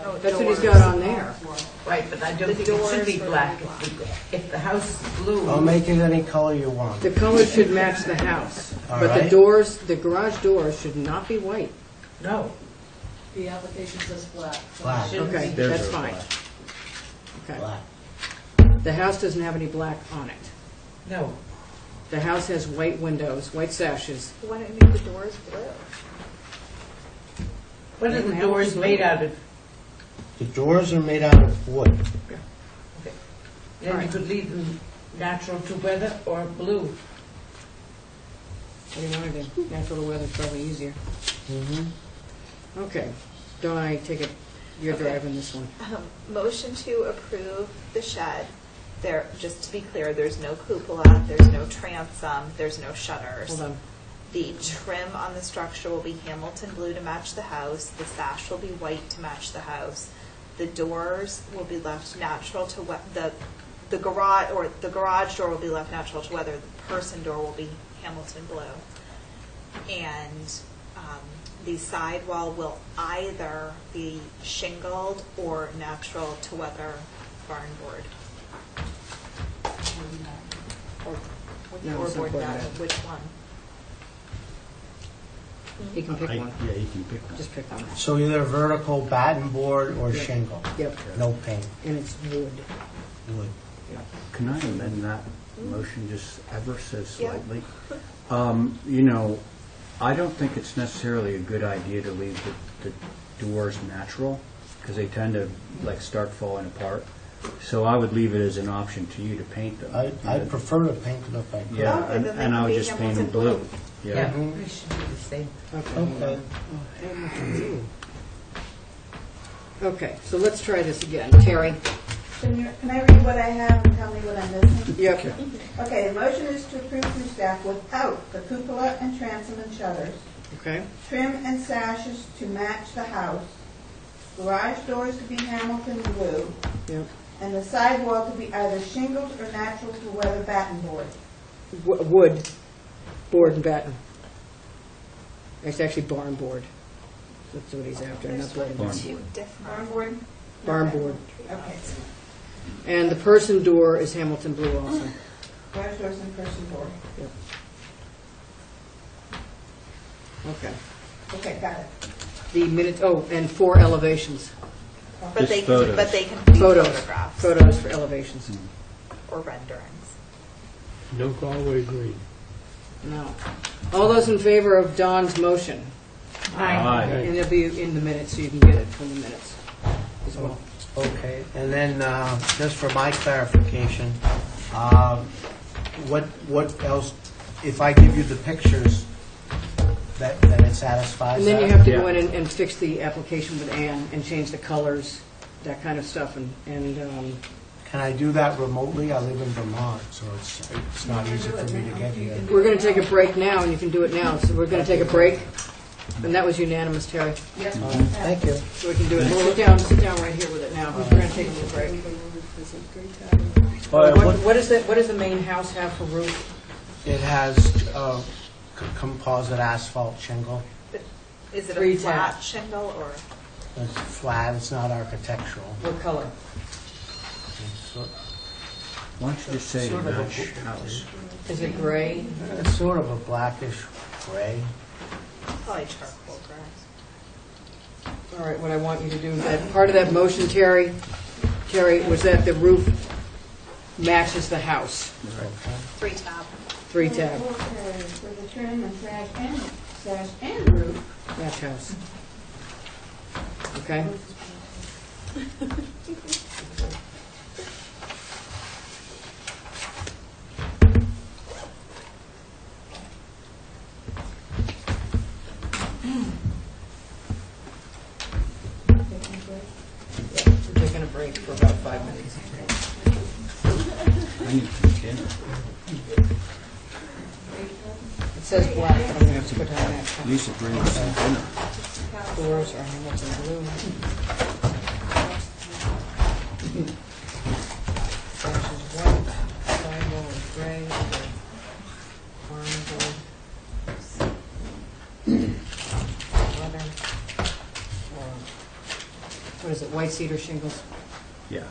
Oh, That's what he's got on there. Right, but I don't The think it should be doors were black. black. If the house is blue. I'll make it any color you want. The color should match the house, All but the right. doors, the garage doors should not be white. No. The application says black. Black. Okay, Theirs that's are fine. black. Okay. Black. The house doesn't have any black on it. No. The house has white windows, white sashes. Why don't you make the doors blue? What are the doors made out of? The doors are made out of wood. Then you could leave them natural to weather or blue? What do you want to do? Natural weather's probably easier. Okay. Dawn, I take it you're driving this one. Motion to approve the shed. There, just to be clear, there's no cupola, there's no transom, there's no shutters. Hold on. The trim on the structure will be Hamilton blue to match the house. The sash will be white to match the house. The doors will be left natural to the garage door will be left natural to weather. The person door will be Hamilton blue, and the sidewall will either be shingled or natural to weather barn board. No, Or it's not board board that, batten. which one? You can pick one. Yeah, you can pick one. Just pick one. So either vertical batten board or shingle? Yep. No paint? And it's wood. Wood. Can I amend that motion just ever so Yeah. slightly? I don't think it's necessarily a good idea to leave the doors natural, because they tend to start falling apart. So I would leave it as an option to you to paint them. I'd prefer to paint them if I could. Yeah, Okay, then they and I can would be just paint them Hamilton blue. blue. Yeah. We should do the same. Okay. Okay, so let's try this again. Terry? Can I read what I have and tell me what I'm missing? Yep. Okay, the motion is to approve through staff without the cupola and transom and shutters, Okay. trim and sashes to match the house, garage doors to be Hamilton blue, Yep. and the sidewall to be either shingled or natural to weather batten board. Wood, board and batten. It's actually barn board. That's what he's after, not board and batten. Two different. Barn board? Barn board. Okay. And the person door is Hamilton blue also. Garage doors and person door. Yep. Okay. Okay, got it. The minutes, and 4 elevations. But they photos. can, but they can be Photos. photographs Photos for elevations. or renderings. No Galway green. No. All those in favor of Don's motion? Aye. And it'll be in the minutes, so you can get it from the minutes as well. Okay, and then just for my clarification, what else, if I give you the pictures, that it satisfies And then you that? have to go in and fix the application with Ann and change the colors, that kind of stuff, and Can I do that remotely? I live in Vermont, so it's not easy for me to get here. we're going to take a break now, and you can do it now. So we're going to take a break, and that was unanimous, Terry. Yes. Thank you. So we can do it. Sit down right here with it now. We're going to take a little break. What does the main house have for roof? It has composite asphalt shingle. Is it a 3 flat tab. shingle or? It's flat, it's not architectural. What color? Why don't you just say to Sort of a- match house? Is it gray? It's sort of a blackish gray. Probably charcoal gray. All right, what I want you to do, that part of that motion, Terry, was that the roof matches the house. 3 tab. 3 tab, Okay, for the trim and sash and roof. match house. Okay? We're taking a break for about 5 minutes. I need some dinner. It says black, but I'm going to have to put down that. Lisa, bring us some dinner. Doors are Hamilton blue. Sash is white, sidewall is gray, barn board. Leather. What is it, white cedar shingles? Yeah.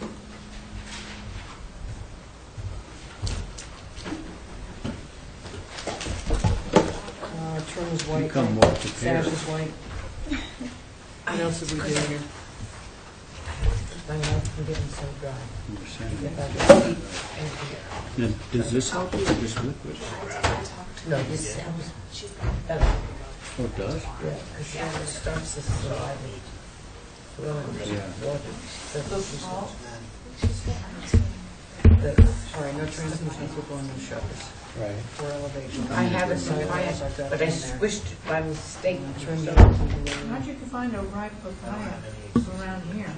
Trim is white. You come well prepared. Sash is white. What else did we do here? I know, I'm getting so dry. Get back to the heat. Now, does this help you or just liquid? No, this Oh, it does? yeah, because it starts to slide. Yeah. All right, no translucent will go on those shutters. Right. For elevation. I have it in my, but I switched it by mistake. So How'd you find a ripe papaya around here?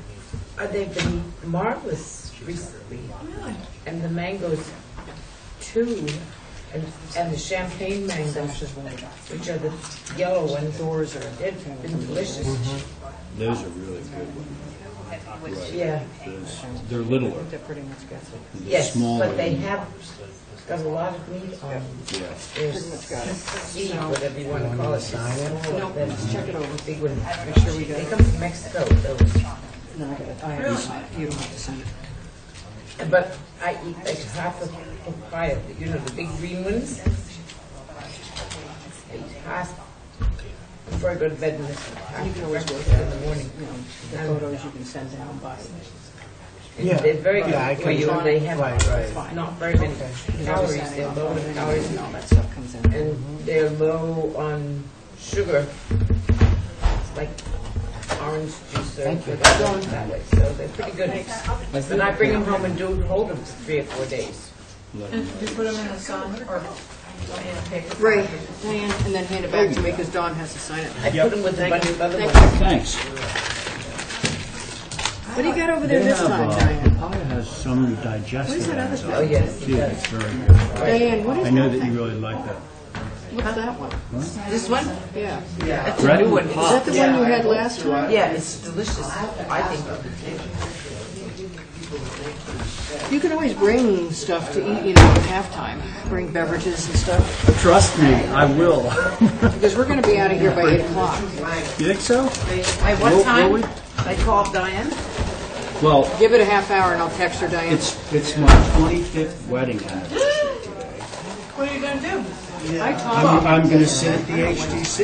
they've been marvelous recently. Really? And the mangoes too, and the champagne mangoes, which are the yellow ones. Doors are. They've been delicious. Those are really good ones. Yeah. They're littler. They're pretty much got it. Yes, smaller. but they have got a lot of meat on them. Yeah. There's seed, whatever you want to call it. No, let's check it over. Big one. Make sure we got They it. come from Mexico, those. No, I got it. I have to sign it. You don't have to sign it. But I eat like half a papaya, you know, the big green ones. I eat half before I go to bed, and You can always work in the morning. You know, the photos you can send down by. And they're very good Yeah, I for you, can- and they have right. not very many calories. They're low in calories, And all that stuff comes in. and they're low on sugar. It's like orange juice or that way, so they're pretty good. And I bring them home and hold them for 3 or 4 days. And you put them in the sun or in a paper? Ray, Diane, and then hand it back to me because Dawn has to sign it. I put them with a bunch of other Thank ones. Thanks. What do you got over there this time, Diane? Papaya has some digestive What is that other enzymes. stuff? Oh, yes. Too. It's very good. Diane, what is I know that that you thing? really like that. What's that one? This one? Yeah. That's Red? a new one. Is that the one you had last time? Yeah, it's delicious, I think. You can always bring stuff to eat, you know, at halftime. Bring beverages and stuff. Trust me, I will. Because we're going to be out of here by 8 o'clock. You think so? By what Will time? we? I called Diane. Well, Give it a half hour and I'll text her, Diane. it's my 25th wedding anniversary. What are you gonna do? I talked. I'm going to sit at the HTC.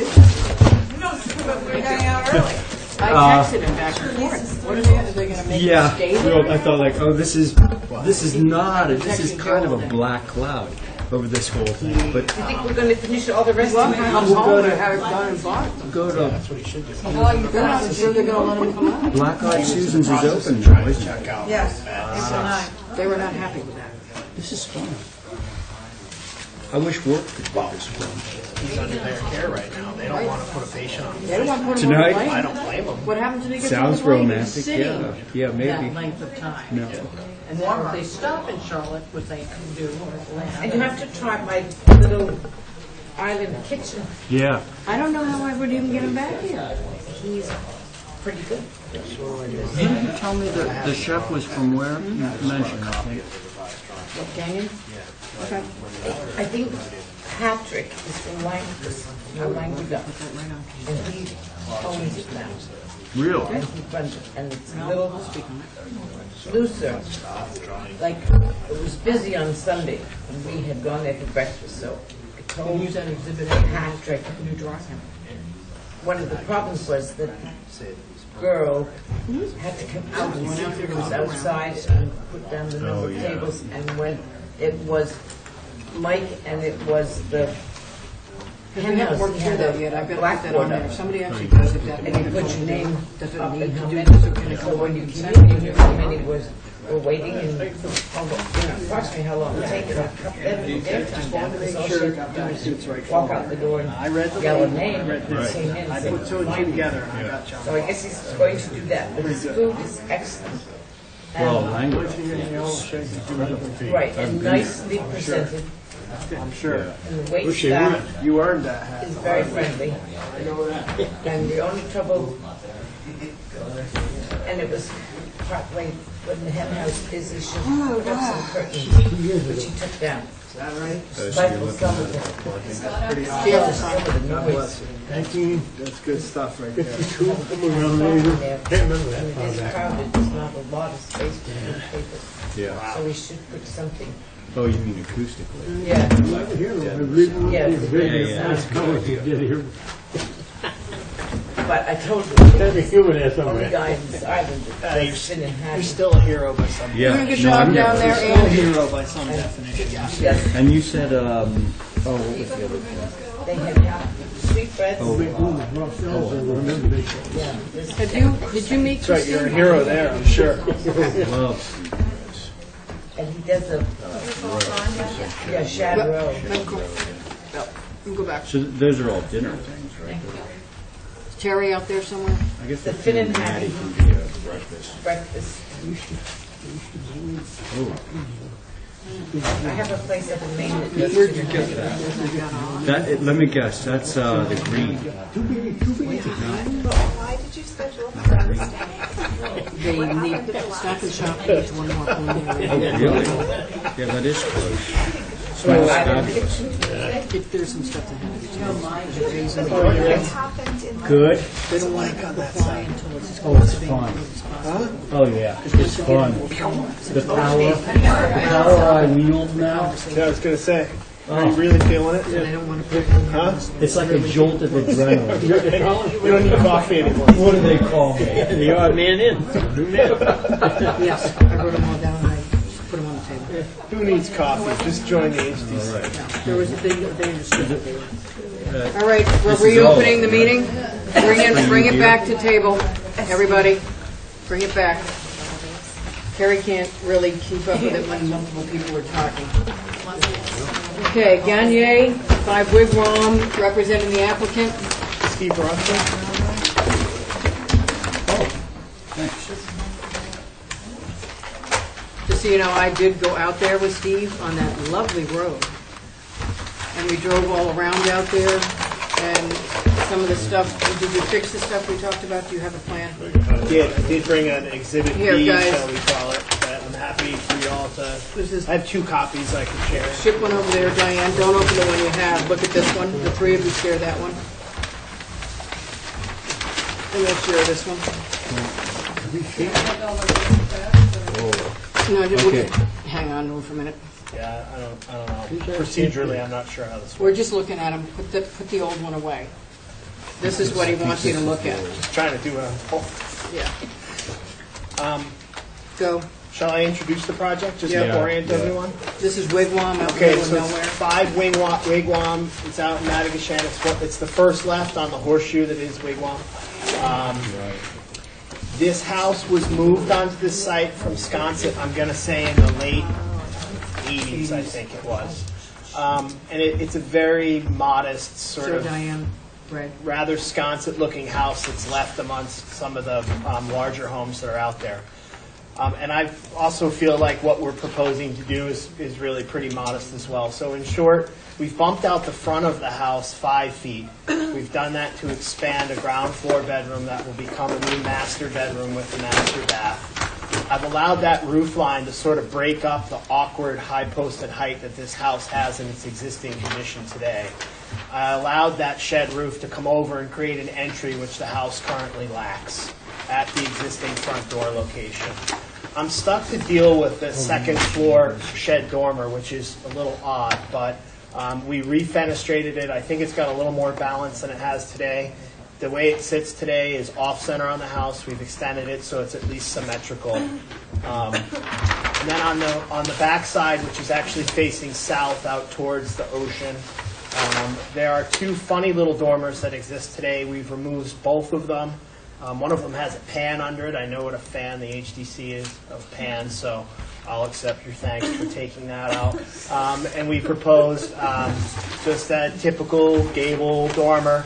You don't, but we're getting out early. I texted him back and forth. What are they going to make Yeah, us stay there? well, I thought like, oh, this is kind of a black cloud over this whole thing. But You think we're going to finish all the rest of Well, the come house? home and have it done and bought. go to They're not sure they're going to let them come out. Black Eyed Susan's is open now, isn't it? Yes, April 9th. They were not happy with that. This is fun. I wish work could be this fun. He's under their care right now. They don't want to put a patient on. They don't want to put them on Tonight? the plane. I don't blame them. What happens when they get Sounds on the plane? romantic, Sitting yeah. Yeah, that maybe. length of time. No. And then if they stop in Charlotte, which they can do, or And you land. have to try my little island kitchen. Yeah. I don't know how I would even get him back here. He's pretty good. Didn't you tell me that the chef was from where? You mentioned, I think. What canyon? Okay. I think Patrick is from Languedoc. And he owns it now. Really? And he runs it, and it's a little looser. Like, it was busy on Sunday, and we had gone there for breakfast, so I told Use that exhibit. Patrick, You draw him. one of the problems was that girl had to come out and see if it was outside and put down the number of tables, and when it was Mike and it was the We hen haven't house, worked he through had that a yet. I've got to put that blackboard on there. up. If somebody actually does it, that And you put your name does it up need and to how do many. this, or can it So go when on you consent? came in, you knew how many were waiting and approximately how long it would take. And then their time down, because all she had to do was walk out the door and yell a name and came in. I and put said, 2 and 2 "Fine." together. I got you. So I guess he's going to do that, but his food is excellent. Well, And- language. Right, and nicely presented, I'm sure. and the wait Wish they staff would. You earned that hat. is very friendly. I know that. And the only trouble, and it was partly when the hen house is, he should put up some curtains, which he took down. Is that right? Stifle some of Pretty the, awesome. some of the noise. Thank you. That's good stuff right there. 52, come around later. Can't remember that When far it is back. crowded, there's not a lot of space for newspapers. Yeah. So we should put something, Oh, you mean acoustically? yeah. I can hear them. Yeah. That's covered. You did hear. But I told you, There's a human there the only somewhere. guy in this island that's been in You're had. still a hero by some Yeah. Doing a good No, job I'm down there, Still a Andy. hero by some definition. Yes, And you said, oh, what was the other thing? they had sweetbreads. Yeah, this- Did you meet That's right, you're a Christine? hero there, I'm sure. Love. And he does a, yeah, Shad Road. You go back. So those are all dinner things, right? Is Terry out there somewhere? I guess The Finn and Maddie Hattie. can be a breakfast. Breakfast. Oh. I have a place up in Maine that Where'd used you to. get that? Let me guess, that's the green. Why did you schedule a Thursday? They need Stop and Shop needs one more preliminary. Oh, really? Yeah, that is close. So, Fabulous. if there's some stuff to have. What happened in Good. They don't want to apply until it's. Oh, it's fun. Oh, yeah, it's fun. The power I wield now. Yeah, I was going to say, are Oh. you really feeling it? They don't want to put. Huh? It's like a jolt of adrenaline. You don't need coffee anymore. What do they call me? The odd man in. Yes, I wrote them all down and I put them on the table. Who needs coffee? Just join the HDC. There was, they understood what they were. All right, we're This is all reopening the of it. meeting. Bring it back to table. Everybody, bring it back. Terry can't really keep up with it when multiple people are talking. Okay, Gagne, 5 Wigwam, representing the applicant. Steve Russell. Just so you know, I did go out there with Steve on that lovely road. And we drove all around out there, and some of the stuff, did you fix the stuff we talked about? Do you have a plan? I did bring an exhibit Here, B, guys. shall we call it, that I'm happy for you all to, I have 2 copies I can share. Ship one over there, Diane. Don't open the one you have. Look at this one. The 3 of you share that one. And we'll share this one. No, we'll Okay. hang on to it for a minute. Yeah, I don't know. Procedurally, I'm not sure how this works. We're just looking at them. Put the old one away. This is what he wants you to look at. Just trying to do it on hold. Yeah. Go. Shall I introduce the project, just Yeah. to orient everyone? This is Wigwam out in the Okay, middle of so it's nowhere. 5 Wigwam. It's out in Madagascar. It's the first left on the horseshoe that is Wigwam. This house was moved onto this site from Sconset, I'm going to say in the late 80s, I think it was. And it's a very modest, sort So of Diane, right. rather Sconset-looking house that's left amongst some of the larger homes that are out there. And I also feel like what we're proposing to do is really pretty modest as well. So in short, we've bumped out the front of the house 5 feet. We've done that to expand a ground floor bedroom that will become a new master bedroom with a master bath. I've allowed that roof line to sort of break up the awkward high posted height that this house has in its existing condition today. I allowed that shed roof to come over and create an entry which the house currently lacks at the existing front door location. I'm stuck to deal with the second floor shed dormer, which is a little odd, but we refenestrated it. I think it's got a little more balance than it has today. The way it sits today is off-center on the house. We've extended it so it's at least symmetrical. And then on the back side, which is actually facing south out towards the ocean, there are 2 funny little dormers that exist today. We've removed both of them. One of them has a pan under it. I know what a fan the HDC is of pans, so I'll accept your thanks for taking that out. And we proposed just that typical gable dormer.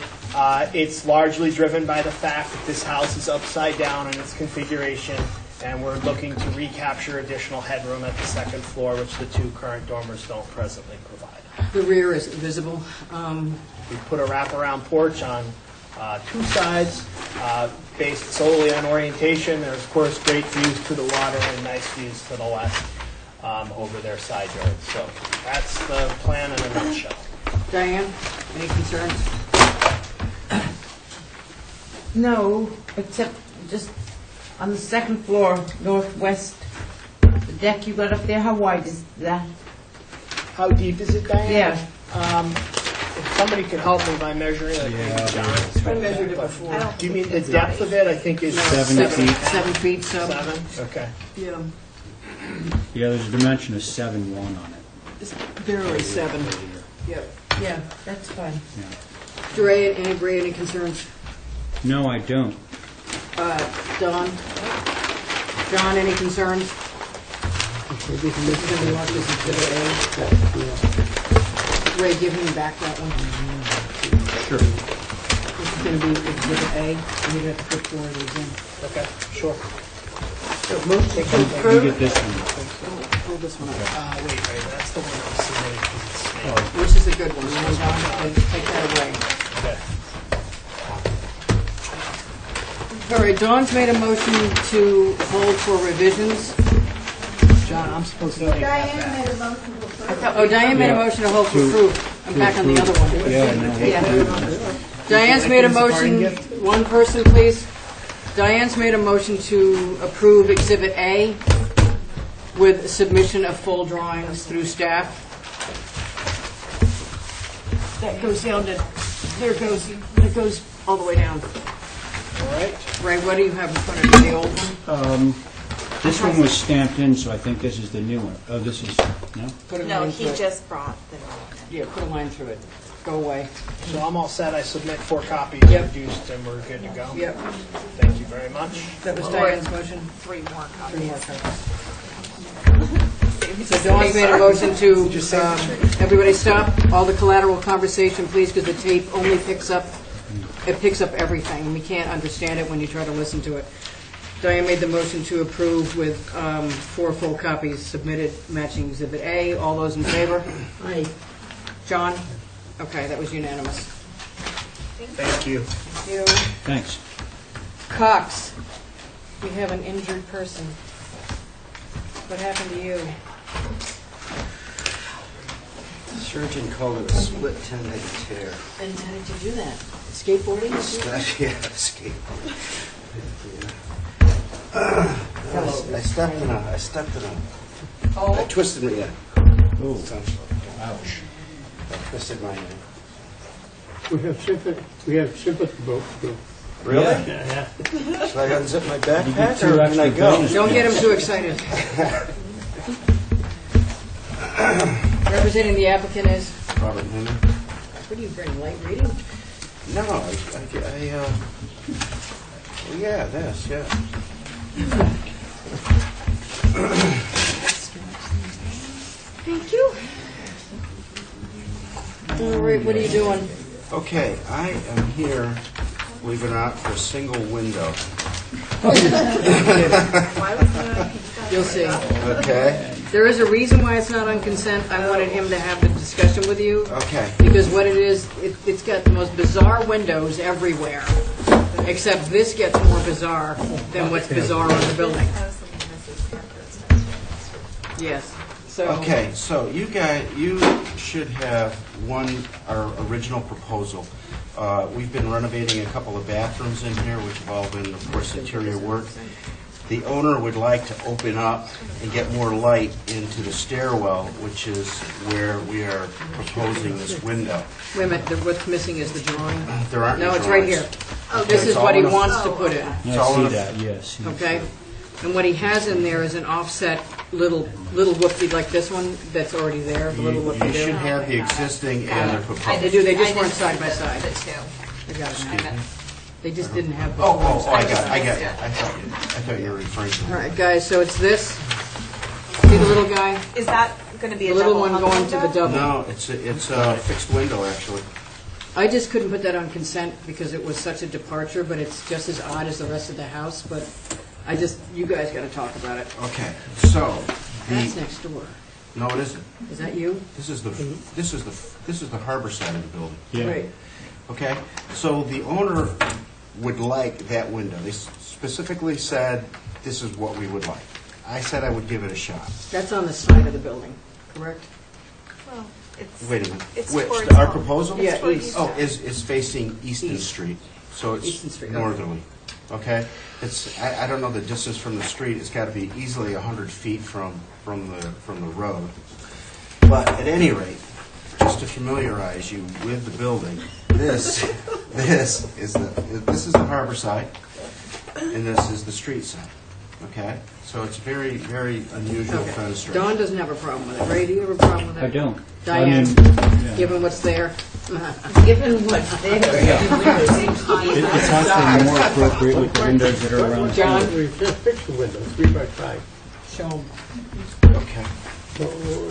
It's largely driven by the fact that this house is upside down in its configuration, and we're looking to recapture additional headroom at the second floor, which the 2 current dormers don't presently provide. The rear is visible. We put a wraparound porch on 2 sides, based solely on orientation. There's, of course, great views to the water and nice views to the left over their side yards. So that's the plan in a nutshell. Diane, any concerns? No, except just on the second floor, northwest, the deck you got up there, how wide is that? How deep is it, Diane? Yeah. If somebody could help me by measuring, like maybe John. I measured it before. Do you mean the depth of it? I think is 7 feet. 7 feet, so. 7? Okay. Yeah. Yeah, there's a dimension of 7'1" on it. It's barely 7. Yep. Yeah, that's fine. Dre, any concerns? No, I don't. Don? John, any concerns? Maybe This is going to be marked as Exhibit A. Ray, give me back that one. Sure. This is going to be Exhibit A, and you're going to have to put 4 of these in. Okay, sure. Motion to You approve. get this one. Hold this one up. Wait, that's the one that was submitted to the state. Which is a good one? The one down, take that away. Okay. All right, Dawn's made a motion to hold for revisions. John, I'm supposed to make that Diane back. made a motion to approve. Oh, Diane made a motion to hold for approve. I'm back on the other one. Diane's made a motion, one person, please. Diane's made a motion to approve Exhibit A with submission of full drawings through staff. That goes down to, that goes all the way down. All right. Ray, what do you have in front of you, the old one? This one was stamped in, so I think this is the new one. Oh, this is, no? Put a No, line he through it. just brought the. Yeah, put a line through it. Go away. So I'm all set. I submit 4 copies Yep. reduced, and we're good to go. Yep. Thank you very much. That was Diane's motion. 3 more copies. 3 more copies. So Dawn's made a motion to, everybody stop, all the collateral conversation, please, because the tape only picks up everything. We can't understand it when you try to listen to it. Diane made the motion to approve with 4 full copies submitted matching Exhibit A. All those in favor? Aye. John? Okay, that was unanimous. Thank you. Thank you. Thanks. Cox, we have an injured person. What happened to you? Surgeon called it a split tendon tear. And how did you do that? Skateboarding? Yeah, skateboarding. I stepped in a, I twisted my, yeah. Oh, Ouch. I twisted my, We have sympathy votes too. really? Yeah. Should I unzip my backpack two or can I extra go? bonus Don't get him too excited. Representing the applicant is, Robert Newman? what do you bring, light reading? No, well, yeah, this, yeah. Thank you. All right, what are you doing? Okay, I am here, believe it or not, for a single window. You'll see. Okay? There is a reason why it's not on consent. I wanted him to have the discussion with you. Okay. Because what it is, it's got the most bizarre windows everywhere, except this gets more bizarre than what's bizarre on the building. Yes. So. Okay, so you should have our original proposal. We've been renovating a couple of bathrooms in here, which have all been, of course, interior work. The owner would like to open up and get more light into the stairwell, which is where we are proposing this window. Wait a minute, what's missing is the drawing? There aren't No, any it's right drawings. here. This is what he wants to put in. It's all I in see a- that, yes. Okay? And what he has in there is an offset little whoopsie like this one that's already there, the little You whoopsie should do. have the existing and the proposed. They do, they just weren't side by side. The two. I got it. They just didn't have the. Oh, I got it. I thought you were referring to. All right, guys, so it's this. See the little guy? Is that going to be The a little double one hung going to the window? double. No, it's a fixed window, actually. I just couldn't put that on consent because it was such a departure, but it's just as odd as the rest of the house, but you guys gotta talk about it. Okay, so That's next door. No, it isn't. Is that you? This is the harbor side of the building. Yeah. Right. Okay, so the owner would like that window. They specifically said, this is what we would like. I said I would give it a shot. That's on the side of the building, correct? Well, it's. Wait a minute. It's Which, towards our home. proposal? Yeah, east. Oh, is facing Easton Street, so Easton it's Street, okay. northerly. Okay? I don't know the distance from the street. It's got to be easily 100 feet from the road. But at any rate, just to familiarize you with the building, this is the harbor side, and this is the street side. Okay? So it's very, very unusual Okay. fenestration. Don doesn't have a problem with it. Ray, do you have a problem with it? I don't. Diane, I mean, yeah. given what's there? Given what's there. It's actually more appropriate with the windows that are around. John? We just fixed the window, 3 by 5. Show them. Okay. So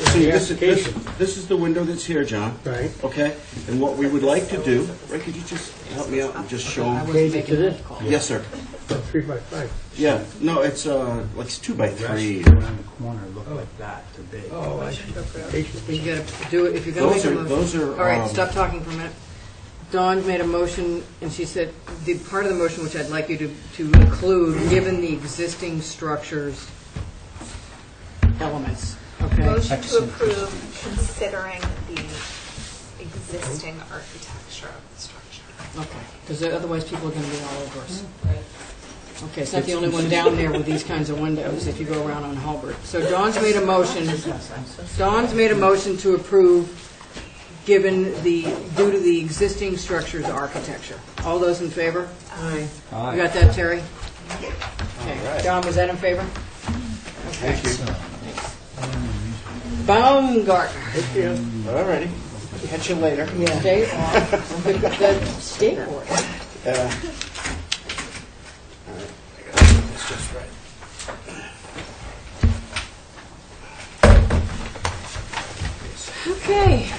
See, the this application, is the window that's here, John. right? Okay? And what we would like to do, Ray, could you just help me out and just show them? Change it to this? Yes, sir. 3 by 5. Yeah, no, it's like it's 2 by 3. Around the corner, look like that today. Oh, I see. You gotta do it, if you're gonna make a motion. Those are, All right, stop talking for a minute. Dawn made a motion, and she said, the part of the motion which I'd like you to include, given the existing structures elements, okay? Motion to approve considering the existing architecture of the structure. Okay, because otherwise people are going to be all over us. Okay, it's not the only one down there with these kinds of windows if you go around on Halbert. So Dawn's made a motion to approve due to the existing structure's architecture. All those in favor? Aye. You got that, Terry? Okay. John, was that in favor? Thank you. Baumgartner. All righty. Catch you later. Yeah. Stay off the skateboard. That's just right. Okay,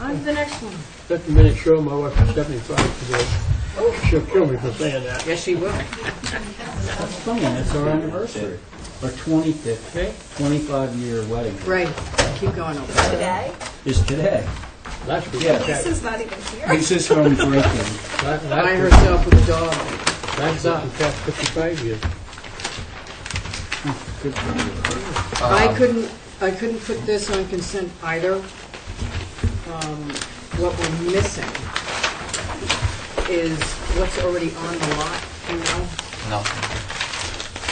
on to the next one. Let the minute show my wife is 75 today. She'll kill me for saying that. Yes, she will. That's funny, that's our anniversary. Our 25th, 25-year wedding. Right, keep going over. Today? Is today. Last week. Yeah. Lisa's not even here. Lisa's home drinking. By herself with a dog. Last week we passed 55 years. Good for you. I couldn't put this on consent either. What we're missing is what's already on the lot, you know? Nothing.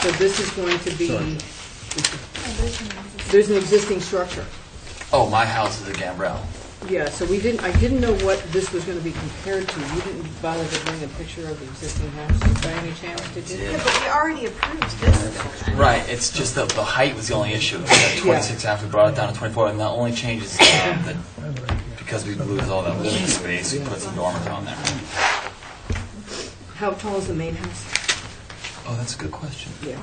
So this is going to be, there's an existing structure. Oh, my house is a gambrel. Yeah, so I didn't know what this was going to be compared to. You didn't bother to bring a picture of the existing house by any chance, did you? Yeah, but we already approved this building. Right, it's just that the height was the only issue. We had 26 after we brought it down to 24, and the only change is that because we lose all that living space, we put some dormers on there. How tall is the main house? Oh, that's a good question. Yeah.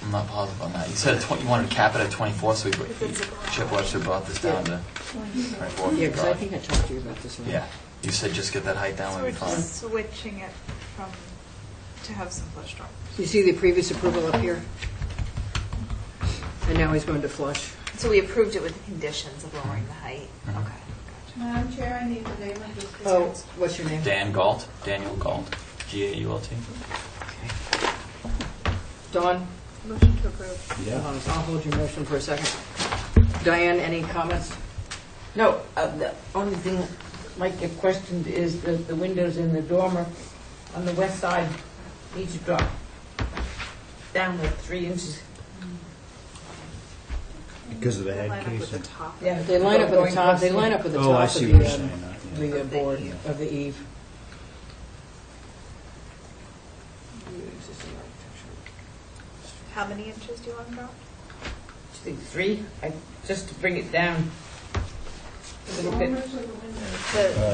I'm not positive on that. You said you wanted to cap it at 24, so Chip Webster brought this down to 24. Yeah, because I think I talked to you about this already. Yeah, you said just get that height down, So we'll we're be fine. just switching it to have some flush drops. You see the previous approval up here? And now he's going to flush. So we approved it with the conditions of lowering the height. Mm-hmm. Okay. Madam Chair, I need the name of this. Oh, what's your name? Dan Galt, Daniel Galt, Gault. Dawn? Motion to approve. Yeah. I'll hold your motion for a second. Diane, any comments? No, the only thing Mike had questioned is the windows in the dormer on the west side need to drop down like 3 inches. Because of the Line head up with the casing. top. Yeah, they line up with the top, they line up with the Oh, I top see of what you're saying. the board, of the eave. How many inches do you want to drop? I think 3, just to bring it down a little bit.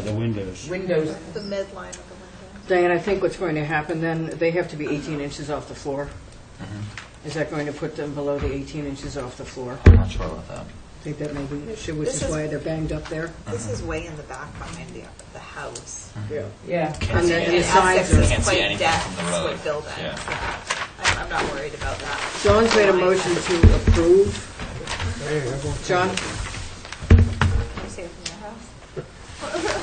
The windows. Windows. The midline of the window. Diane, I think what's going to happen then, they have to be 18 inches off the floor. Mm-hmm. Is that going to put them below the 18 inches off the floor? I'm not sure about that. I think that may be an issue, which This is is- why they're banged up there. This is way in the back behind the house. Yeah. Can't And see the anything. sides Essex are... is Can't see quite anything dense from the road. with buildings. Yeah. I'm not worried about that. John's made a motion to approve. John? Can you say it from your house?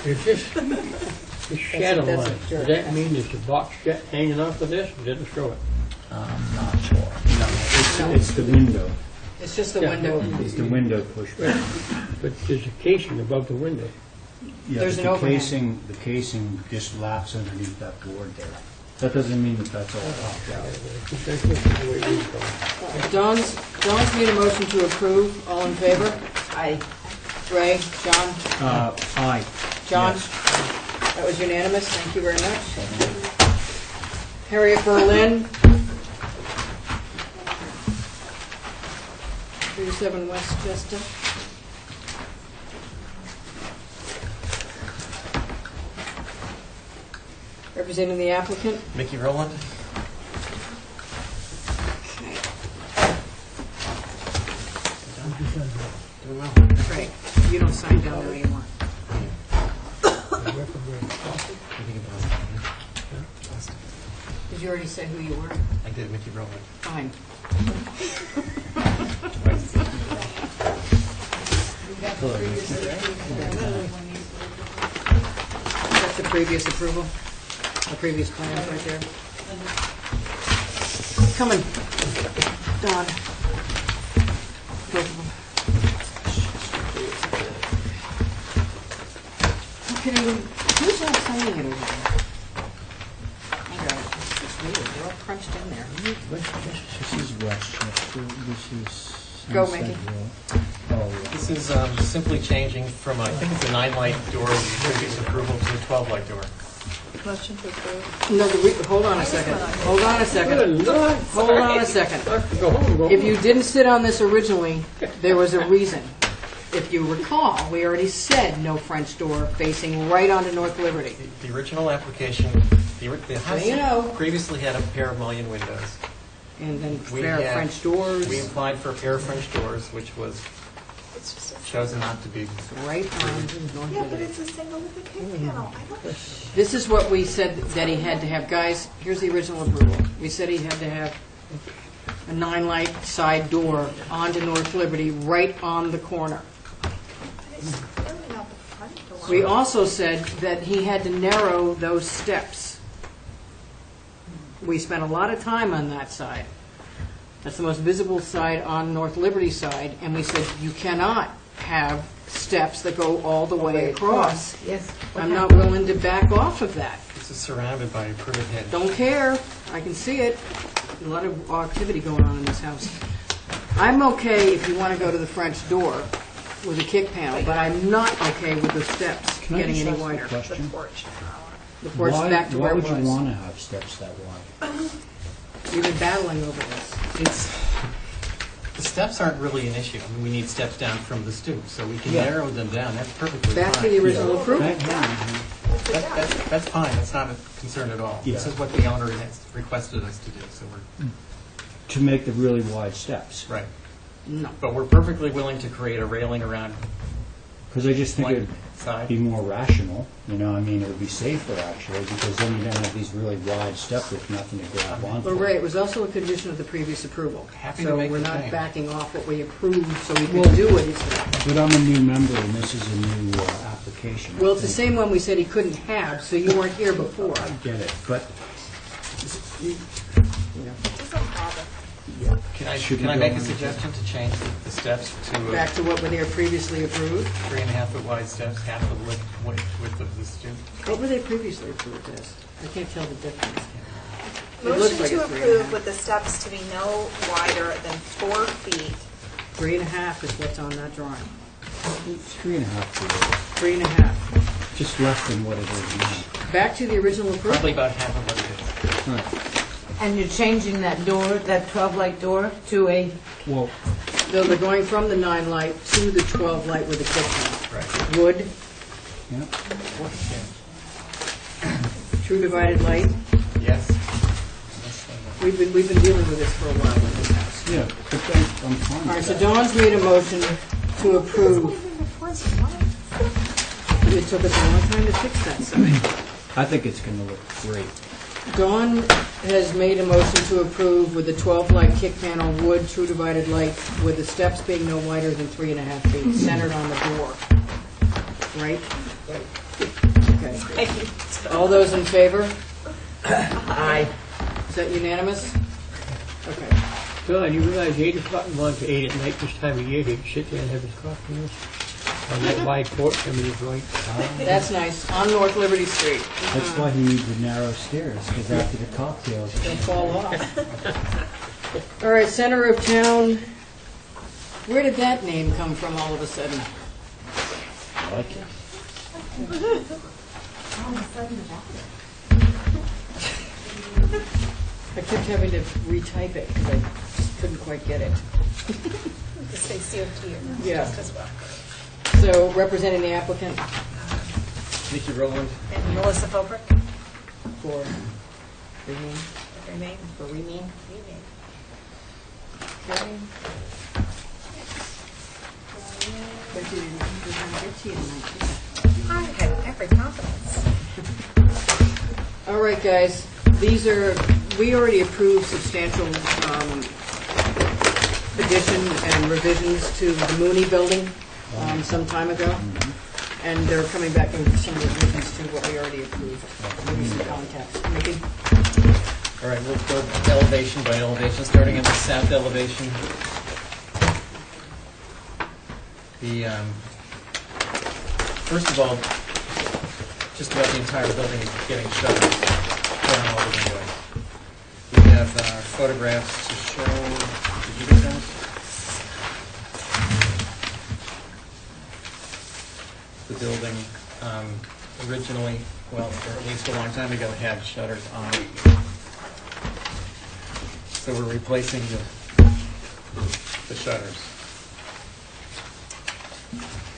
It's just, the shadow that's a line. jerk. Does that mean there's a box jet hanging off of this? It didn't show it. I'm not sure. It's the window. It's just the Yeah. window. It's the window pushback. But there's a casing above the window. Yeah, There's but an overhang. the casing just laps underneath that board there. That doesn't mean that that's all topped out. That's just the way it is. John's made a motion to approve. All in favor? Aye. Ray? John? Aye. John? Yes. That was unanimous. Thank you very much. Harriet Berlin? 37 Westchester. Representing the applicant? Mickey Rowland? Right, you don't sign down there anymore. Did you already say who you were? I did, Mickey Rowland. Fine. That's the previous approval, the previous plans right there. Coming, Don. Both of them. Okay, who's all signing it over there? I got it. It's weird, they're all crunched in there. This is Westchester, this is Go, Sunset Mickey. Hill. Oh, yeah. This is simply changing from, I think it's a 9-light door, previous approval, to a 12-light door. Motion to approve. No, hold on a second. Hold on a second. Hold on a second. If you didn't sit on this originally, there was a reason. If you recall, we already said no French door facing right onto North Liberty. The original application, the house you know. previously had a pair of mullion windows. And then We pair of had- French doors. We applied for a pair of French doors, which was chosen not to be. Right on North Yeah, but Liberty. it's a single with a kick panel. I don't. This is what we said that he had to have. Guys, here's the original approval. We said he had to have a 9-light side door onto North Liberty right on the corner. It's clearly not the front door. We also said that he had to narrow those steps. We spent a lot of time on that side. That's the most visible side on North Liberty side, and we said you cannot have steps that go all the way across. Yes. I'm not willing to back off of that. This is surrounded by a privet hedge. Don't care. I can see it. A lot of activity going on in this house. I'm okay if you want to go to the French door with a kick panel, but I'm not okay with the steps Can I getting just any ask a wider. question? The porch is back to where it was. Why would you want to have steps that wide? We've been battling over this. The steps aren't really an issue. I mean, we need steps down from the stoop, so we can Yeah. narrow them down. That's perfectly Back to fine. the original approval. That's fine. That's not a concern at all. This Yeah. is what the owner has requested us to do, so we're, To make the really wide steps. right. No. But we're perfectly willing to create a railing around Because I just think one it'd side. be more rational, you know, I mean, it would be safer actually, because then you don't have these really wide steps with nothing to grab onto. Well, Ray, it was also a condition of the previous approval. Happy to So make we're the not change. backing off what we approved so we Well- could do it. But I'm a new member and this is a new application. Well, it's the same one we said he couldn't have, so you weren't here before. I get it, but Can I make a suggestion to change the steps to Back to what were there previously approved? 3.5 foot wide steps, half the width of the stoop? What were they previously approved as? I can't tell the difference. It looks Motion like to it's 3.5. approve with the steps to be no wider than 4 feet. 3.5 is what's on that drawing. it's 3.5 feet, 3.5. just less than what it is now. Back to the original approval. Probably about half of what it is. Right. And you're changing that door, that 12-light door, to a, Well, So they're going from the 9-light to the 12-light with the kick panel. Right. Wood, yeah. true divided light. Yes. We've been dealing with this for a while in this house. Yeah, but I'm fine All right, with so that. Dawn's made a motion to approve. It took us a long time to fix that side. I think it's going to look great. Dawn has made a motion to approve with the 12-light kick panel, wood, true divided light, with the steps being no wider than 3.5 feet, centered on the door. Right? Okay. All those in favor? Aye. Is that unanimous? Okay. Don, you realize 8 o'clock and 1 to 8 at night this time of year, he'd sit there and have his coffee with us on that wide porch, I mean, he's right. That's nice. On North Liberty Street. That's why he needs the narrow stairs, because after the cocktails. They'll fall off. All right, center of town. Where did that name come from all of a sudden? I like it. I kept having to retype it because I just couldn't quite get it. Just say COT or Yeah. just as well. So representing the applicant Mickey Rowland. And Melissa Philbrick for Remain. remain. For Remain. Remain. Okay. I had every confidence. All right, guys, we already approved substantial addition and revisions to the Mooney building some time ago, and they're coming back with some revisions to what we already approved. Maybe some contacts. Mickey? All right, we'll go elevation by elevation, starting in the south elevation. First of all, just about the entire building is getting shuttered down all the windows. We have photographs to show. Did you get those? The building originally, well, or at least a long time ago, had shutters on it. So we're replacing the shutters.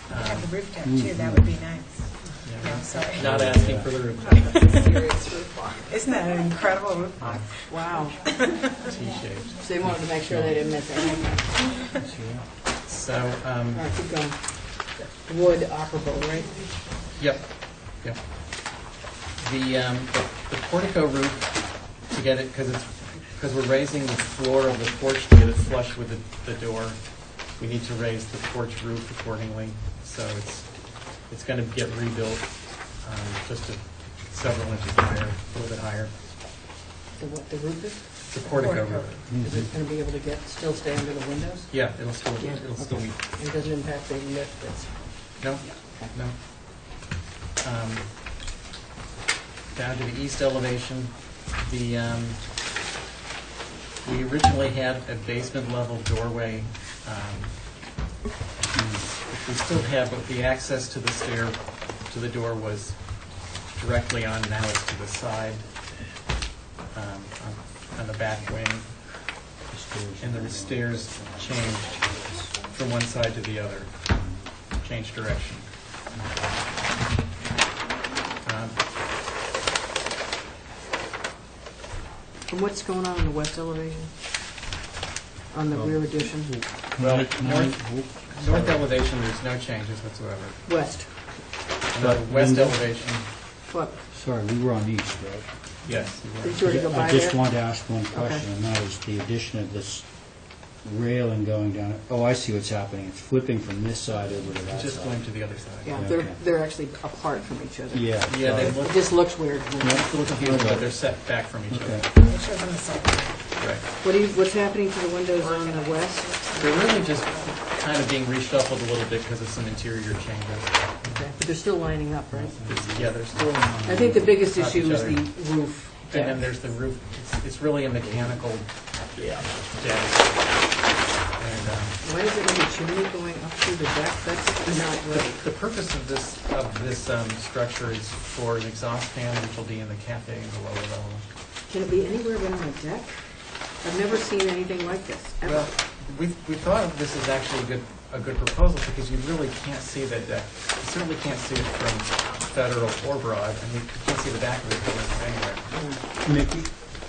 Have the roof deck too, that would be nice. Yeah. No, sorry. Not asking for the roof deck. Serious roof block. Isn't that an incredible roof block? Wow. T-shaped. So they wanted to make sure they didn't miss anything. So, All right, keep going. Wood operable, right? Yep. The portico roof, to get it, because we're raising the floor of the porch to get it flush with the door, we need to raise the porch roof accordingly. So it's going to get rebuilt just several inches higher, a little bit higher. The roof is? The portico roof. Is it going to be able to still stay under the windows? Yeah, it'll still Yeah, be. okay. And doesn't impact the lift that's... No. Down to the east elevation, we originally had a basement level doorway. We still have, but the access to the stair to the door was directly on. Now it's to the side, on the back wing, and the stairs changed from one side to the other. Change direction. And what's going on in the west elevation? On the rear addition? Well, north elevation, there's no changes whatsoever. West. The west elevation, What? Sorry, we were on east, right? yes. Did you already go by I just there? wanted to ask one question, and that is the addition of this railing going down. Oh, I see what's happening. It's flipping from this side over to that Just side. going to the other side. Yeah, Okay. they're actually apart from each other. Yeah. Yeah, they It look, just looks weird. but they're set back from each other. It shows on the side. Right. What's happening to the windows on the west? They're really just kind of being reshuffled a little bit because of some interior changes. Okay. But they're still lining up, right? Yeah, they're still. I think the biggest Top issue each is other. the roof. And then there's the roof. It's really a mechanical deck. And Why is it like a chimney going up through the deck? That's not right. the purpose of this structure is for an exhaust fan, which will be in the cafe in the lower level. Can it be anywhere but on a deck? I've never seen anything like this, ever. Well, we thought of this as actually a good proposal because you really can't see the deck. You certainly can't see it from Federal or Broad, and you can't see the back of it from anywhere. Mickey,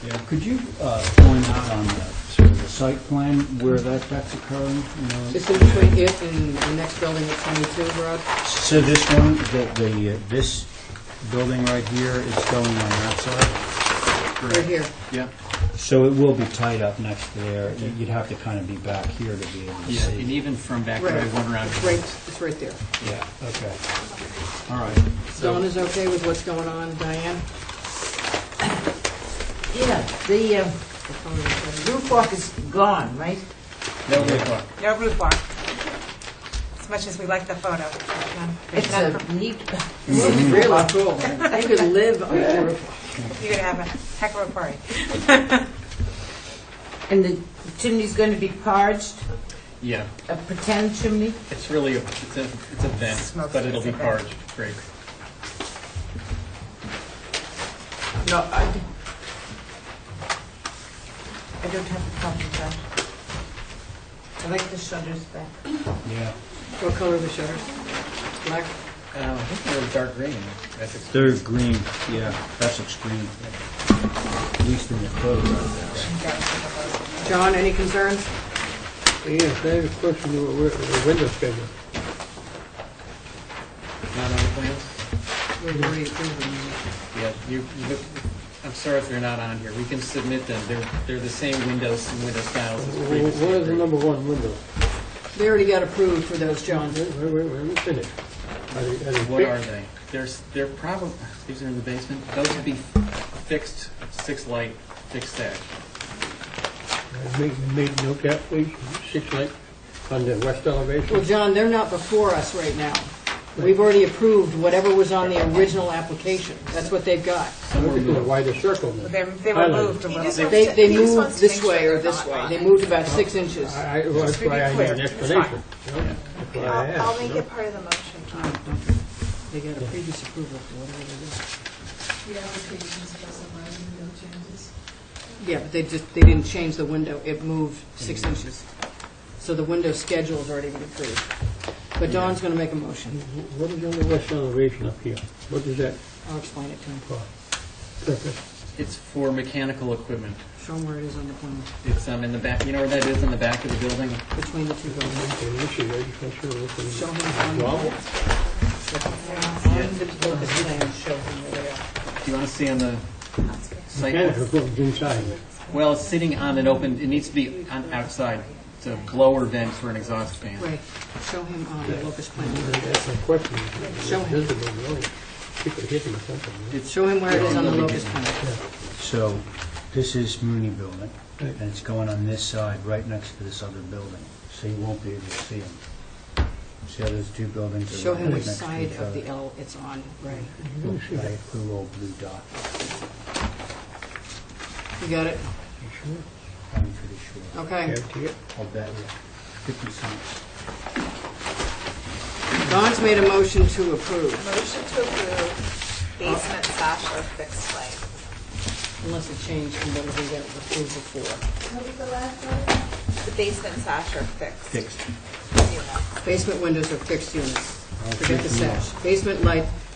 Yeah. could you point out on the sort of the site plan where that deck's occurring? You know? It's in between it and the next building at 22, Rod. So this one, this building right here is going on that side? Right here. Yeah. So it will be tight up next to there. You'd have to kind of be back here to be able to Yeah, see. and even from back there, Right. I went around. It's right there. Yeah, okay. All right. Dawn is okay with what's going on, Diane? Yeah, the roof walk is gone, right? No roof walk. No roof block. As much as we like the photo. There's It's none a for- neat It's really cool. You could live on the roof. You're going to have a heck of a party. And the chimney's going to be parged, Yeah, a pretend chimney? it's really it's a vent, Smoke but it'll it's be a vent. parged. Great. No, I don't have a problem with that. I like the shutters back. Yeah. What color are the shutters? Black? I think they're dark green. That's They're green, yeah, that's extreme. At least in the photograph. John, any concerns? Yes, I have a question, the window schedule. We've already approved them. Yeah, I'm sorry if they're not on here. We can submit them. They're the same windows and window styles as What previously. is the number one window? They already got approved for those, John. Wait, let me finish. Are they What are fixed? they? They're probably, these are in the basement. Those would be fixed, 6-light, fixed stack. Make note that, please, 6 light on the west elevation. Well, John, they're not before us right now. We've already approved whatever was on the original application. That's what they've got. Why the circle then? They were moved a little bit. They moved this way or this way. They moved about 6 inches. Well, that's why I need an explanation. That's why I asked. I'll make it part of the motion, John. They got a previous approval for whatever they did. The application specifies no changes. Yeah, but they didn't change the window. It moved 6 inches. So the window schedule has already been approved. But Dawn's going to make a motion. What is on the west elevation up here? What is that I'll explain it to him. purpose? It's for mechanical equipment. Show him where it is on the plan, It's in the back. You know where that is in the back of the building? between the two buildings. Okay, let me see, I just want to Show look him on the Well, locus plan, show him where they are. Do you want to see on the site? mechanical equipment inside. Well, it's sitting on an open. It needs to be outside. It's a blower vent for an exhaust fan. Right, show him on the locus plan. That's my question. Show him. Visible, no. People hitting or something. Show him where it is on the locus plan. So, this is Mooney Building, and it's going on this side, right next to this other building, so you won't be able to see them. See how those two buildings are Show right him which next to side each of other? the L it's on, right. By a little blue dot. You got it? You sure? I'm pretty sure. Okay. Guarantee it. I'll bet you. 50 cents. Dawn's made a motion to approve, Motion to approve basement sash or fixed light. unless it changed from what we got approval for. What was the last one? The basement sash or fixed. Fixed. Unit. Basement windows are fixed units. I'll Forget the keep them sash.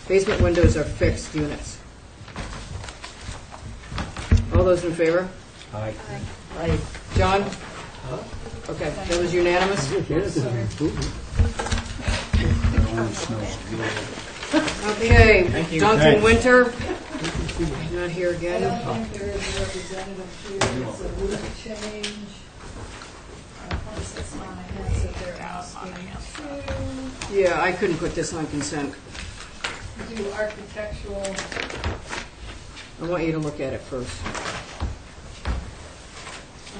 Basement windows are fixed units. All those in favor? Aye. Aye. John? Okay, that was unanimous? Okay, Thank you. Duncan Thanks. Winter, not here I again. don't think there is a representative here, it's a roof change. It's on a head, so they're asking to Yeah, I couldn't put this on consent. do architectural. I want you to look at it first.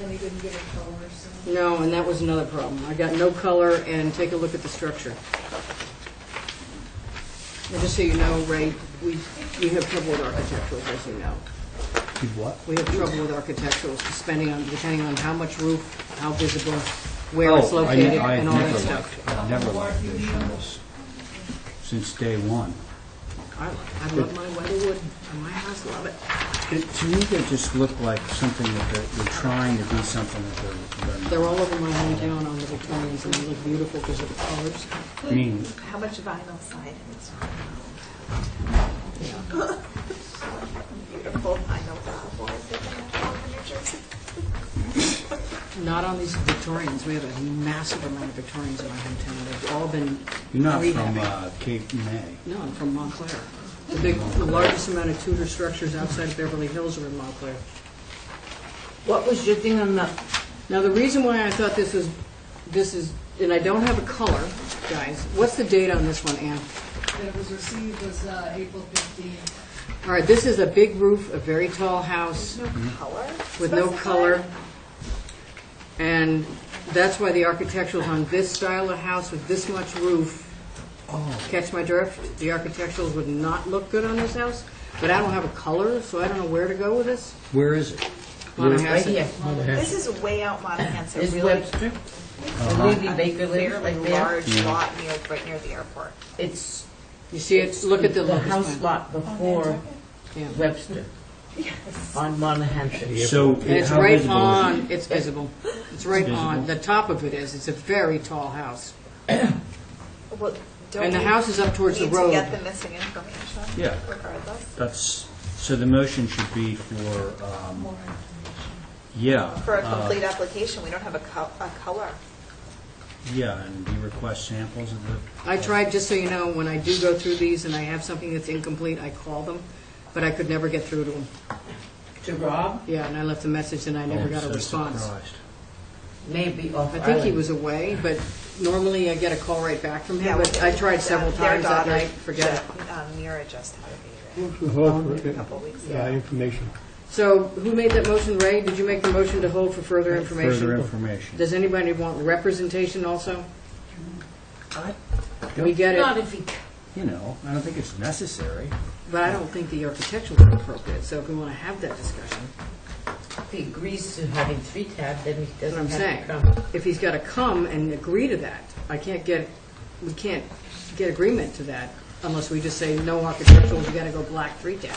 And he didn't get a color, so. No, and that was another problem. I got no color, and take a look at the structure. And just so you know, Ray, we have trouble with architecturals, as you know. You what? We have trouble with architecturals, depending on how much roof, how visible, where it's located, and all that stuff. I've never liked those shingles since day one. I love my weatherwood, and my house love it. To me, they just look like something that they're trying to do something that they're not. They're all over my hometown on the Victorians, and they look beautiful because of the colors. I mean, How much vinyl siding is on? Beautiful vinyl Not on these Victorians. We have a massive amount of Victorians in my hometown. They've all been you're not rehabbing. from Cape May. No, I'm from Montclair. The largest amount of Tudor structures outside of Beverly Hills are in Montclair. What was your thing on the, Now, the reason why I thought this is, and I don't have a color, guys. What's the date on this one, Ann? That it was received was April 15th. All right, this is a big roof, a very tall house No color? with no color. And that's why the architectural's on this style of house with this much roof. Catch my drift? The architecturals would not look good on this house, but I don't have a color, so I don't know where to go with this. Where is it? Montahasset. right here? This is way out Montahasset. is really Webster? Uh-huh. And Levy Baker lives fairly right there? large lot right near the airport. It's You see it? Look at the the locus house plan. lot before Yeah. Webster on Montahasset. So And it's how right visible is it? on, it's visible. It's right Visible. on, the top of it is. It's a very tall house. Well, don't And the we house is up towards the need to road. get the missing information Yeah. regardless? That's, so the motion should be for, yeah. For a complete application, we don't have a color. Yeah, and you request samples of the... I tried, just so you know, when I do go through these and I have something that's incomplete, I call them, but I could never get through to them. To Rob? Yeah, and I left a message and I never got a so response. surprised. Maybe off I think he island. was away, but normally I get a call right back from him, Yeah, but I tried several their times that daughter, night, forget it. Mira just had a baby. To hold for, A couple weeks ago. information. So who made that motion? Ray, did you make the motion to hold for further information? Further information. Does anybody want representation also? I- We get Not it, if he, You know, I don't think it's necessary. but I don't think the architectural is appropriate, so if we want to have that discussion. if he agrees to having 3 tab, then he That's what I'm doesn't saying. have to come. If he's got to come and agree to that, we can't get agreement to that unless we just say no architectural, you got to go black 3 tab.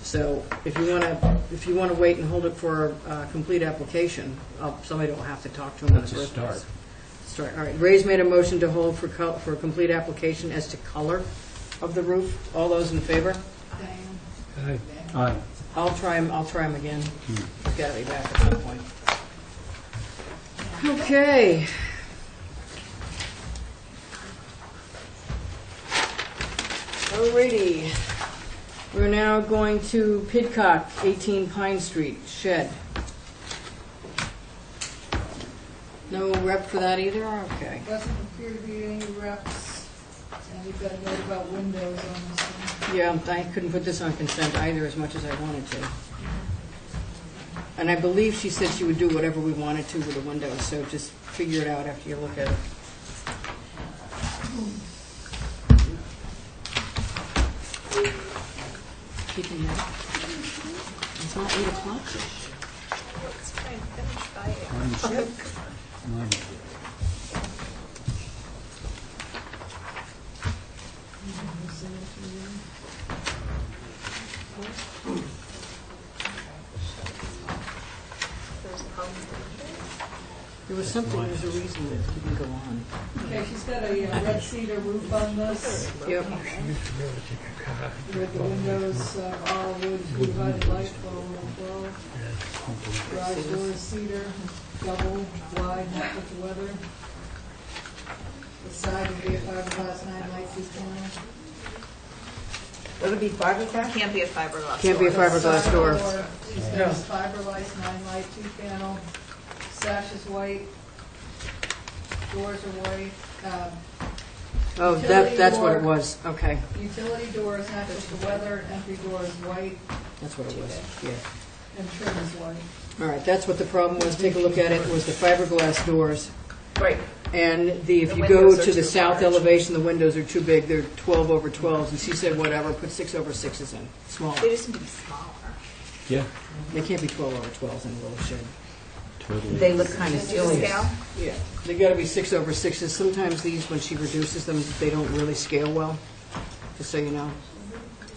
So if you want to wait and hold it for a complete application, somebody will have to talk to him in the That's a first start. place. Start. All right. Ray's made a motion to hold for a complete application as to color of the roof. All those in favor? Aye. Aye. I'll try him again. He's got to be back at some point. Okay. Alrighty. We're now going to Pidcock, 18 Pine Street, shed. No rep for that either? Okay. Doesn't appear to be any reps, and we've got a note about windows on this one. Yeah, I couldn't put this on consent either as much as I wanted to. And I believe she said she would do whatever we wanted to with the windows, so just figure it out after you look at it. Keeping that. It's not 8 o'clock. Let's try and finish by it. There was something, there's a reason that it didn't go on. Okay, she's got a red cedar roof on this. Yep. With the windows, all wood, divided light, 12. Garage doors, cedar, double, wide, not with the weather. The side would be a fiberglass 9-light 2 panel. Will it be fiberglass? Can't be a fiberglass. Can't be a door. fiberglass door. She's got a fiberglass 9-light 2 panel. Sash is white. Doors are white. Oh, Utility that's what it door. was. Okay. Utility doors, not just the weather, entry door is white, That's what it was. Yeah. and trim is white. All right, that's what the problem was. Take a look at it. Was the fiberglass doors. Right. And if The you go windows are to the too south large. elevation, the windows are too big. They're 12 over 12s. And she said, whatever, put 6 over 6s in. Smaller. They just need to be smaller. Yeah. They can't be 12 over 12s in a little shed. Totally. They look kind of Did you silly. scale? Yeah. They got to be 6 over 6s. Sometimes these, when she reduces them, they don't really scale well, just so you know.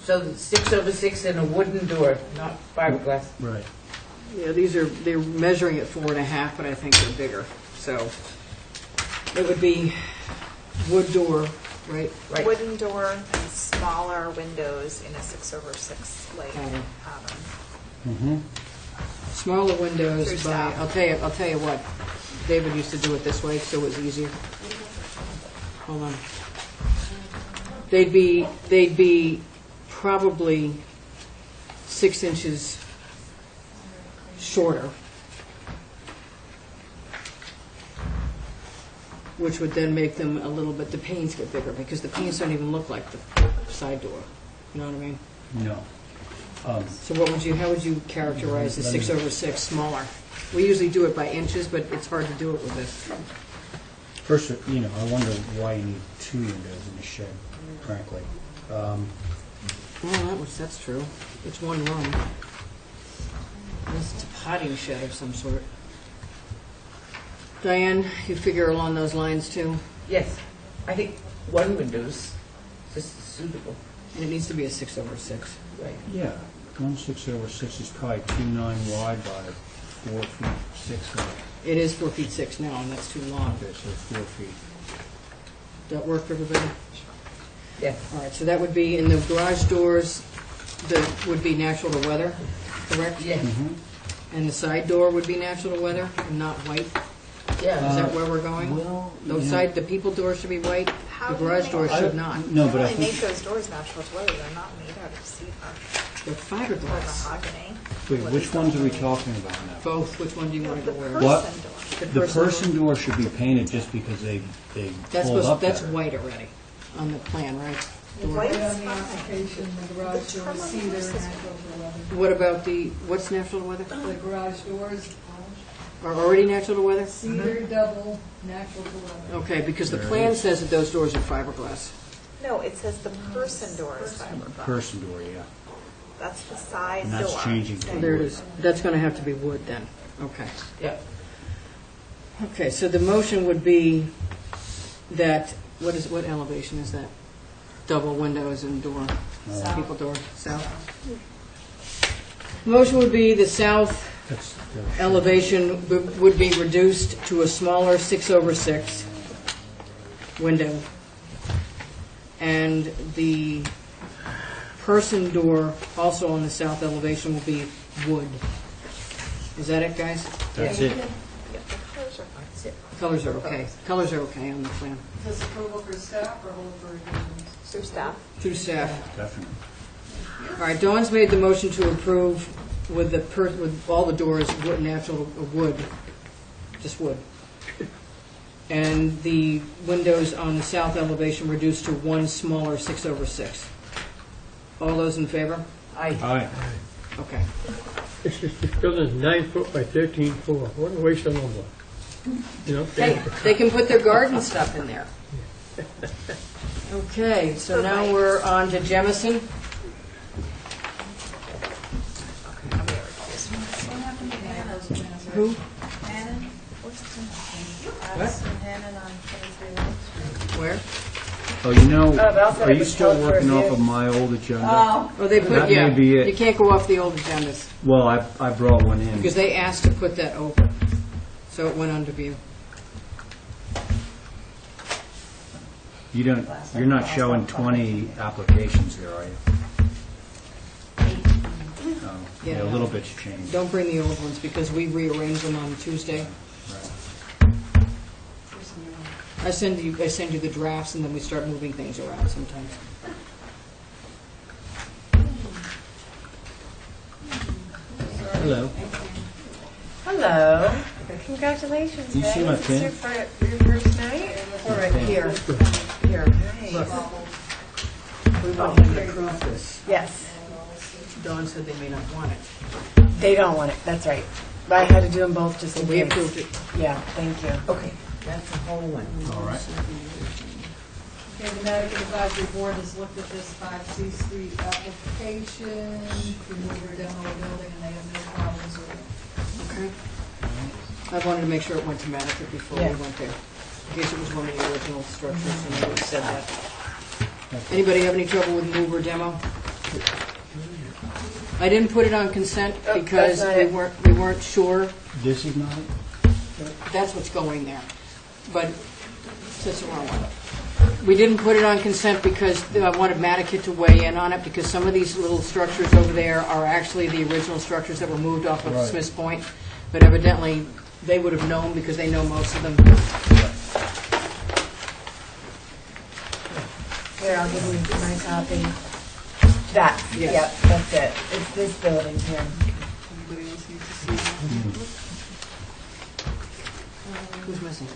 So the 6 over 6 and a wooden door, not fiberglass. Right. Yeah, they're measuring at 4.5, but I think they're bigger. So it would be wood door, right? Right. Wooden door and smaller windows in a 6 over 6 like Pattern. pattern. Mm-hmm. Smaller windows Through by, staff. I'll tell you what, David used to do it this way, so it was easier. Hold on. They'd be probably 6 inches shorter, which would then make them a little bit, the panes get bigger, because the panes don't even look like the side door. You know what I mean? No. So how would you characterize the 6 over 6 smaller? We usually do it by inches, but it's hard to do it with this. First, I wonder why you need 2 windows in the shed, frankly. Well, that's true. It's one room. Unless it's a potting shed of some sort. Diane, you figure along those lines too? Yes. I think one window's just suitable. And it needs to be a 6 over 6. Right. Yeah, 1 6 over 6 is probably 2.9 wide by 4 feet 6 wide. It is 4 feet 6 now, and that's too long. Okay, so 4 feet. That work for everybody? Yeah. All right, so that would be in the garage doors that would be natural to weather, correct? Yeah. Mm-hmm. And the side door would be natural to weather and not white? Yeah. Is that where we're going? Well, Those yeah. side, the people doors should be white, How the do you garage make- doors I- should not. No, but I They think, make those doors natural to weather, they're not made out of cedar They're or fiberglass. mahogany. wait, which ones are we talking about now? Both, which one do you want to go where? What? door. The person door should be painted just because they That's hold up that's better. white already on the plan, right? It's White right is on the fine. application, the garage door, cedar, natural to weather. What about what's natural to weather? The garage doors, Are already natural to weather? cedar, double, natural to weather. Okay, because the plan says that those doors are fiberglass. No, it says the person door is fiberglass. Person door, yeah. That's the side And door. that's changing. Oh, there it is. That's going to have to be wood then. Okay. Yeah. Okay, so the motion would be that, what elevation is that? Double windows and door, people door, south? Motion would be the south That's, elevation would be reduced to a smaller 6/6 window. And the person door, also on the south elevation, will be wood. Is that it, guys? that's it. Yeah, the colors are fine. Colors are okay. Colors are okay on the plan. Is this approval for staff or hold for revisions? Through staff. To staff. Definitely. All right, Dawn's made the motion to approve with with all the doors wood, natural wood, just wood. And the windows on the south elevation reduced to one smaller 6/6. All those in favor? Aye. Aye. Okay. This building's 9 foot by 13 floor. What a waste of lumber. You know? Hey, they can put their garden stuff in there. Okay, so now we're on to Jemison. Who? Hannon? What's the name? What? Hannon on 23 Lake Street. Where? Oh, you know, but I'll set are it you with still code for working off review. of my old agenda? Oh, they put, That yeah. may be it. You can't go off the old agendas, Well, I brought one in. because they asked to put that over. So it went under view. You're not showing 20 applications there, are you? Oh, yeah, a little bit's changed. Don't bring the old ones, because we rearrange them on Tuesday. Right. I send you the drafts, and then we start moving things around sometimes. Hello. Hello. Congratulations, Do you see Ray. my Is this pin? your first night? All right, here. Here. Look. We want him to approve this. Yes. Dawn said they may not want it. They don't want it, that's right. But I had to do them both just in But we case. approved it. Yeah, thank you. Okay, that's the whole one. All right. Okay, the Connecticut Advisory Board has looked at this 5C Street application, remove or demo a building, and they have no problems with it. Okay. I wanted to make sure it went to Nantucket before we Yeah. went there, in case it was one of the original structures, and they would have said that. Anybody have any trouble with move or demo? I didn't put it on consent Oh, because that's not we it. weren't sure. This is not it? That's what's going there. But that's the wrong one. We didn't put it on consent because I wanted Mattakit to weigh in on it, because some of these little structures over there are actually the original structures that were moved off of Right. Smith's Point. But evidently, they would have known because they know most of them. Here, I'll give you my copy. That, Yes. yep, that's it. It's this building here. Anybody else need to see that? Who's missing?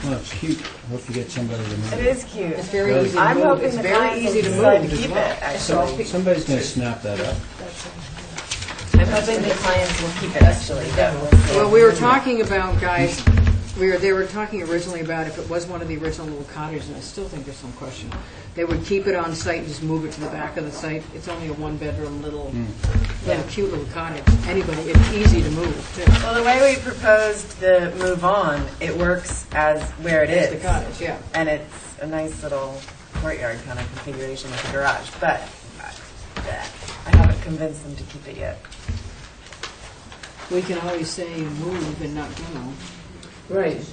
Well, it's cute. Hope you get somebody to move It is cute. It's very easy to I'm move. hoping It's the very clients easy to will decide move to as keep well. it, actually. Somebody's going to snap that up. I'm hoping the clients will keep it, actually. Well, we were talking about, guys, they were talking originally about if it was one of the original little cottages, and I still think there's some question. They would keep it on site and just move it to the back of the site. It's only a one-bedroom little cute little cottage. Anybody, it's easy to move, too. Well, the way we proposed the move on, it works as where it It's is. the cottage, yeah. And it's a nice little courtyard kind of configuration with a garage, but I haven't convinced them to keep it yet. We can always say move and not demo. Right.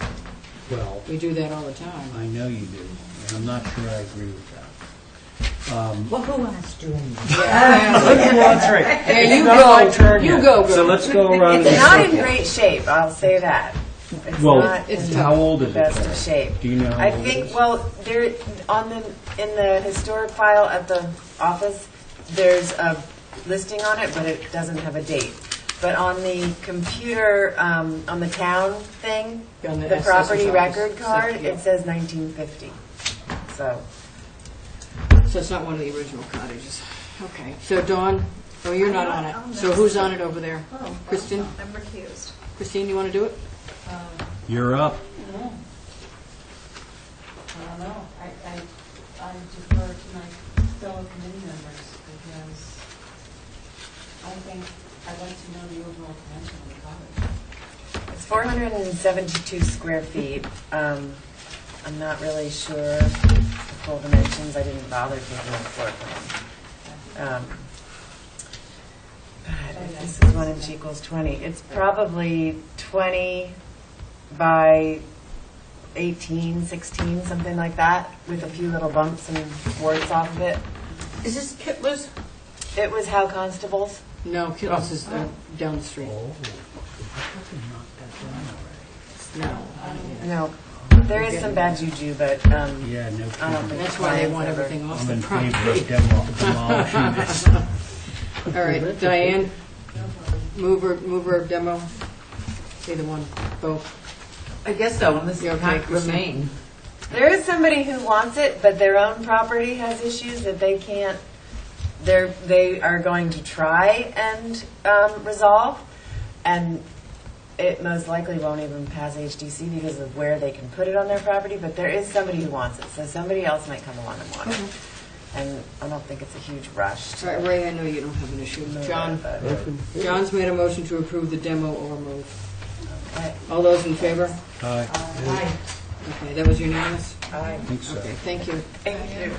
Well, We do that all the time. I know you do, and I'm not sure I agree with that. Well, who wants to? That's right. There It's you not go. my turn You yet. go, So girl. let's go around in It's a not in circle. great shape, I'll say that. It's Well, not in how old is the it, best Karen? of shape. Do you know how I old it think, is? well, there, in the historic file at the office, there's a listing on it, but it doesn't have a date. But on the computer, on the town thing, On the the property assessor's office, record card, yeah. it says 1950. So, So it's not one of the original cottages. Okay, so Dawn, oh, you're not on it. So who's on it over there? Oh, Kristen? I'm recused. Christine, you want to do it? You're up. I don't know. I defer to my fellow committee members because I think I'd like to know the overall dimension of the cottage. it's 472 square feet. I'm not really sure the full dimensions. I didn't bother taking a floor plan. But if this is 1 inch equals 20, it's probably 20 by 18, 16, something like that, with a few little bumps and warts off of it. Is this Kittler's? It was Hal Constable's. No, Kittler's is down the street. No. No, there is some bad juju, but Yeah, no I don't kidding. think That's why they clients want ever- everything off I'm the in favor property. of demolishing this. All right, Diane, mover of demo, either one, both. I guess so, unless You're it okay, can't Kristen? remain. There is somebody who wants it, but their own property has issues that they can't, they are going to try and resolve, and it most likely won't even pass HDC because of where they can put it on their property, but there is somebody who wants it, so somebody else might come along and want it. And I don't think it's a huge rush. All right, Ray, I know you don't have an issue. John, But- John's made a motion to approve the demo or move. Okay. All those in favor? Aye. Okay, that was unanimous? Aye. I think so. Okay, thank you. Thank you.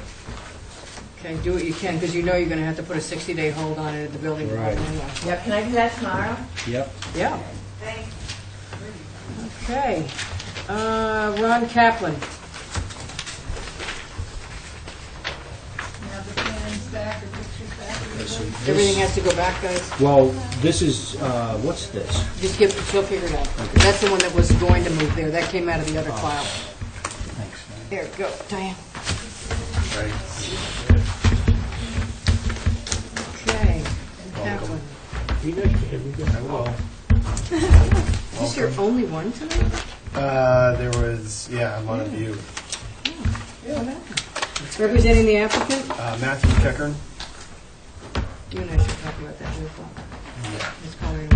Okay, do what you can, because you know you're going to have to put a 60-day hold on it at the building department Right. anyway. Yeah, can I do that tomorrow? Yep. Yeah. Thanks. Okay. Ron Kaplan. Now the plans back or pictures back. So this- Everything has to go back, guys. Well, this is, what's this? Just give, she'll figure it out. That's the one that was going to move there. That came out of the other file. Thanks. There we go, Diane. Right. Okay. Kaplan. Be nice to have you guys. I will. Is this your only one tonight? There was, yeah, I'm on a view. Representing the applicant? Matthew Keckern. You and I should talk about that real quick. Let's call her in.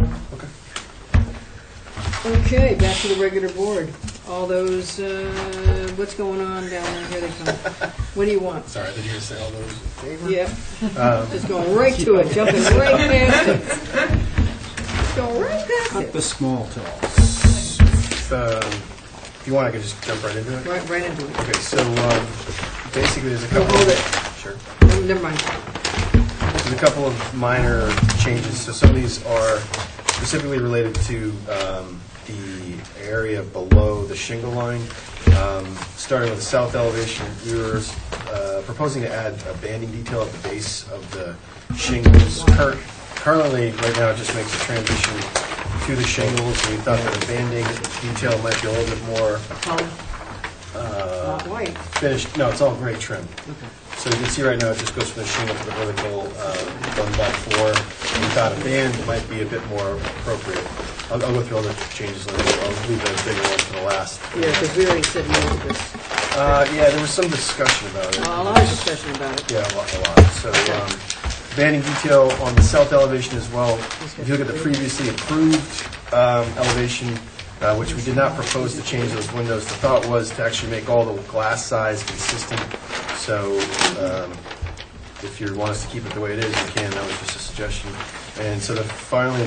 Okay, back to the regular board. All those, what's going on down there? Here they come. What do you want? Sorry, did you just say all those in favor? Yeah. Just going right to it, jumping right past it. Just going right past Cut it. the small talk. If you want, I can just jump right into it. Right into it. Okay, so basically there's a No, couple hold of... it. Sure. Never mind. There's a couple of minor changes. So some of these are specifically related to the area below the shingle line. Starting with the south elevation, we were proposing to add a banding detail at the base of the shingles. Currently, right now, it just makes a transition to the shingles. We thought that a banding detail might be a little bit more Not white. finished. No, it's all gray trim. So you can see right now it just goes from the shingle to the vertical 1x4. We thought a band might be a bit more appropriate. I'll go through all the changes later. I'll leave the bigger one for the last. Yeah, because we already said no to this. Yeah, there was some discussion about it. A lot of discussion about it. Yeah, a lot. So banding detail on the south elevation as well. If you look at the previously approved elevation, which we did not propose to change those windows, the thought was to actually make all the glass size consistent. So if you want us to keep it the way it is, you can. That was just a suggestion. And so finally,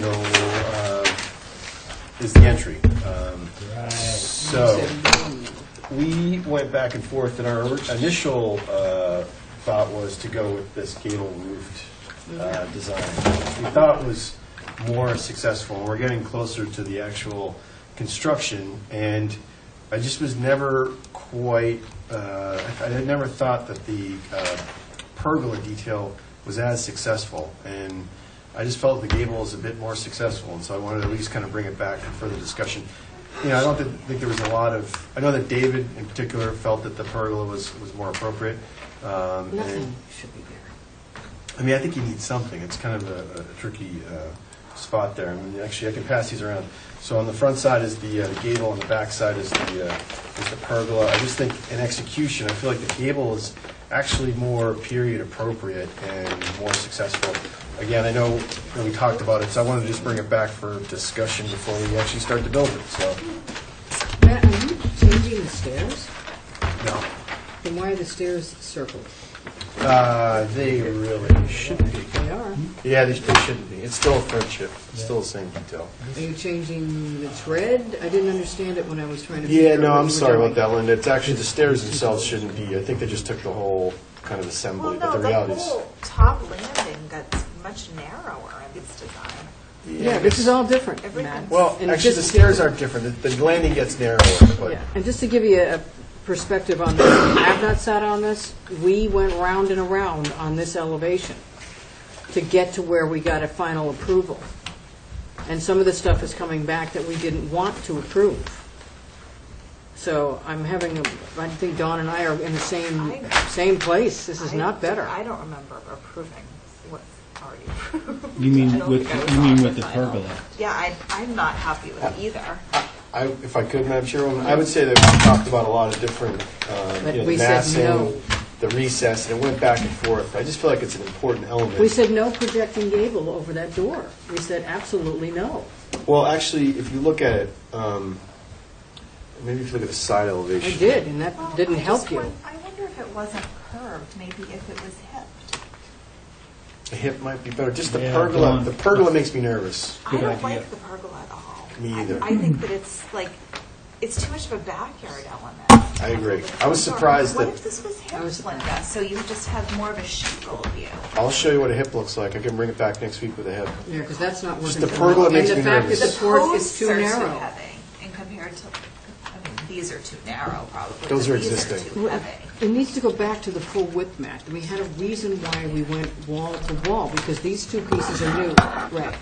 is the entry. So we went back and forth, and our initial thought was to go with this gable-roofed design, which we thought was more successful. We're getting closer to the actual construction, and I just was never quite, I had never thought that the pergola detail was as successful, and I just felt the gable was a bit more successful, and so I wanted to at least kind of bring it back for further discussion. You know, I don't think there was a lot of, I know that David in particular felt that the pergola was more appropriate. Nothing should be there. I mean, I think you need something. It's kind of a tricky spot there. I mean, actually, I can pass these around. So on the front side is the gable, on the back side is the pergola. I just think in execution, I feel like the gable is actually more period appropriate and more successful. Again, I know when we talked about it, so I wanted to just bring it back for discussion before we actually start to build it. So, Matt, are you changing the stairs? no. Then why are the stairs circled? They really shouldn't be. They are. Yeah, they shouldn't be. It's still a friendship. It's still the same detail. Are you changing the tread? I didn't understand it when I was trying to. Yeah, figure no, out what I'm you were sorry doing. about that, Linda. It's actually the stairs themselves shouldn't be. I think they just took the whole kind of assembly, but the reality is. whole top landing gets much narrower in this design. Yeah, this is all different, Everything. Matt. Well, And actually, the just- stairs aren't different. The landing gets narrower, but Yeah, and just to give you a perspective on this, if you have not sat on this, we went round and around on this elevation to get to where we got a final approval. And some of the stuff is coming back that we didn't want to approve. So I'm having, I think Dawn and I are in the same place. This is not better. I don't remember approving what's already approved. You mean I don't with, think I was you mean on with the final. pergola? Yeah, I'm not happy with it either. if I could, Madam Chairwoman, I would say that we talked about a lot of different, But you know, we said massing, no. the recess, and it went back and forth. I just feel like it's an important element. We said no projecting gable over that door. We said absolutely no. Well, actually, if you look at it, maybe if you look at the side I elevation. did, and that didn't help you. I wonder if it wasn't curved, maybe if it was hipped. The hip might be better. Just the Yeah, pergola. Dawn. The pergola makes me nervous. I don't like the pergola at all. Me either. I think that it's too much of a backyard element. I agree. I was surprised What that. if this was hipped, Linda, so you just have more of a shingle view? I'll show you what a hip looks like. I can bring it back next week with a hip. Yeah, because that's not working. Just the pergola makes me And the fact nervous. that the port is Posts too are narrow. too heavy, and compared to, I mean, these are too narrow probably. Those but are these existing. too heavy. It needs to go back to the full width, Matt. We had a reason why we went wall to wall, because these two pieces are new, right?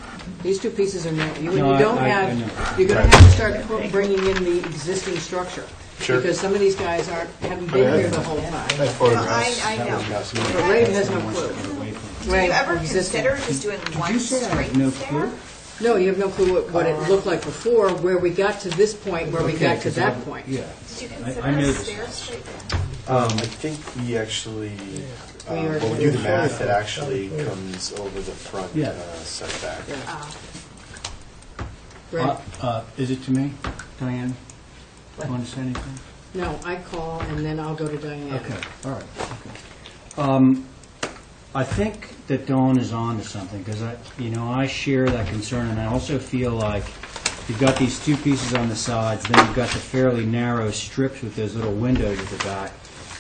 These two pieces are new. You No, don't I have, know. you're going to have to start bringing in the existing structure. Sure. Because some of these guys haven't been here the whole time. I have photographs. I know. That was massive. But Ray has no clue. Do you ever consider just doing one straight no stair? clue? No, you have no clue what it looked like before, where we got to this point, where we Okay, got to 'cause that point. Yeah. Did you I consider a noticed. stair straight I think we actually, when we do the math, it actually comes over the front Yeah. setback. Right. Is it to me, Diane? Want to say anything? No, I call, and then I'll go to Diane. Okay, all right, okay. I think that Dawn is on to something, because I share that concern, and I also feel like you've got these two pieces on the sides, then you've got the fairly narrow strips with those little windows at the back,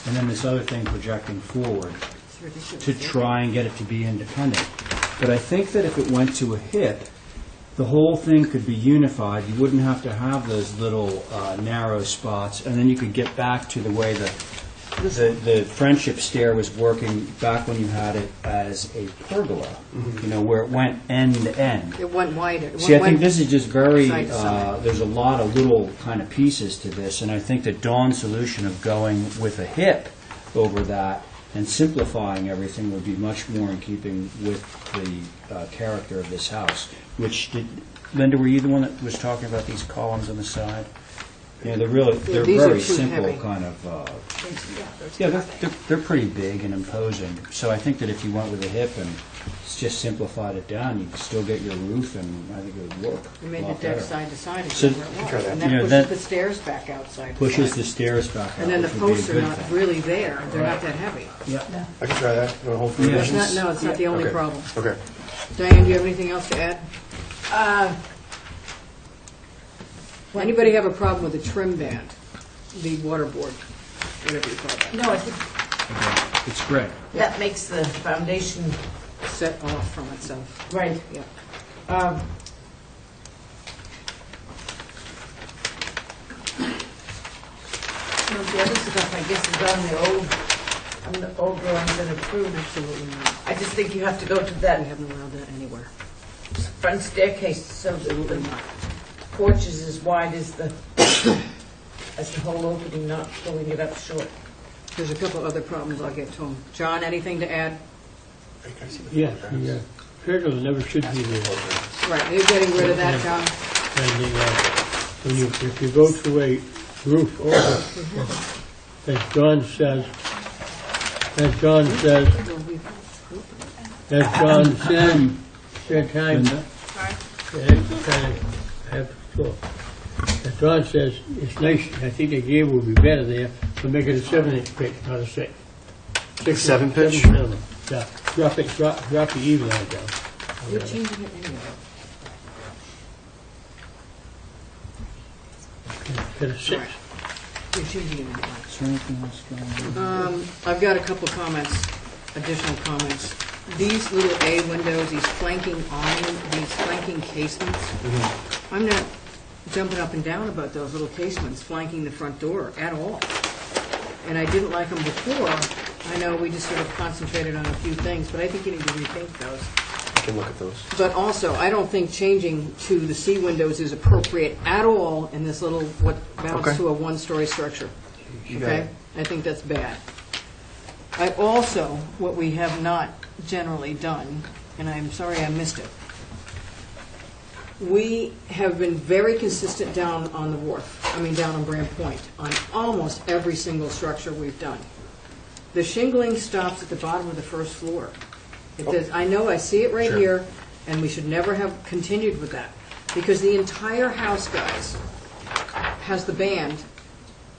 and then this other thing projecting forward to try and get it to be independent. But I think that if it went to a hip, the whole thing could be unified. You wouldn't have to have those little narrow spots, and then you could get back to the way the friendship stair was working back when you had it as a pergola, where it went end to end. It went wider. See, I think this is just very, side to side. there's a lot of little kind of pieces to this, and I think the Dawn solution of going with a hip over that and simplifying everything would be much more in keeping with the character of this house. Linda, were you the one that was talking about these columns on the side? Yeah, they're these are very too simple heavy. kind of, they're pretty big and imposing. So I think that if you went with a hip and just simplified it down, you could still get your roof, and I think it would work We made a the lot deck better. side to side So- again where it was. And You know, that pushes that the stairs back outside. Pushes the stairs back out, And then the which would be a posts are good not thing. really there. They're not that heavy. Yeah. I can try that. You want to hold for Yeah. It's not, no, it's not the only Okay. problem. Okay. Diane, do you have anything else to add? Anybody have a problem with the trim band, the waterboard, whatever you call that? No, I think It's great. that makes the foundation Set off from itself. right. Yeah. The other stuff, I guess, is on the old on the old drawings that approved. Absolutely not. I just think you have to go to that. We haven't allowed that anywhere. Front staircase, so that the porch is as wide as the whole opening, not pulling it up short. There's a couple other problems I'll get to them. John, anything to add? Yeah, the pergola never should be there. Right, you're getting rid of that, John? And if you go to a roof over, as John said, as John says, it's nice, I think the gable would be better there, to make it a 7-inch pitch, not a 6. 7 pitch? Yeah, drop the eave line down. You're changing it anyway. Get a 6. You're changing it anyway. Is there anything else going on? I've got a couple of comments, additional comments. These little A windows, these flanking casements, I'm not jumping up and down about those little casements flanking the front door at all. And I didn't like them before. I know we just sort of concentrated on a few things, but I think you need to rethink those. I can look at those. But also, I don't think changing to the C windows is appropriate at all in this little, what amounts to a one-story structure. Okay? I think that's bad. I also, what we have not generally done, and I'm sorry I missed it, we have been very consistent down on the wharf, down on Brand Point, on almost every single structure we've done. The shingling stops at the bottom of the first floor. It does, I know, I see it right here, and we should never have continued with that. Because the entire house, guys, has the band,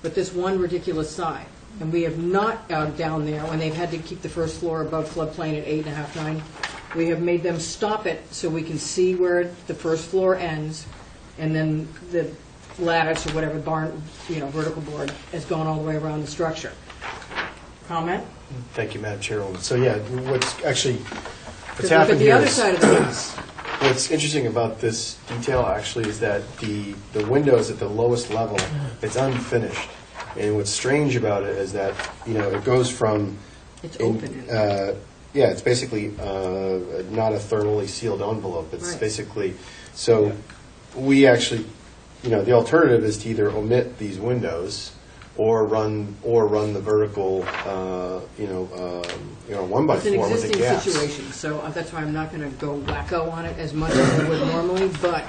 but this one ridiculous side. And we have not, down there, when they've had to keep the first floor above floodplain at 8.5, 9, we have made them stop it so we can see where the first floor ends, and then the lattice or whatever barn, vertical board has gone all the way around the structure. Comment? Thank you, Madam Chairwoman. So yeah, what's Look at happened the here other is, side of the house. what's interesting about this detail actually is that the windows at the lowest level, it's unfinished. And what's strange about it is that, it goes from... It's open. Yeah, it's basically not a thermally sealed envelope. It's Right. basically... So we actually, the alternative is to either omit these windows or run the vertical, 1x4 It's an with a existing gas. situation, so that's why I'm not going to go wacko on it as much as I would normally, but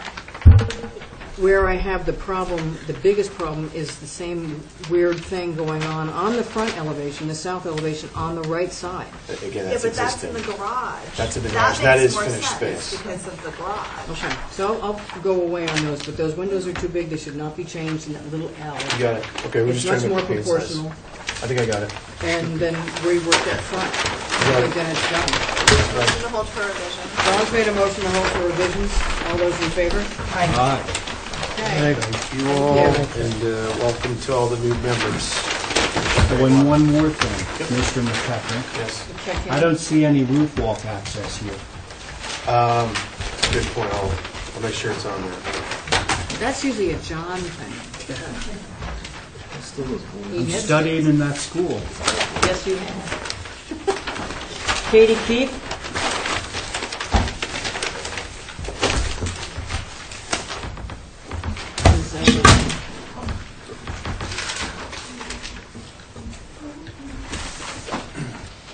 where I have the problem, the biggest problem, is the same weird thing going on the front elevation, the south elevation, on the right side. Again, Yeah, that's but that's existing. in the garage. That's in the garage. That makes is more finished sense space. because of the garage. Okay, so I'll go away on those, but those windows are too big, they should not be changed in that little L. You got it. Okay, we're It's just trying much to more make the pane size. proportional, I think I got it. and then rework that front. I think then it's done. Motion to hold for revision. Don's made a motion to hold for revisions. All those in favor? Aye. Okay. Thank you all, and welcome to all the new members. Oh, and one more thing, Mr. McPecker. Yes. Check in. I don't see any roof walk access here. Good point. I'll make sure it's on there. That's usually a John thing. He I'm has- studying in that school. Yes, you have. Katie Keith?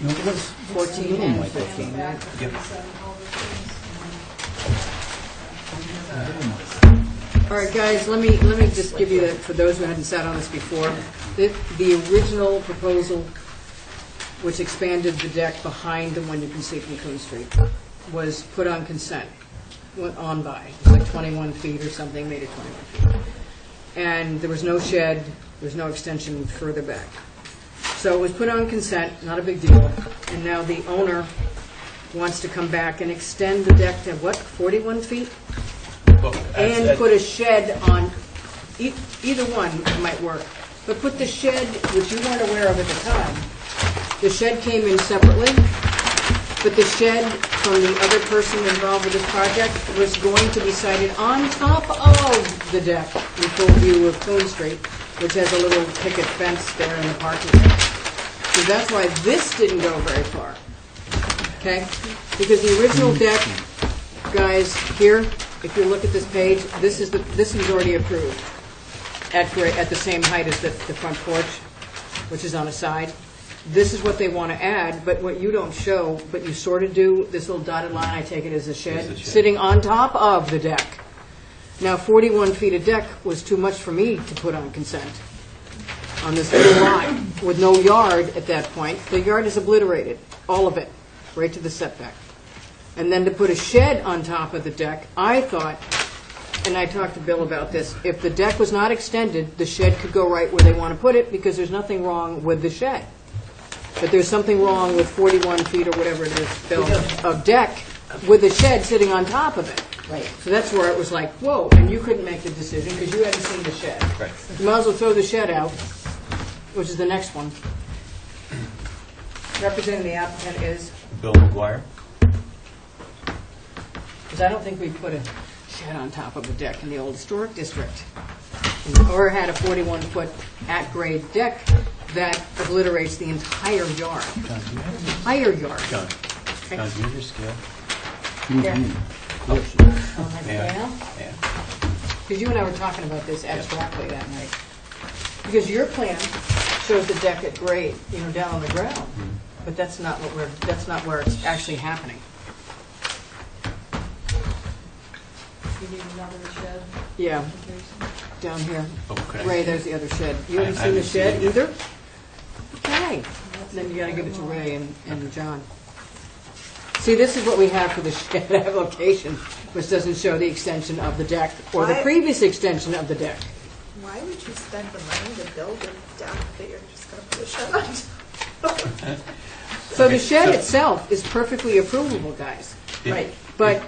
No, it was 14 and 15, right? All right, guys, let me just give you, for those who hadn't sat on this before, the original proposal, which expanded the deck behind the one you can see from Coon Street, was put on consent, went on by. It was like 21 feet or something, made it 21 feet. And there was no shed, there was no extension further back. So it was put on consent, not a big deal, and now the owner wants to come back and extend the deck to, what, 41 feet? And put a shed on, either one might work, but put the shed, which you weren't aware of at the time, the shed came in separately, but the shed from the other person involved with this project was going to be sited on top of the deck in full view of Coon Street, which has a little picket fence there in the parking lot. So that's why this didn't go very far. Okay? Because the original deck, guys, here, if you look at this page, this is already approved at the same height as the front porch, which is on the side. This is what they want to add, but what you don't show, but you sort of do, this little dotted line, I take it as a shed, sitting on top of the deck. Now, 41 feet of deck was too much for me to put on consent on this little lot with no yard at that point. The yard is obliterated, all of it, right to the setback. And then to put a shed on top of the deck, I thought, and I talked to Bill about this, if the deck was not extended, the shed could go right where they want to put it because there's nothing wrong with the shed. But there's something wrong with 41 feet or whatever it is, Bill, of deck with the shed sitting on top of it. Right. So that's where it was like, whoa, and you couldn't make the decision because you hadn't seen the shed. Right. You might as well throw the shed out, which is the next one. Representing the applicant is, Bill McGuire. because I don't think we put a shed on top of a deck in the old historic district. Or had a 41-foot at-grade deck that obliterates the entire yard. John, do you have Entire yard. John, do you have your scale? Yeah. Oh, Yeah. yeah. Because you and I were talking about this abstractly that night. Because your plan shows the deck at grade, down on the ground. But that's not where it's actually happening. You need another shed? Yeah, down here. Okay. Ray, there's the other shed. You haven't I seen the haven't seen shed it yet. either? Okay. Then you gotta give it to Ray and John. See, this is what we have for the shed application, which doesn't show the extension of the deck or the Why? previous extension of the deck. Why would you spend the money to build a deck that you're just going to put a shed on? So the Okay, shed so- itself is perfectly approvable, guys. Yeah. Right. But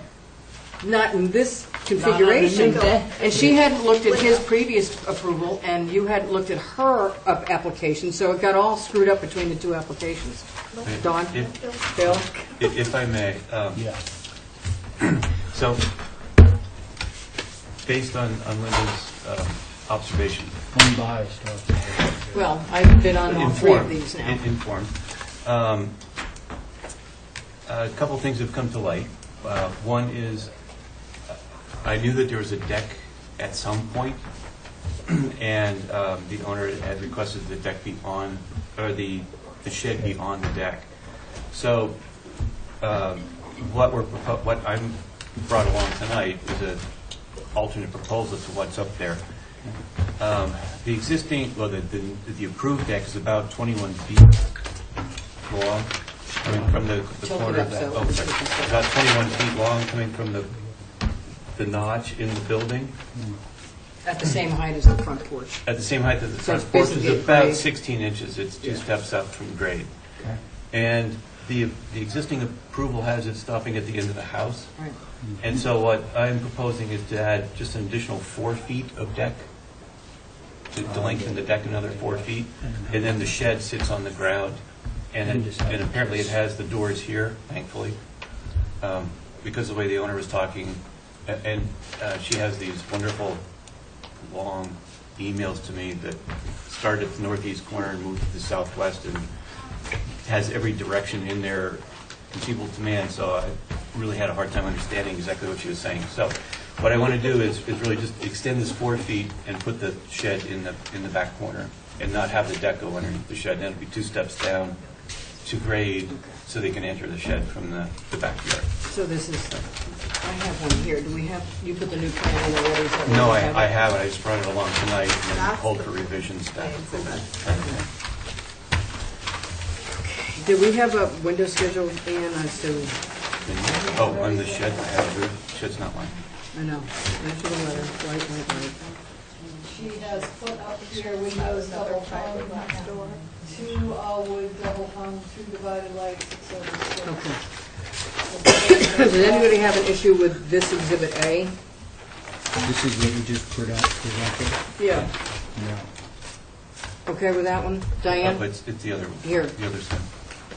not in this configuration. Not on the new deck. And she hadn't looked at his previous approval, and you hadn't looked at her application, so it got all screwed up between the two applications. Don? If- Bill? If I may, so, based on Linda's observation. Unbiased. Well, I've been on all three of these now. Informed. A couple things have come to light. One is, I knew that there was a deck at some point, and the owner had requested the deck be on, or the shed be on the deck. So, what I'm brought along tonight is an alternate proposal to what's up there. The existing, the approved deck is about 21 feet long, coming from the corner of that. Oh, sorry. About 21 feet long, coming from the notch in the building. At the same height as the front porch. At the same height as the So front it's porch basically is about grade. 16 inches. It's two Yeah. steps up from grade. And the existing approval has it stopping at the end of the house. Right. And so what I'm proposing is to add just an additional 4 feet of deck, to lengthen the deck another 4 feet, and then the shed sits on the ground. And apparently it has the doors here, thankfully, because of the way the owner was talking. And she has these wonderful, long emails to me that start at the northeast corner and move to the southwest, and has every direction in there conceivable to man. So I really had a hard time understanding exactly what she was saying. So what I want to do is really just extend this 4 feet and put the shed in the back corner, and not have the deck go underneath the shed. And it'll be 2 steps down to grade, so they can enter the shed from the backyard. So this is, I have one here. Do we have, you put the new plan in already? so we No, I have it? haven't. I just brought it along tonight and then That's hold the- for revisions. Did we have a window schedule, Ann, as to, Oh, on the shed, I have the shed's not mine. I know, answer the letter, right. She has put up here windows double hung, 2 all-wood double hung, 2 divided lights, etc. Okay. Does anybody have an issue with this Exhibit A? This is what you just presented? Yeah. No. Okay with that one? Diane? Oh, it's the other one. Here. The other side.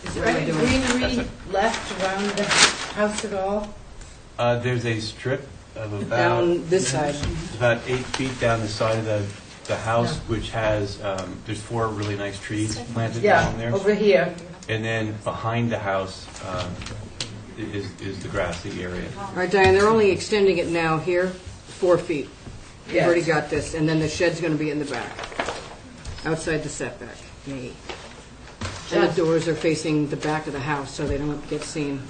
Is there any greenery left around the house at all? There's a strip of about... Down this side. About 8 feet down the side of the house, which has, there's 4 really nice trees planted Yeah, down there. over here. And then behind the house is the grassy area. All right, Diane, they're only extending it now here 4 feet. You've Yes. already got this, and then the shed's going to be in the back, outside the setback. Yay. And the doors are facing the back of the house, so they don't get seen.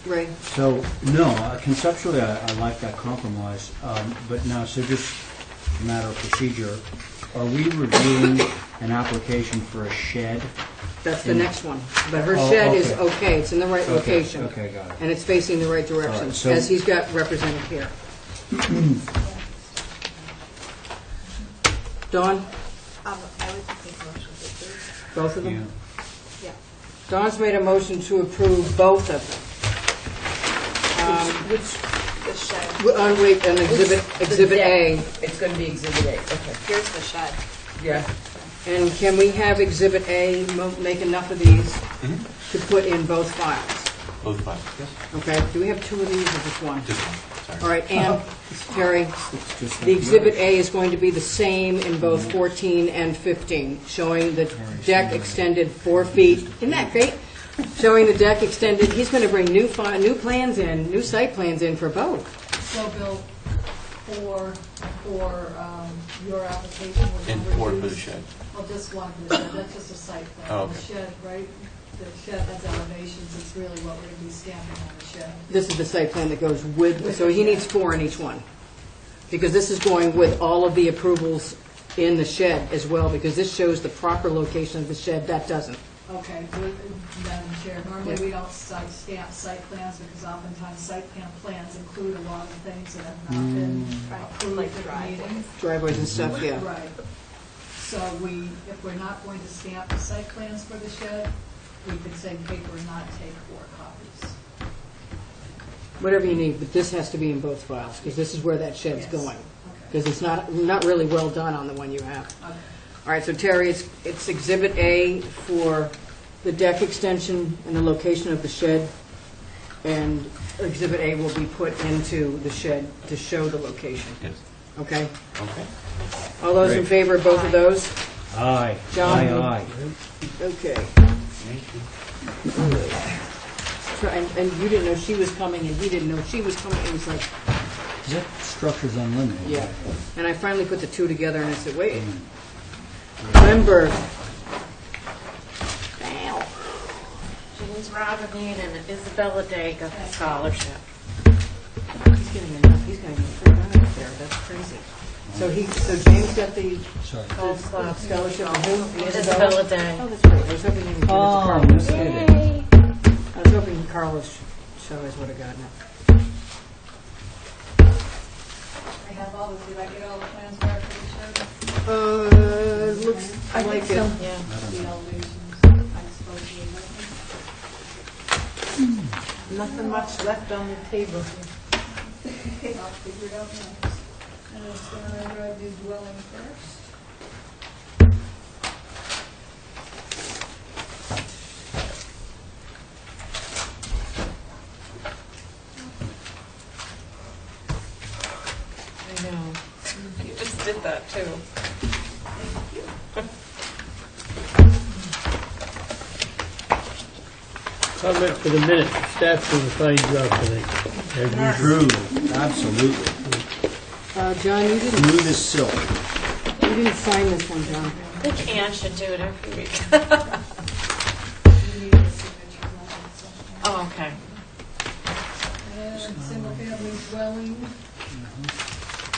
Ray? So, no, conceptually, I like that compromise, but now, so just a matter of procedure, are we reviewing an application for a shed? That's the next one. But her Oh, shed is okay. okay, it's in the right Okay, location. okay, got it. And it's facing the right direction, All right, so- as he's got represented here. Dawn, I would just make a motion to approve. both of them? Yeah. Dawn's made a motion to approve both of them. Which, the shed. Wait, and Exhibit A. It's going to be Exhibit A, okay. Here's the shed. Yeah. And can we have Exhibit A make enough of these to put in both files? Both files, yes. Okay, do we have 2 of these or just one? Just one, sorry. All right, and Terry, the Exhibit A is going to be the same in both 14 and 15, showing the deck extended 4 feet. Isn't that great? Showing the deck extended, he's going to bring new plans in, new site plans in for both. So, Bill, for your application, we're And going to 4 for the reduce- shed. Well, just one for the shed, that's just a site plan. Oh, The okay. shed, right, the shed has elevations, it's really what we're going to be stamping on the shed. This is the site plan that goes with, so he needs 4 in each one. Because this is going with all of the approvals in the shed as well, because this shows the proper location of the shed, that doesn't. Okay, Madam Chair, normally we don't stamp site plans because oftentimes site plans include a lot of things that have not been approved at the meeting. Driveways and stuff, yeah. Right. So if we're not going to stamp the site plans for the shed, we could say paper and not take 4 copies. Whatever you need, but this has to be in both files, because this is where that shed's Yes. going. Because it's not really well done on the one you have. Okay. All right, so Terry, it's Exhibit A for the deck extension and the location of the shed, and Exhibit A will be put into the shed to show the location. Yes. Okay? Okay. All those in Great. favor of both of those? Aye. John? Aye. Okay. Thank you. And you didn't know she was coming, and he didn't know she was coming. It was like, That structure's unlimited. yeah. And I finally put the 2 together, and I said, wait. Lindbergh. James Robinine and Isabella Day got the scholarship. He's getting enough. He's going to get free ride up there. That's crazy. So James got the Golf club. scholarship. And who? Isabella Day. Oh, that's right. I was hoping he would give it to Carlos. Yay. I was hoping Carlos Chavez would have gotten it. I have all did I get all the plans back for the shed? Looks I like think it. so. Yeah. The elevations, I suppose you would. Nothing much left on the table. I'll figure it out next. And it's going to arrive the dwelling first. I know. You just did that too. Comment for the minute, staff did a fine job tonight. As usual. True, absolutely. John, you didn't. Smooth as silk. You didn't sign this one, John. I think Ann should do it every week. You need a signature on it, so. Oh, okay. And single-family dwelling,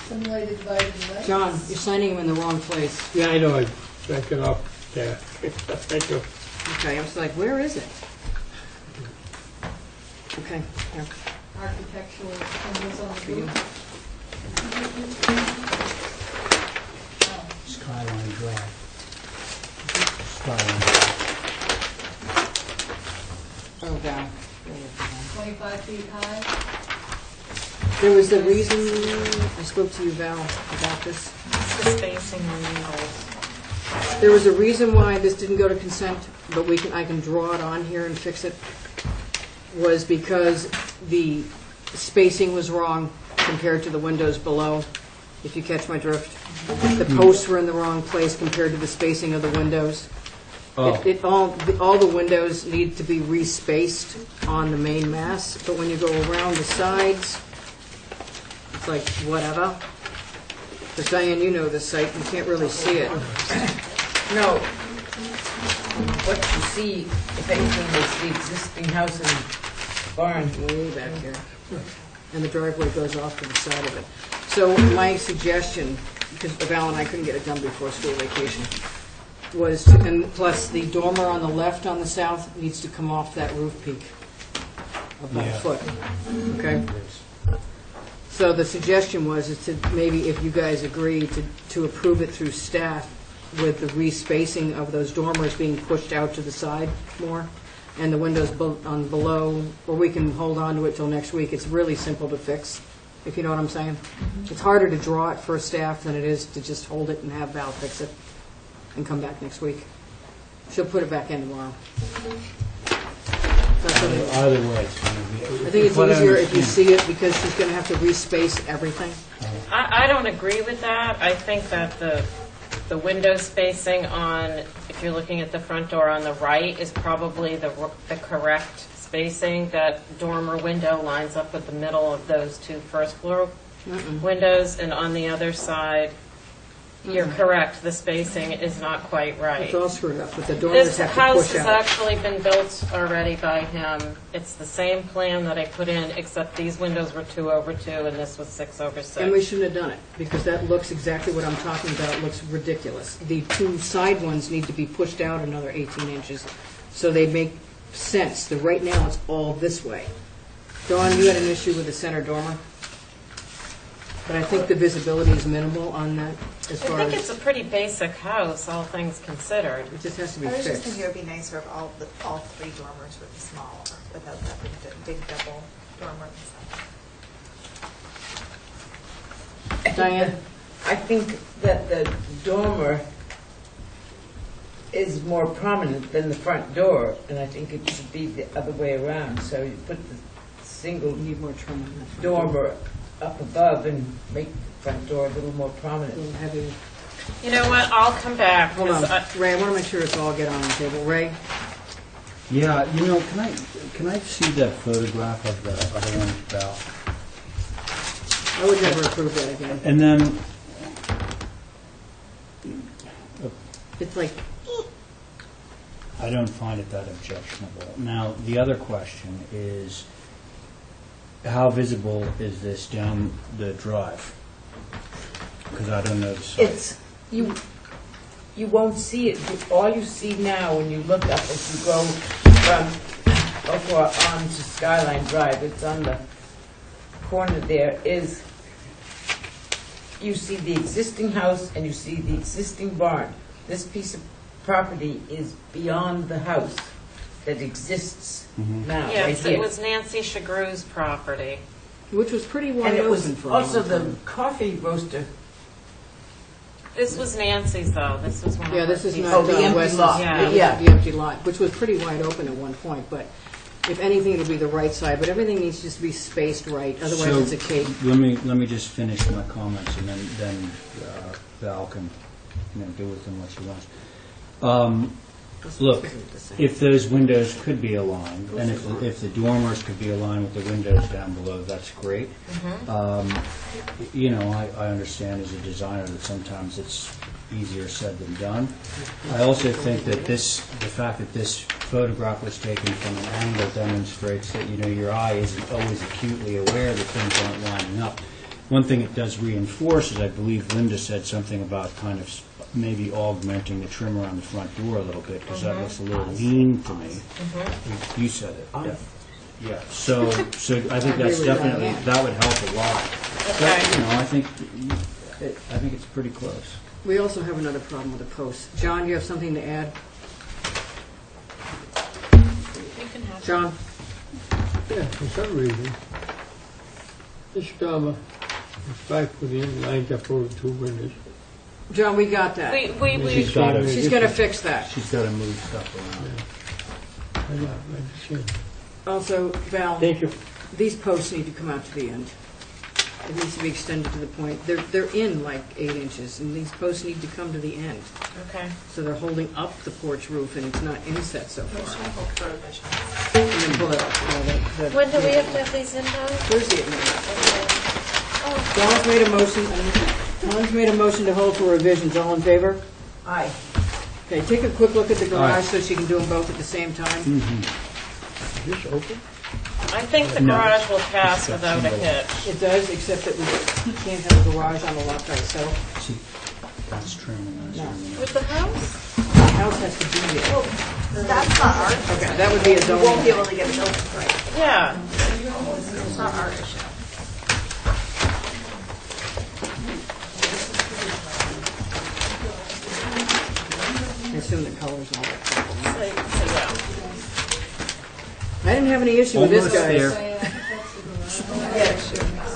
simulated divided lot. John, you're signing him in the wrong place. Yeah, I know, I backed it off, yeah. Thank you. Okay, I was like, where is it? Okay, here. Architectural symbols on the roof. Skyline Drive. Skyline. Oh, down. 25 feet high. There was a reason, I spoke to you, Val, about this. It's the spacing on angles. There was a reason why this didn't go to consent, but I can draw it on here and fix it, was because the spacing was wrong compared to the windows below, if you catch my drift. The posts were in the wrong place compared to the spacing of the windows. Oh. All the windows need to be respaced on the main mass, but when you go around the sides, it's like whatever. Because Diane, you know this site, you can't really see it. No. What you see, if anything, is the existing house and barn. Way back here. And the driveway goes off to the side of it. So my suggestion, because Val and I couldn't get it done before school vacation, was, and plus the dormer on the left on the south needs to come off that roof peak about a foot. Okay? So the suggestion was is to maybe, if you guys agree, to approve it through staff with the respacing of those dormers being pushed out to the side more, and the windows on below, or we can hold on to it till next week. It's really simple to fix, if you know what I'm saying. It's harder to draw it for staff than it is to just hold it and have Val fix it and come back next week. She'll put it back in tomorrow. Either way. I think it's easier if you see it because she's going to have to respace everything. I don't agree with that. I think that the window spacing on, if you're looking at the front door on the right, is probably the correct spacing. That dormer window lines up with the middle of those two first floor windows, and on the other side, you're correct, the spacing is not quite right. It's all screwed up, but the dormers have to push out. This house has actually been built already by him. It's the same plan that I put in, except these windows were 2/2 and this was 6/6. And we shouldn't have done it, because that looks exactly what I'm talking about. It looks ridiculous. The two side ones need to be pushed out another 18 inches, so they make sense. Right now, it's all this way. Dawn, you had an issue with the center dormer? But I think the visibility is minimal on that as far as... I think it's a pretty basic house, all things considered. It just has to be I was just fixed. thinking it would be nicer if all three dormers were smaller, without that big double dormer inside. Diane? I think that the dormer is more prominent than the front door, and I think it should be the other way around. So you put the single need more trim on the front dormer up above and make the front door a little more prominent. A little heavier. You know what, I'll come back. Hold on, Ray, I want to make sure it's all get on the table. Ray? Yeah, can I see that photograph of the other one, Val? I would never approve that again. And then, It's like, I don't find it that objectionable. Now, the other question is, how visible is this down the drive? Because I don't know the site. It's, you won't see it. All you see now when you look up, if you go from over onto Skyline Drive, it's on the corner there, is you see the existing house and you see the existing barn. This piece of property is beyond the house that exists now, right Yes, here. it was Nancy Chagrew's property. which was pretty wide And it was open for a also long the time. coffee roaster. This was Nancy's, though. This was one of Yeah, her this is pieces. not the empty Wes's. lot. Yeah, this Yeah. is the empty lot, which was pretty wide open at one point, but if anything, it'll be the right side, but everything needs to just be spaced right, otherwise it's a cake. Let me just finish my comments, and then Val can do with them what she wants. Look, if those windows could be aligned, and if the dormers could be aligned with the windows down below, that's great. I understand as a designer that sometimes it's easier said than done. I also think that the fact that this photograph was taken from an angle demonstrates that, your eye isn't always acutely aware that things aren't lining up. One thing it does reinforce is, I believe Linda said something about kind of maybe augmenting the trim around the front door a little bit, because that looks a little lean to me. You said it. Yeah. So I think that's definitely, that would help a lot. But, I think it's pretty close. We also have another problem with the posts. John, you have something to add? You can have John? Yeah, for some reason, this dormer is 5 foot in, lines up over 2 windows. John, we got that. She's got to She's going to fix that. She's got to move stuff around. I know, I just, Also, Val, thank you. these posts need to come out to the end. It needs to be extended to the point, they're in like 8 inches, and these posts need to come to the end. Okay. So they're holding up the porch roof, and it's not inset so far. And then pull it up. When do we have to have these in by? Thursday at night. Dawn's made a motion to hold for revisions. All in favor? Aye. Okay, take a quick look at the Aye. garage so she can do them both at the same time. Is this open? I think the No. garage will pass without a hitch. It does, except that we can't have a garage on the lot by itself. See, that's training. No. With the house? The house has to be there. That's not our, Okay, that would be a we zoning. won't be able to get it built right. Yeah. It's not our issue. I assume the color's all that. So, yeah. I didn't have any issue with this, Almost guys.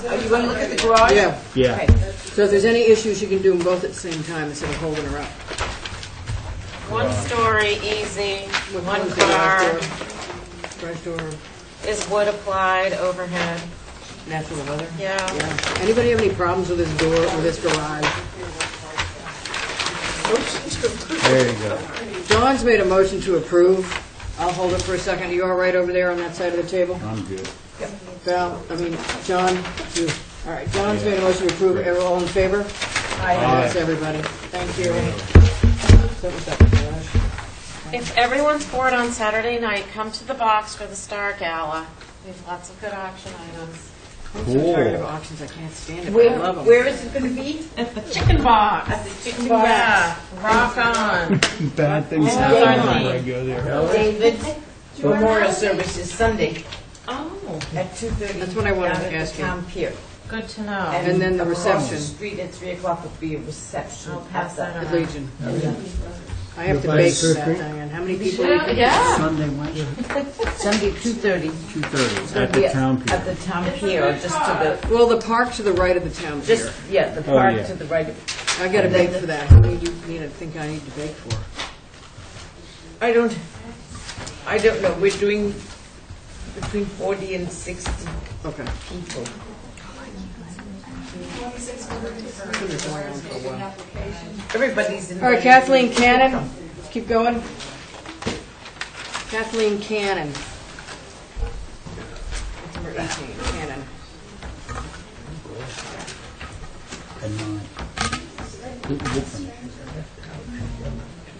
Are you going to look at the garage? Yeah. Yeah. Okay. So if there's any issues, you can do them both at the same time instead of holding her up. One story, easy, What one color's the garage car. door? Garage door, Is wood applied overhead? natural weather? Yeah. Yeah. Anybody have any problems with this door or this garage? There you go. Dawn's made a motion to approve. I'll hold it for a second. Are you all right over there on that side of the table? I'm good. John, you. All right, John's made a motion to approve. All in favor? Aye. That's everybody. Thank you. So what's that, garage? If everyone's bored on Saturday night, come to the box for the Star Gala. We have lots of good auction items. I'm so tired of auctions. I can't stand it. But I love them. Where is it going to be? At the chicken box. At the chicken box. Yeah, rock on. Bad things Yeah. happen when I go there. David, memorial service is Sunday Oh, at 2:30. That's what I wanted down to at the ask you. town pier. good to know. And then the across reception. the street at 3 o'clock will be a reception. I'll pass at that The around. Legion. I have to bake for that, Diane. How many people? Yeah. Sunday, Wednesday, Sunday, 2:30. 2:30 It's gonna at be the town At pier. the town pier, just to Well, the park to the right of the town the, pier. just, yeah, the Oh, park yeah. to the right of it. I got to bake for that. How many do you think I need to bake for? I don't know, we're doing between 40 and 60 Okay. people. Everybody's in. All right, Kathleen Cannon. Keep going. Kathleen Cannon. Number 18, Cannon. At 9. We'll finish.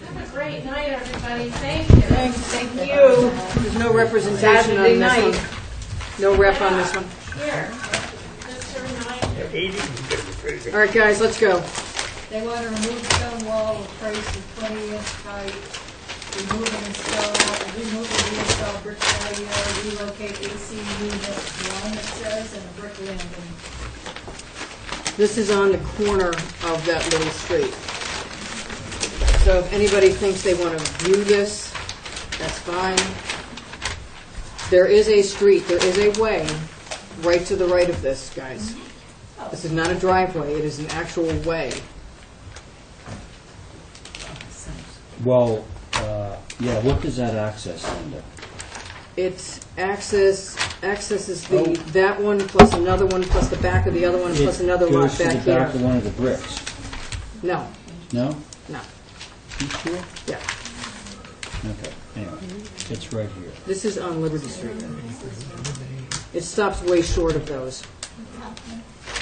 Have a great night, everybody. Thank you. Thank you. There's no representation Saturday on this night. one. No rep on this one. Here, just a reminder. All right, guys, let's go. They want to remove stone wall with brace of 20-inch height, remove and reinstall brick patio, relocate AC unit 1, it says, and a brick landing. This is on the corner of that little street. So if anybody thinks they want to view this, that's fine. There is a street, there is a way right to the right of this, guys. This is not a driveway, it is an actual way. Well, yeah, what does that access, Linda? It's access is that one plus another one plus the back of the other one plus another It lot goes to back the back here. of one of the bricks. No, No? no, You sure? yeah. Okay, anyway, it's right here. This is on Liberty Street. It stops way short of those.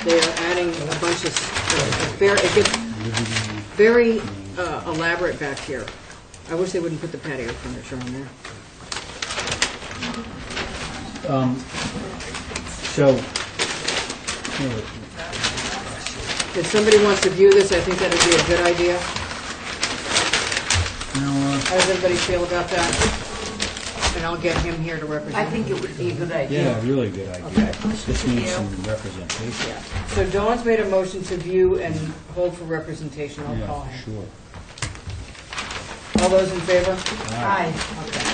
They are adding a bunch of, it gets very elaborate back here. I wish they wouldn't put the patio furniture on there. So, If somebody wants to view this, I think that would be a good idea. How does everybody feel about that? And I'll get him here to represent. I think it would be a good idea. yeah, really good idea. This needs some representation. Yeah. So Dawn's made a motion to view and hold for representation. I'll call Yeah, him. sure. All those in favor? Aye. Okay.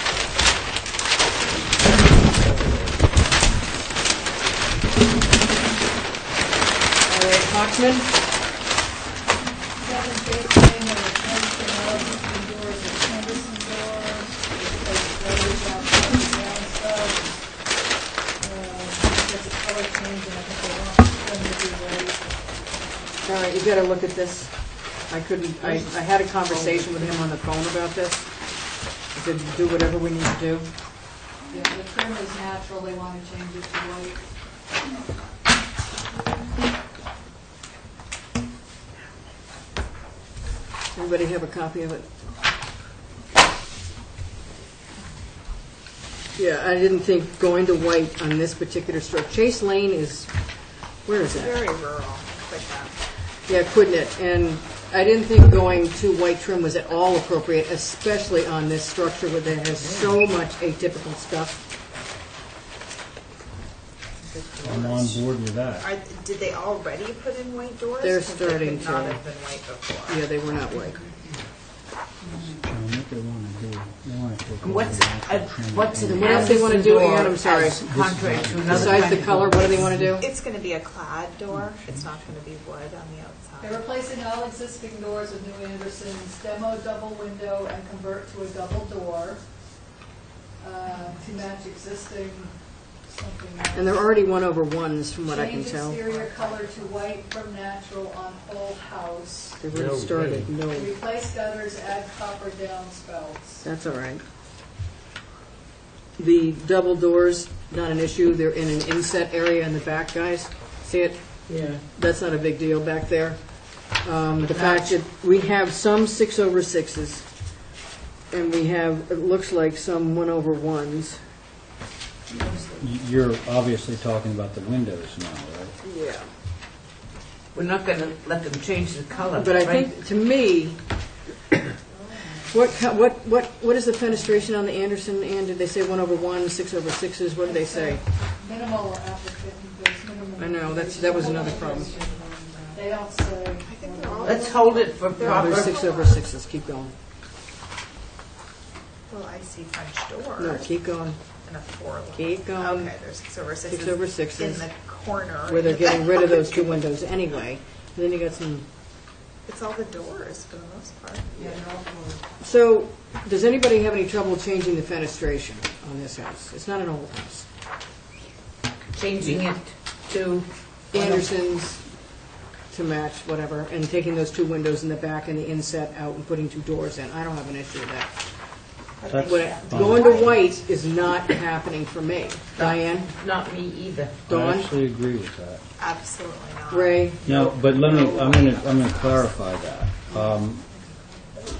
All right, Foxman? Seven feet frame of the existing doors of Henderson doors, replace doors outside the downside. There's a color change, and I think they want to spend the Thank you, Ray. All right, you gotta look at this. I had a conversation with him on the phone about this. I said, do whatever we need to do. Yeah, the trim is natural, they want to change it to white. Everybody have a copy of it? Yeah, I didn't think going to white on this particular stroke. Chase Lane is, where is that? Very rural, like that. Yeah, Quidnet, and I didn't think going to white trim was at all appropriate, especially on this structure where there has so much atypical stuff. I'm on board with that. Did they already put in white doors? They're 'Cause they starting could not to. have been white before. Yeah, they were not white. What they want to do, they want to take. What's an What else they want to do, Anderson Ann, door I'm sorry. as contrary to another Besides the kind of color, door? what do they want to do? It's going to be a clad door. It's not going to be wood on the outside. They're replacing all existing doors with new Andersons, demo double window and convert to a double door to match existing something else. And they're already 1/1s from what I can tell. Change exterior color to white from natural on whole house. They've already started, no, Replace gutters, add copper downspouts. that's all right. The double doors, not an issue, they're in an inset area in the back, guys. See it? Yeah. That's not a big deal back there. The fact that we have some 6/6s, and we have, it looks like some 1/1s. You're obviously talking about the windows now, right? Yeah. We're not going to let them change the color, But I right? think, to me, what is the fenestration on the Anderson, and did they say 1/1, 6/6s, what did they say? Minimal applicant, there's minimum. I know, that was another problem. They don't say. I think they're all. Let's hold it for No, proper. there's 6/6s, keep going. Well, I see French door. No, keep going. And a 4. Keep going. Okay, there's 6/6s. 6/6s. In the corner. Where they're getting rid of those two windows anyway. And then you got some. It's all the doors for the most part. Yeah, they're all cool. So, does anybody have any trouble changing the fenestration on this house? It's not an old house. Changing it to Anderson's to match whatever, and taking those two windows in the back and the inset out and putting two doors in. I don't have an issue with that. That's fine. Going to white is not happening for me. Diane? Not me either. I Dawn? actually agree with that. Absolutely not. Ray? No, but let me, I'm gonna clarify that.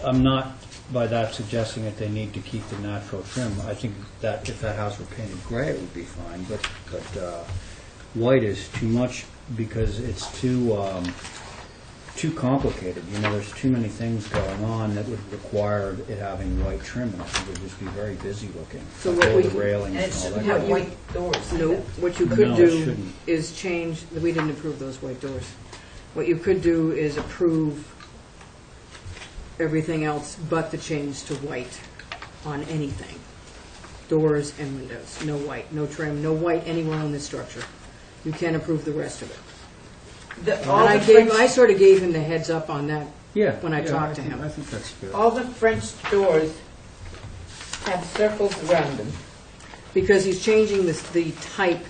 I'm not by that suggesting that they need to keep the natural trim. I think that if that house were painted gray, it would be fine, but white is too much because it's too complicated. You know, there's too many things going on that would require it having white trim, and I think it would just be very busy looking. So Like what all we the can- railings And it and all shouldn't that. have white doors. No, what you No, could it do shouldn't. is change, we didn't approve those white doors. What you could do is approve everything else but the change to white on anything. Doors and windows, no white, no trim, no white anywhere on this structure. You can approve the rest of it. And I sort of gave him the heads up on that Yeah. when I talked to him. I think that's good. All the French doors have circles around them, Because he's changing the type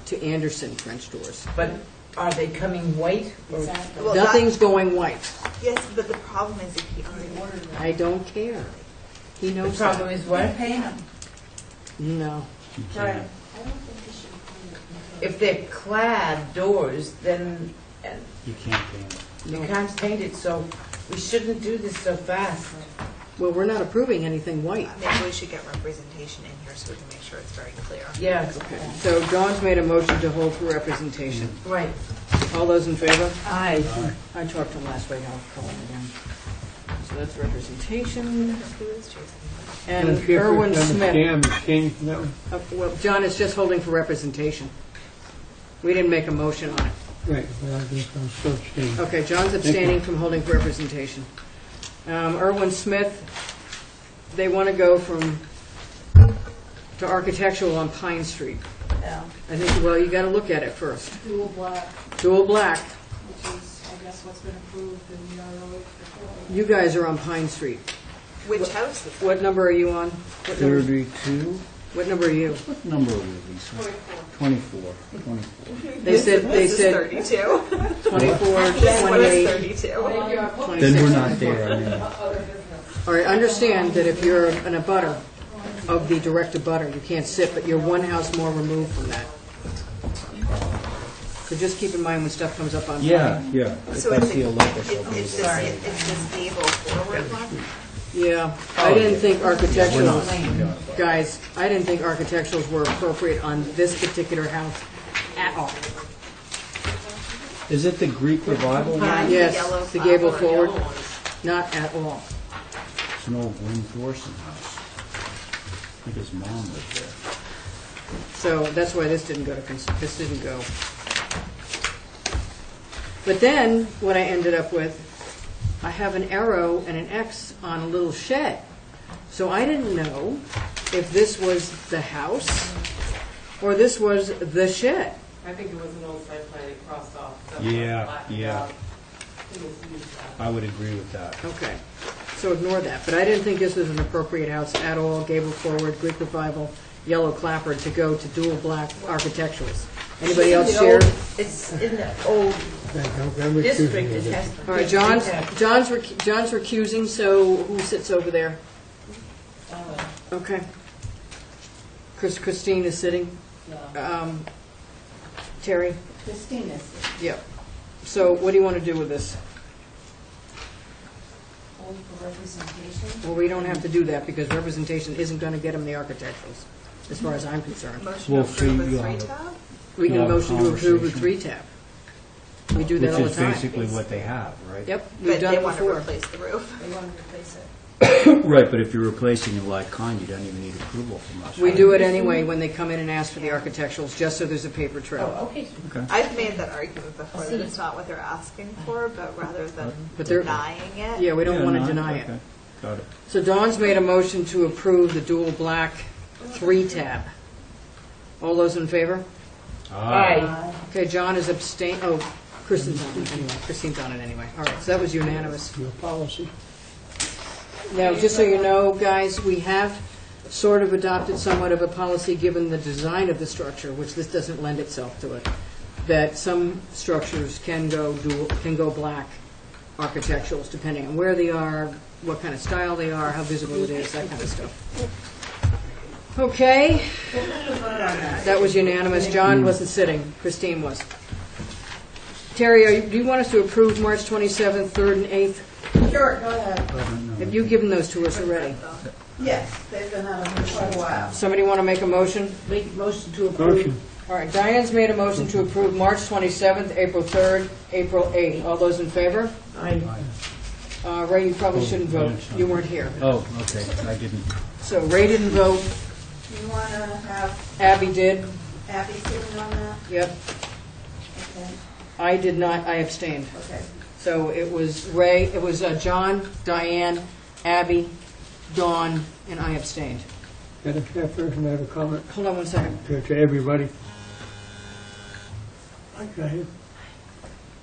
to Anderson French doors. but are they coming white? Or Well, Nothing's going white. Yes, but the problem is if he already ordered them. I don't care. He the knows problem that. is what? Paint them. No. Right. If they're clad doors, then You can't paint it. you can't paint it, so we shouldn't do this so fast. Well, we're not approving anything white. Maybe we should get representation in here so we can make sure it's very clear. Yeah. Okay. So Dawn's made a motion to hold for representation. Right. All those in favor? Aye. I talked to him last week, I'll call him again. So that's representation. Who is Jason? And Erwin Smith. Abstain from that one? Well, John is just holding for representation. We didn't make a motion on it. Right, well, I guess I'm still abstaining. Okay, John's abstaining from holding for representation. Erwin Smith, they want to go to architectural on Pine Street. Yeah. I think, well, you got to look at it first. Dual black, Dual black. which is, I guess, what's been approved in the ROH before. You guys are on Pine Street. Which house is What number are you on? What number? 32? What number are you? What number are we, Lisa? 24. 24. They said, This is 32. 24, This one is 28. 32. Then we're not there, I mean. All right, understand that if you're an abutter of the direct abutter, you can't sit, but you're one house more removed from that. So just keep in mind when stuff comes up on. Yeah, yeah. If So I it's see a local, so it's this gable forward one? Yeah, I didn't think architecturals, guys, I didn't think architecturals were appropriate on this particular house at all. Is it the Greek revival one? Yes, yellow the gable flower. forward, not at all. It's an old William Thorson house. I think his mom lived there. So that's why this didn't go to, this didn't go. But then, what I ended up with, I have an arrow and an X on a little shed. So I didn't know if this was the house or this was the shed. I think it was an old site plan it crossed off. Yeah. I would agree with that. Okay, so ignore that. But I didn't think this was an appropriate house at all, gable forward, Greek revival, yellow clapboard to go to dual black architecturals. Anybody else share? It's in the old district, it has. All right, John's recusing, so who sits over there? Okay. Christine is sitting. Terry? Christina's. Yep. So what do you want to do with this? Hold for representation. Well, we don't have to do that because representation isn't going to get them the architecturals, as far as I'm concerned. Motion to Well, approve see, a yeah. 3-tab? We can We'll have a motion to approve the conversation. 3-tab. We do that all the Which is time. basically what they have, right? Yep, we've But done they it want to before. replace the roof. They want to replace it. Right, but if you're replacing a like kind, you don't even need approval from us. We do it anyway when they come in and ask for the architecturals, just so there's a paper trail. Oh, okay. Okay. I've made that argument before, that it's not what they're asking for, but rather than But they're- denying it. Yeah, we don't Yeah, want no, to deny it. okay. Got it. So Dawn's made a motion to approve the dual black 3-tab. All those in favor? Aye. Okay, John is abstain, oh, Kristen's on it anyway. Christine's on it anyway. All right, so that was unanimous. Your policy. Now, just so you know, guys, we have sort of adopted somewhat of a policy, given the design of the structure, which this doesn't lend itself to it, that some structures can go black architecturals, depending on where they are, what kind of style they are, how visible it is, that kind of stuff. Okay, that was unanimous. John wasn't sitting, Christine was. Terry, do you want us to approve March 27th, 3rd, and 8th? Sure, go ahead. Have you given those to us already? Yes, they've been out for quite a while. Somebody want to make a motion? Make a motion to approve. Motion. All right, Diane's made a motion to approve March 27th, April 3rd, April 8th. All those in favor? Aye. Ray, you probably shouldn't vote. You weren't here. Oh, okay, I didn't. So Ray didn't vote. You want to have Abby did. Abby sitting on that? Yep. Okay. I did not. I abstained. Okay. So it was Ray, it was John, Diane, Abby, Dawn, and I abstained. Madam Chairperson, I have a comment Hold on one second. to everybody. Okay.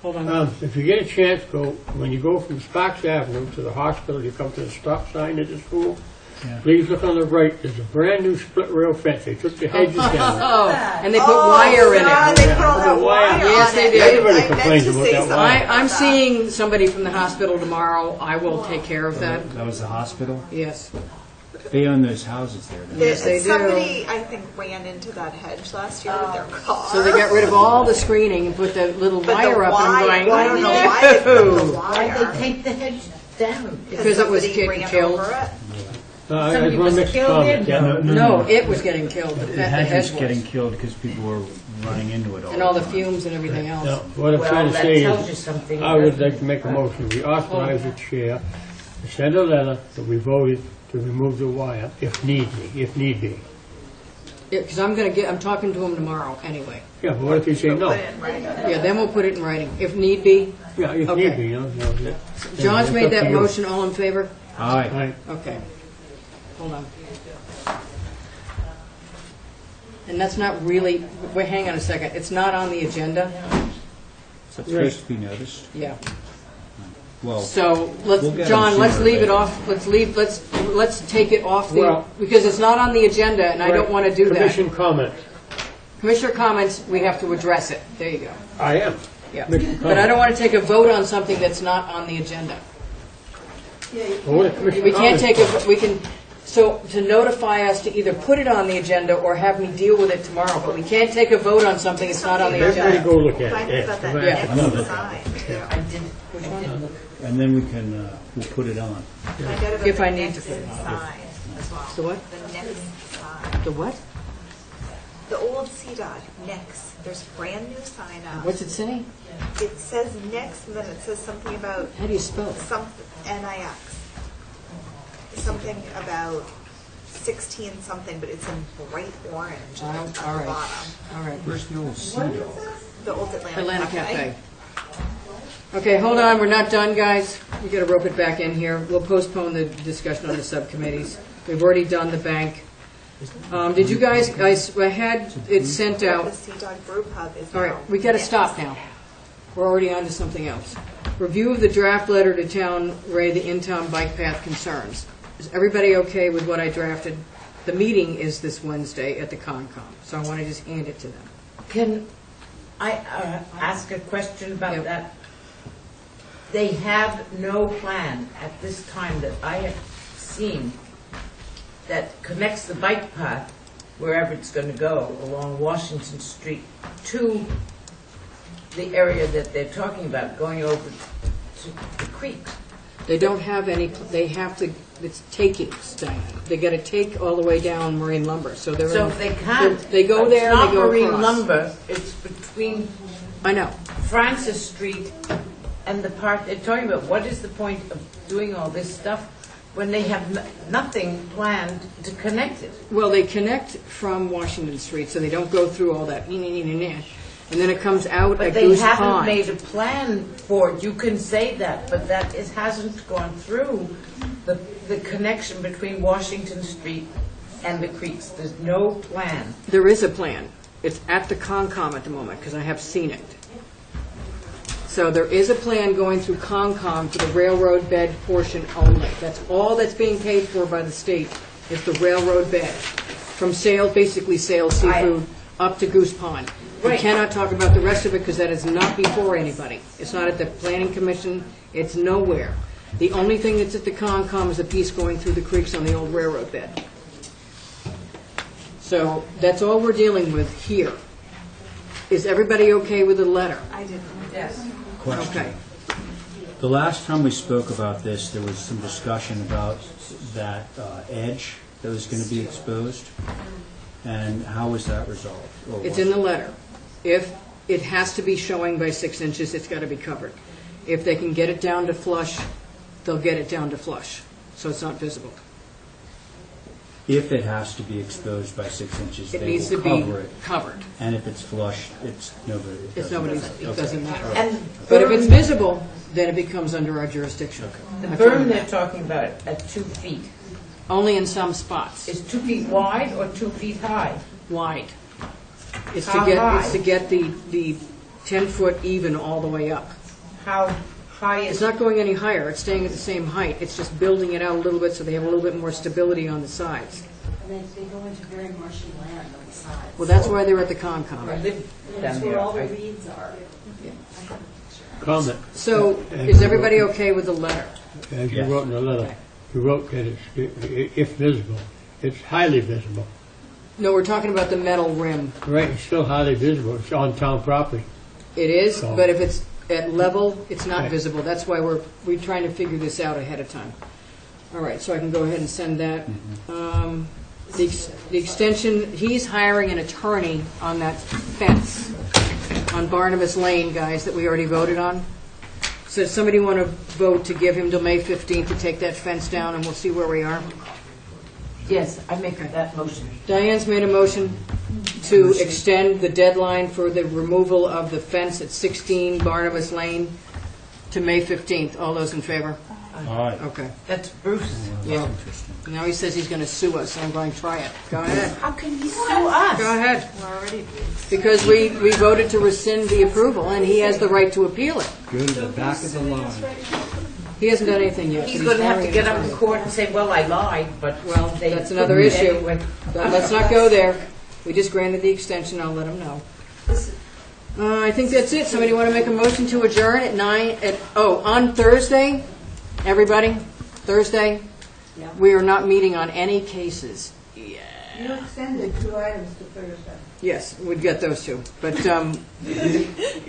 Hold on. If you get a chance, when you go from Sparks Avenue to the hospital, you come to the stop sign at the school, Yeah. please look on the right, there's a brand-new split rail fence. They took the hedges down. Oh, and they put wire in God, it. they put all that The wire. wire Yes, on they it. did. Everybody I meant complains to about say that something wire. about I'm that. seeing somebody from the hospital tomorrow. I will take care of that. That was the hospital? Yes. They own those houses there. don't Yes, they do. Somebody, I think, ran into that hedge last year with their car. So they got rid of all the screening and put the little But wire the up, and I'm wire, going, I don't know why they put the no. Why'd wire. they take the hedge down? Because it was Somebody getting ran killed. over it. I Somebody just want was to make a killed comment. in? Yeah. No, it was getting killed. The The hedge hedge was was. getting killed because people were running into it all And all the time. fumes and everything Now, else. what I'm Well, trying to that say tells you is, something. I would like to make a motion, we authorize the chair to send a letter that we voted to remove the wire if need be. Because I'm talking to him tomorrow anyway. Yeah, but what if you say no? Put it in writing. Yeah, then we'll put it in writing. If need be. Yeah, if Okay. need be, John's it's made up to that you. motion. All in favor? Aye. Aye. Okay. Hold on. And that's not really, wait, hang on a second. It's not on the agenda. So it's supposed to be noticed. Yeah. Well, So we'll get 'em John, let's sooner or leave it later. off, let's take it off Well- because it's not on the agenda, and I don't want to do that. Commission comments. Commissioner comments, we have to address it. There you go. I am. Yeah. Commissioner But I don't comments. want to take a vote on something that's not on the agenda. Well, what are commissioner We can't comments take we can, so to notify us to either put it on the agenda or have me deal with it tomorrow, but we can't take a vote on something that's not on the Everybody agenda. go look at Find it. about that Yeah. next Another- sign. And then we can, we'll put it on. Find out about If the I need next to put it on. sign as well. The what? The next sign. The what? The old CDOT, next. There's brand new sign up. What's it say? It says next, and then it says something about How do you spell it? some NIX. Something about 16 something, but it's in bright orange at All the right. bottom. All right. Where's the old Cedar? The old Atlanta, Atlanta Cafe. Okay, hold on, we're not done, guys. We gotta rope it back in here. We'll postpone the discussion on the subcommittees. We've already done the bank. Did you guys, I had it sent The out. CDOT Brew Pub is All now right, we gotta next. stop now. We're already on to something else. Review of the draft letter to town, Ray, the in-town bike path concerns. Is everybody okay with what I drafted? The meeting is this Wednesday at the Concom, so I want to just hand it to them. Can I ask a question about Yep. that? They have no plan at this time that I have seen that connects the bike path, wherever it's going to go, along Washington Street to the area that they're talking about, going over to the creek. They don't have any, they have to, it's takings, Diane. They got to take all the way down Marine Lumber, so they're. So in- if they can't. They go there, It's they not go Marine across. Lumber, it's between I know. Francis Street and the part they're talking about. What is the point of doing all this stuff when they have nothing planned to connect it? Well, they connect from Washington Street, so they don't go through all that, and then it comes out But at they Goose haven't Pond. made a plan for it. You can say that, but that hasn't gone through the connection between Washington Street and the creeks. There's no plan. There is a plan. It's at the Concom at the moment, because I have seen it. So there is a plan going through Concom for the railroad bed portion only. That's all that's being paid for by the state, is the railroad bed. From Sale, basically Sale Seafood, up to Goose Pond. We Right. cannot talk about the rest of it, because that is not before anybody. It's not at the Planning Commission, it's nowhere. The only thing that's at the Concom is the piece going through the creeks on the old railroad bed. So that's all we're dealing with here. Is everybody okay with the letter? I didn't. Yes. Question. Okay. The last time we spoke about this, there was some discussion about that edge that was going to be exposed, and how was that resolved? Or It's was in the it? letter. If it has to be showing by 6 inches, it's got to be covered. If they can get it down to flush, they'll get it down to flush, so it's not visible. If it has to be exposed by 6 inches, It they needs will to be cover it. covered. And if it's flush, it's nobody. It's nobody's, it doesn't matter. And But if it's berm- visible, then it becomes under our jurisdiction. The I found berm that. they're talking about at 2 feet Only in some spots, is 2 feet wide or 2 feet high? wide. It's to How get, high? it's to get the 10-foot even all the way up. How high It's is not going any higher, it's staying at the same height. It's just building it out a little bit so they have a little bit more stability on the sides. And they go into very marshy land on the sides. Well, that's why they're at the I Concom. live down That's there. where all the I- reeds are. Comment. So, is everybody okay with the letter? As you Yes. wrote in the letter, you wrote that it's, if visible, it's highly visible. No, we're talking about the metal rim. Right, it's still highly visible, it's on town property. It is, So- but if it's at level, it's not Right. visible. That's why we're trying to figure this out ahead of time. All right, so I can go ahead and send that. The extension, he's hiring an attorney on that fence on Barnabas Lane, guys, that we already voted on. So does somebody want to vote to give him till May 15th to take that fence down, and we'll see where we are? Yes, I make that motion. Diane's made a motion to extend the deadline for the removal of the fence at 16 Barnabas Lane to May 15th. All those in favor? Aye. Okay. That's Bruce. Yeah. Now he says he's going to sue us, so I'm going to try it. Go ahead. How can he sue us? Go ahead. Because we voted to rescind the approval, and he has the right to appeal it. Go to the back of the line. He hasn't done anything yet. He's but going to have to filing get it. up in court and say, well, I lied, but, well, they... That's another put me issue. anyway. But let's not go there. We just granted the extension, I'll let him know. I think that's it. Somebody want to make a motion to adjourn at 9, on Thursday? Everybody? Thursday? Yeah. We are not meeting on any cases. You extended 2 items to Thursday. Yes, we'd get those two. But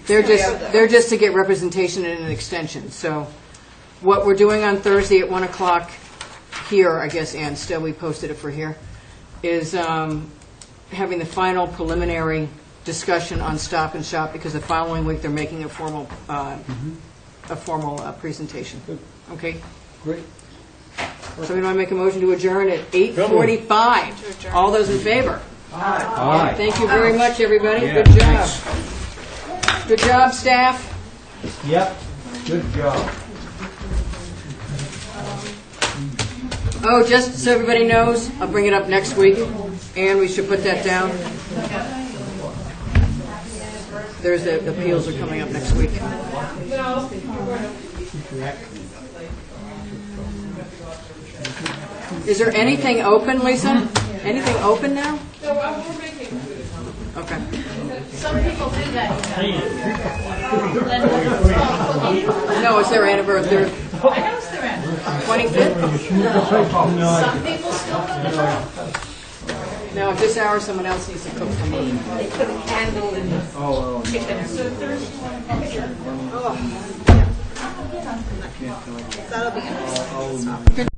they're just to get representation in an extension. So what we're doing on Thursday at 1 o'clock here, I guess, Ann, still we posted it for here, is having the final preliminary discussion on Stop and Shop, because the following week they're making a formal presentation. Okay? Great. So we want to make a motion to adjourn at 8:45. All those in favor? Aye. Thank you very much, everybody. Yeah, Good job. Good job, staff. Yep, good job. Oh, just so everybody knows, I'll bring it up next week, and we should put that down. There's the appeals are coming up next week. Is there anything open, Lisa? Anything open now? No, we're making food. Okay. Some people do that. No, it's their anniversary. I know it's their anniversary. 25th? Some people still go to church. No, at this hour, someone else needs to cook for me. They put a candle in the chicken. So Thursday. That'll be interesting.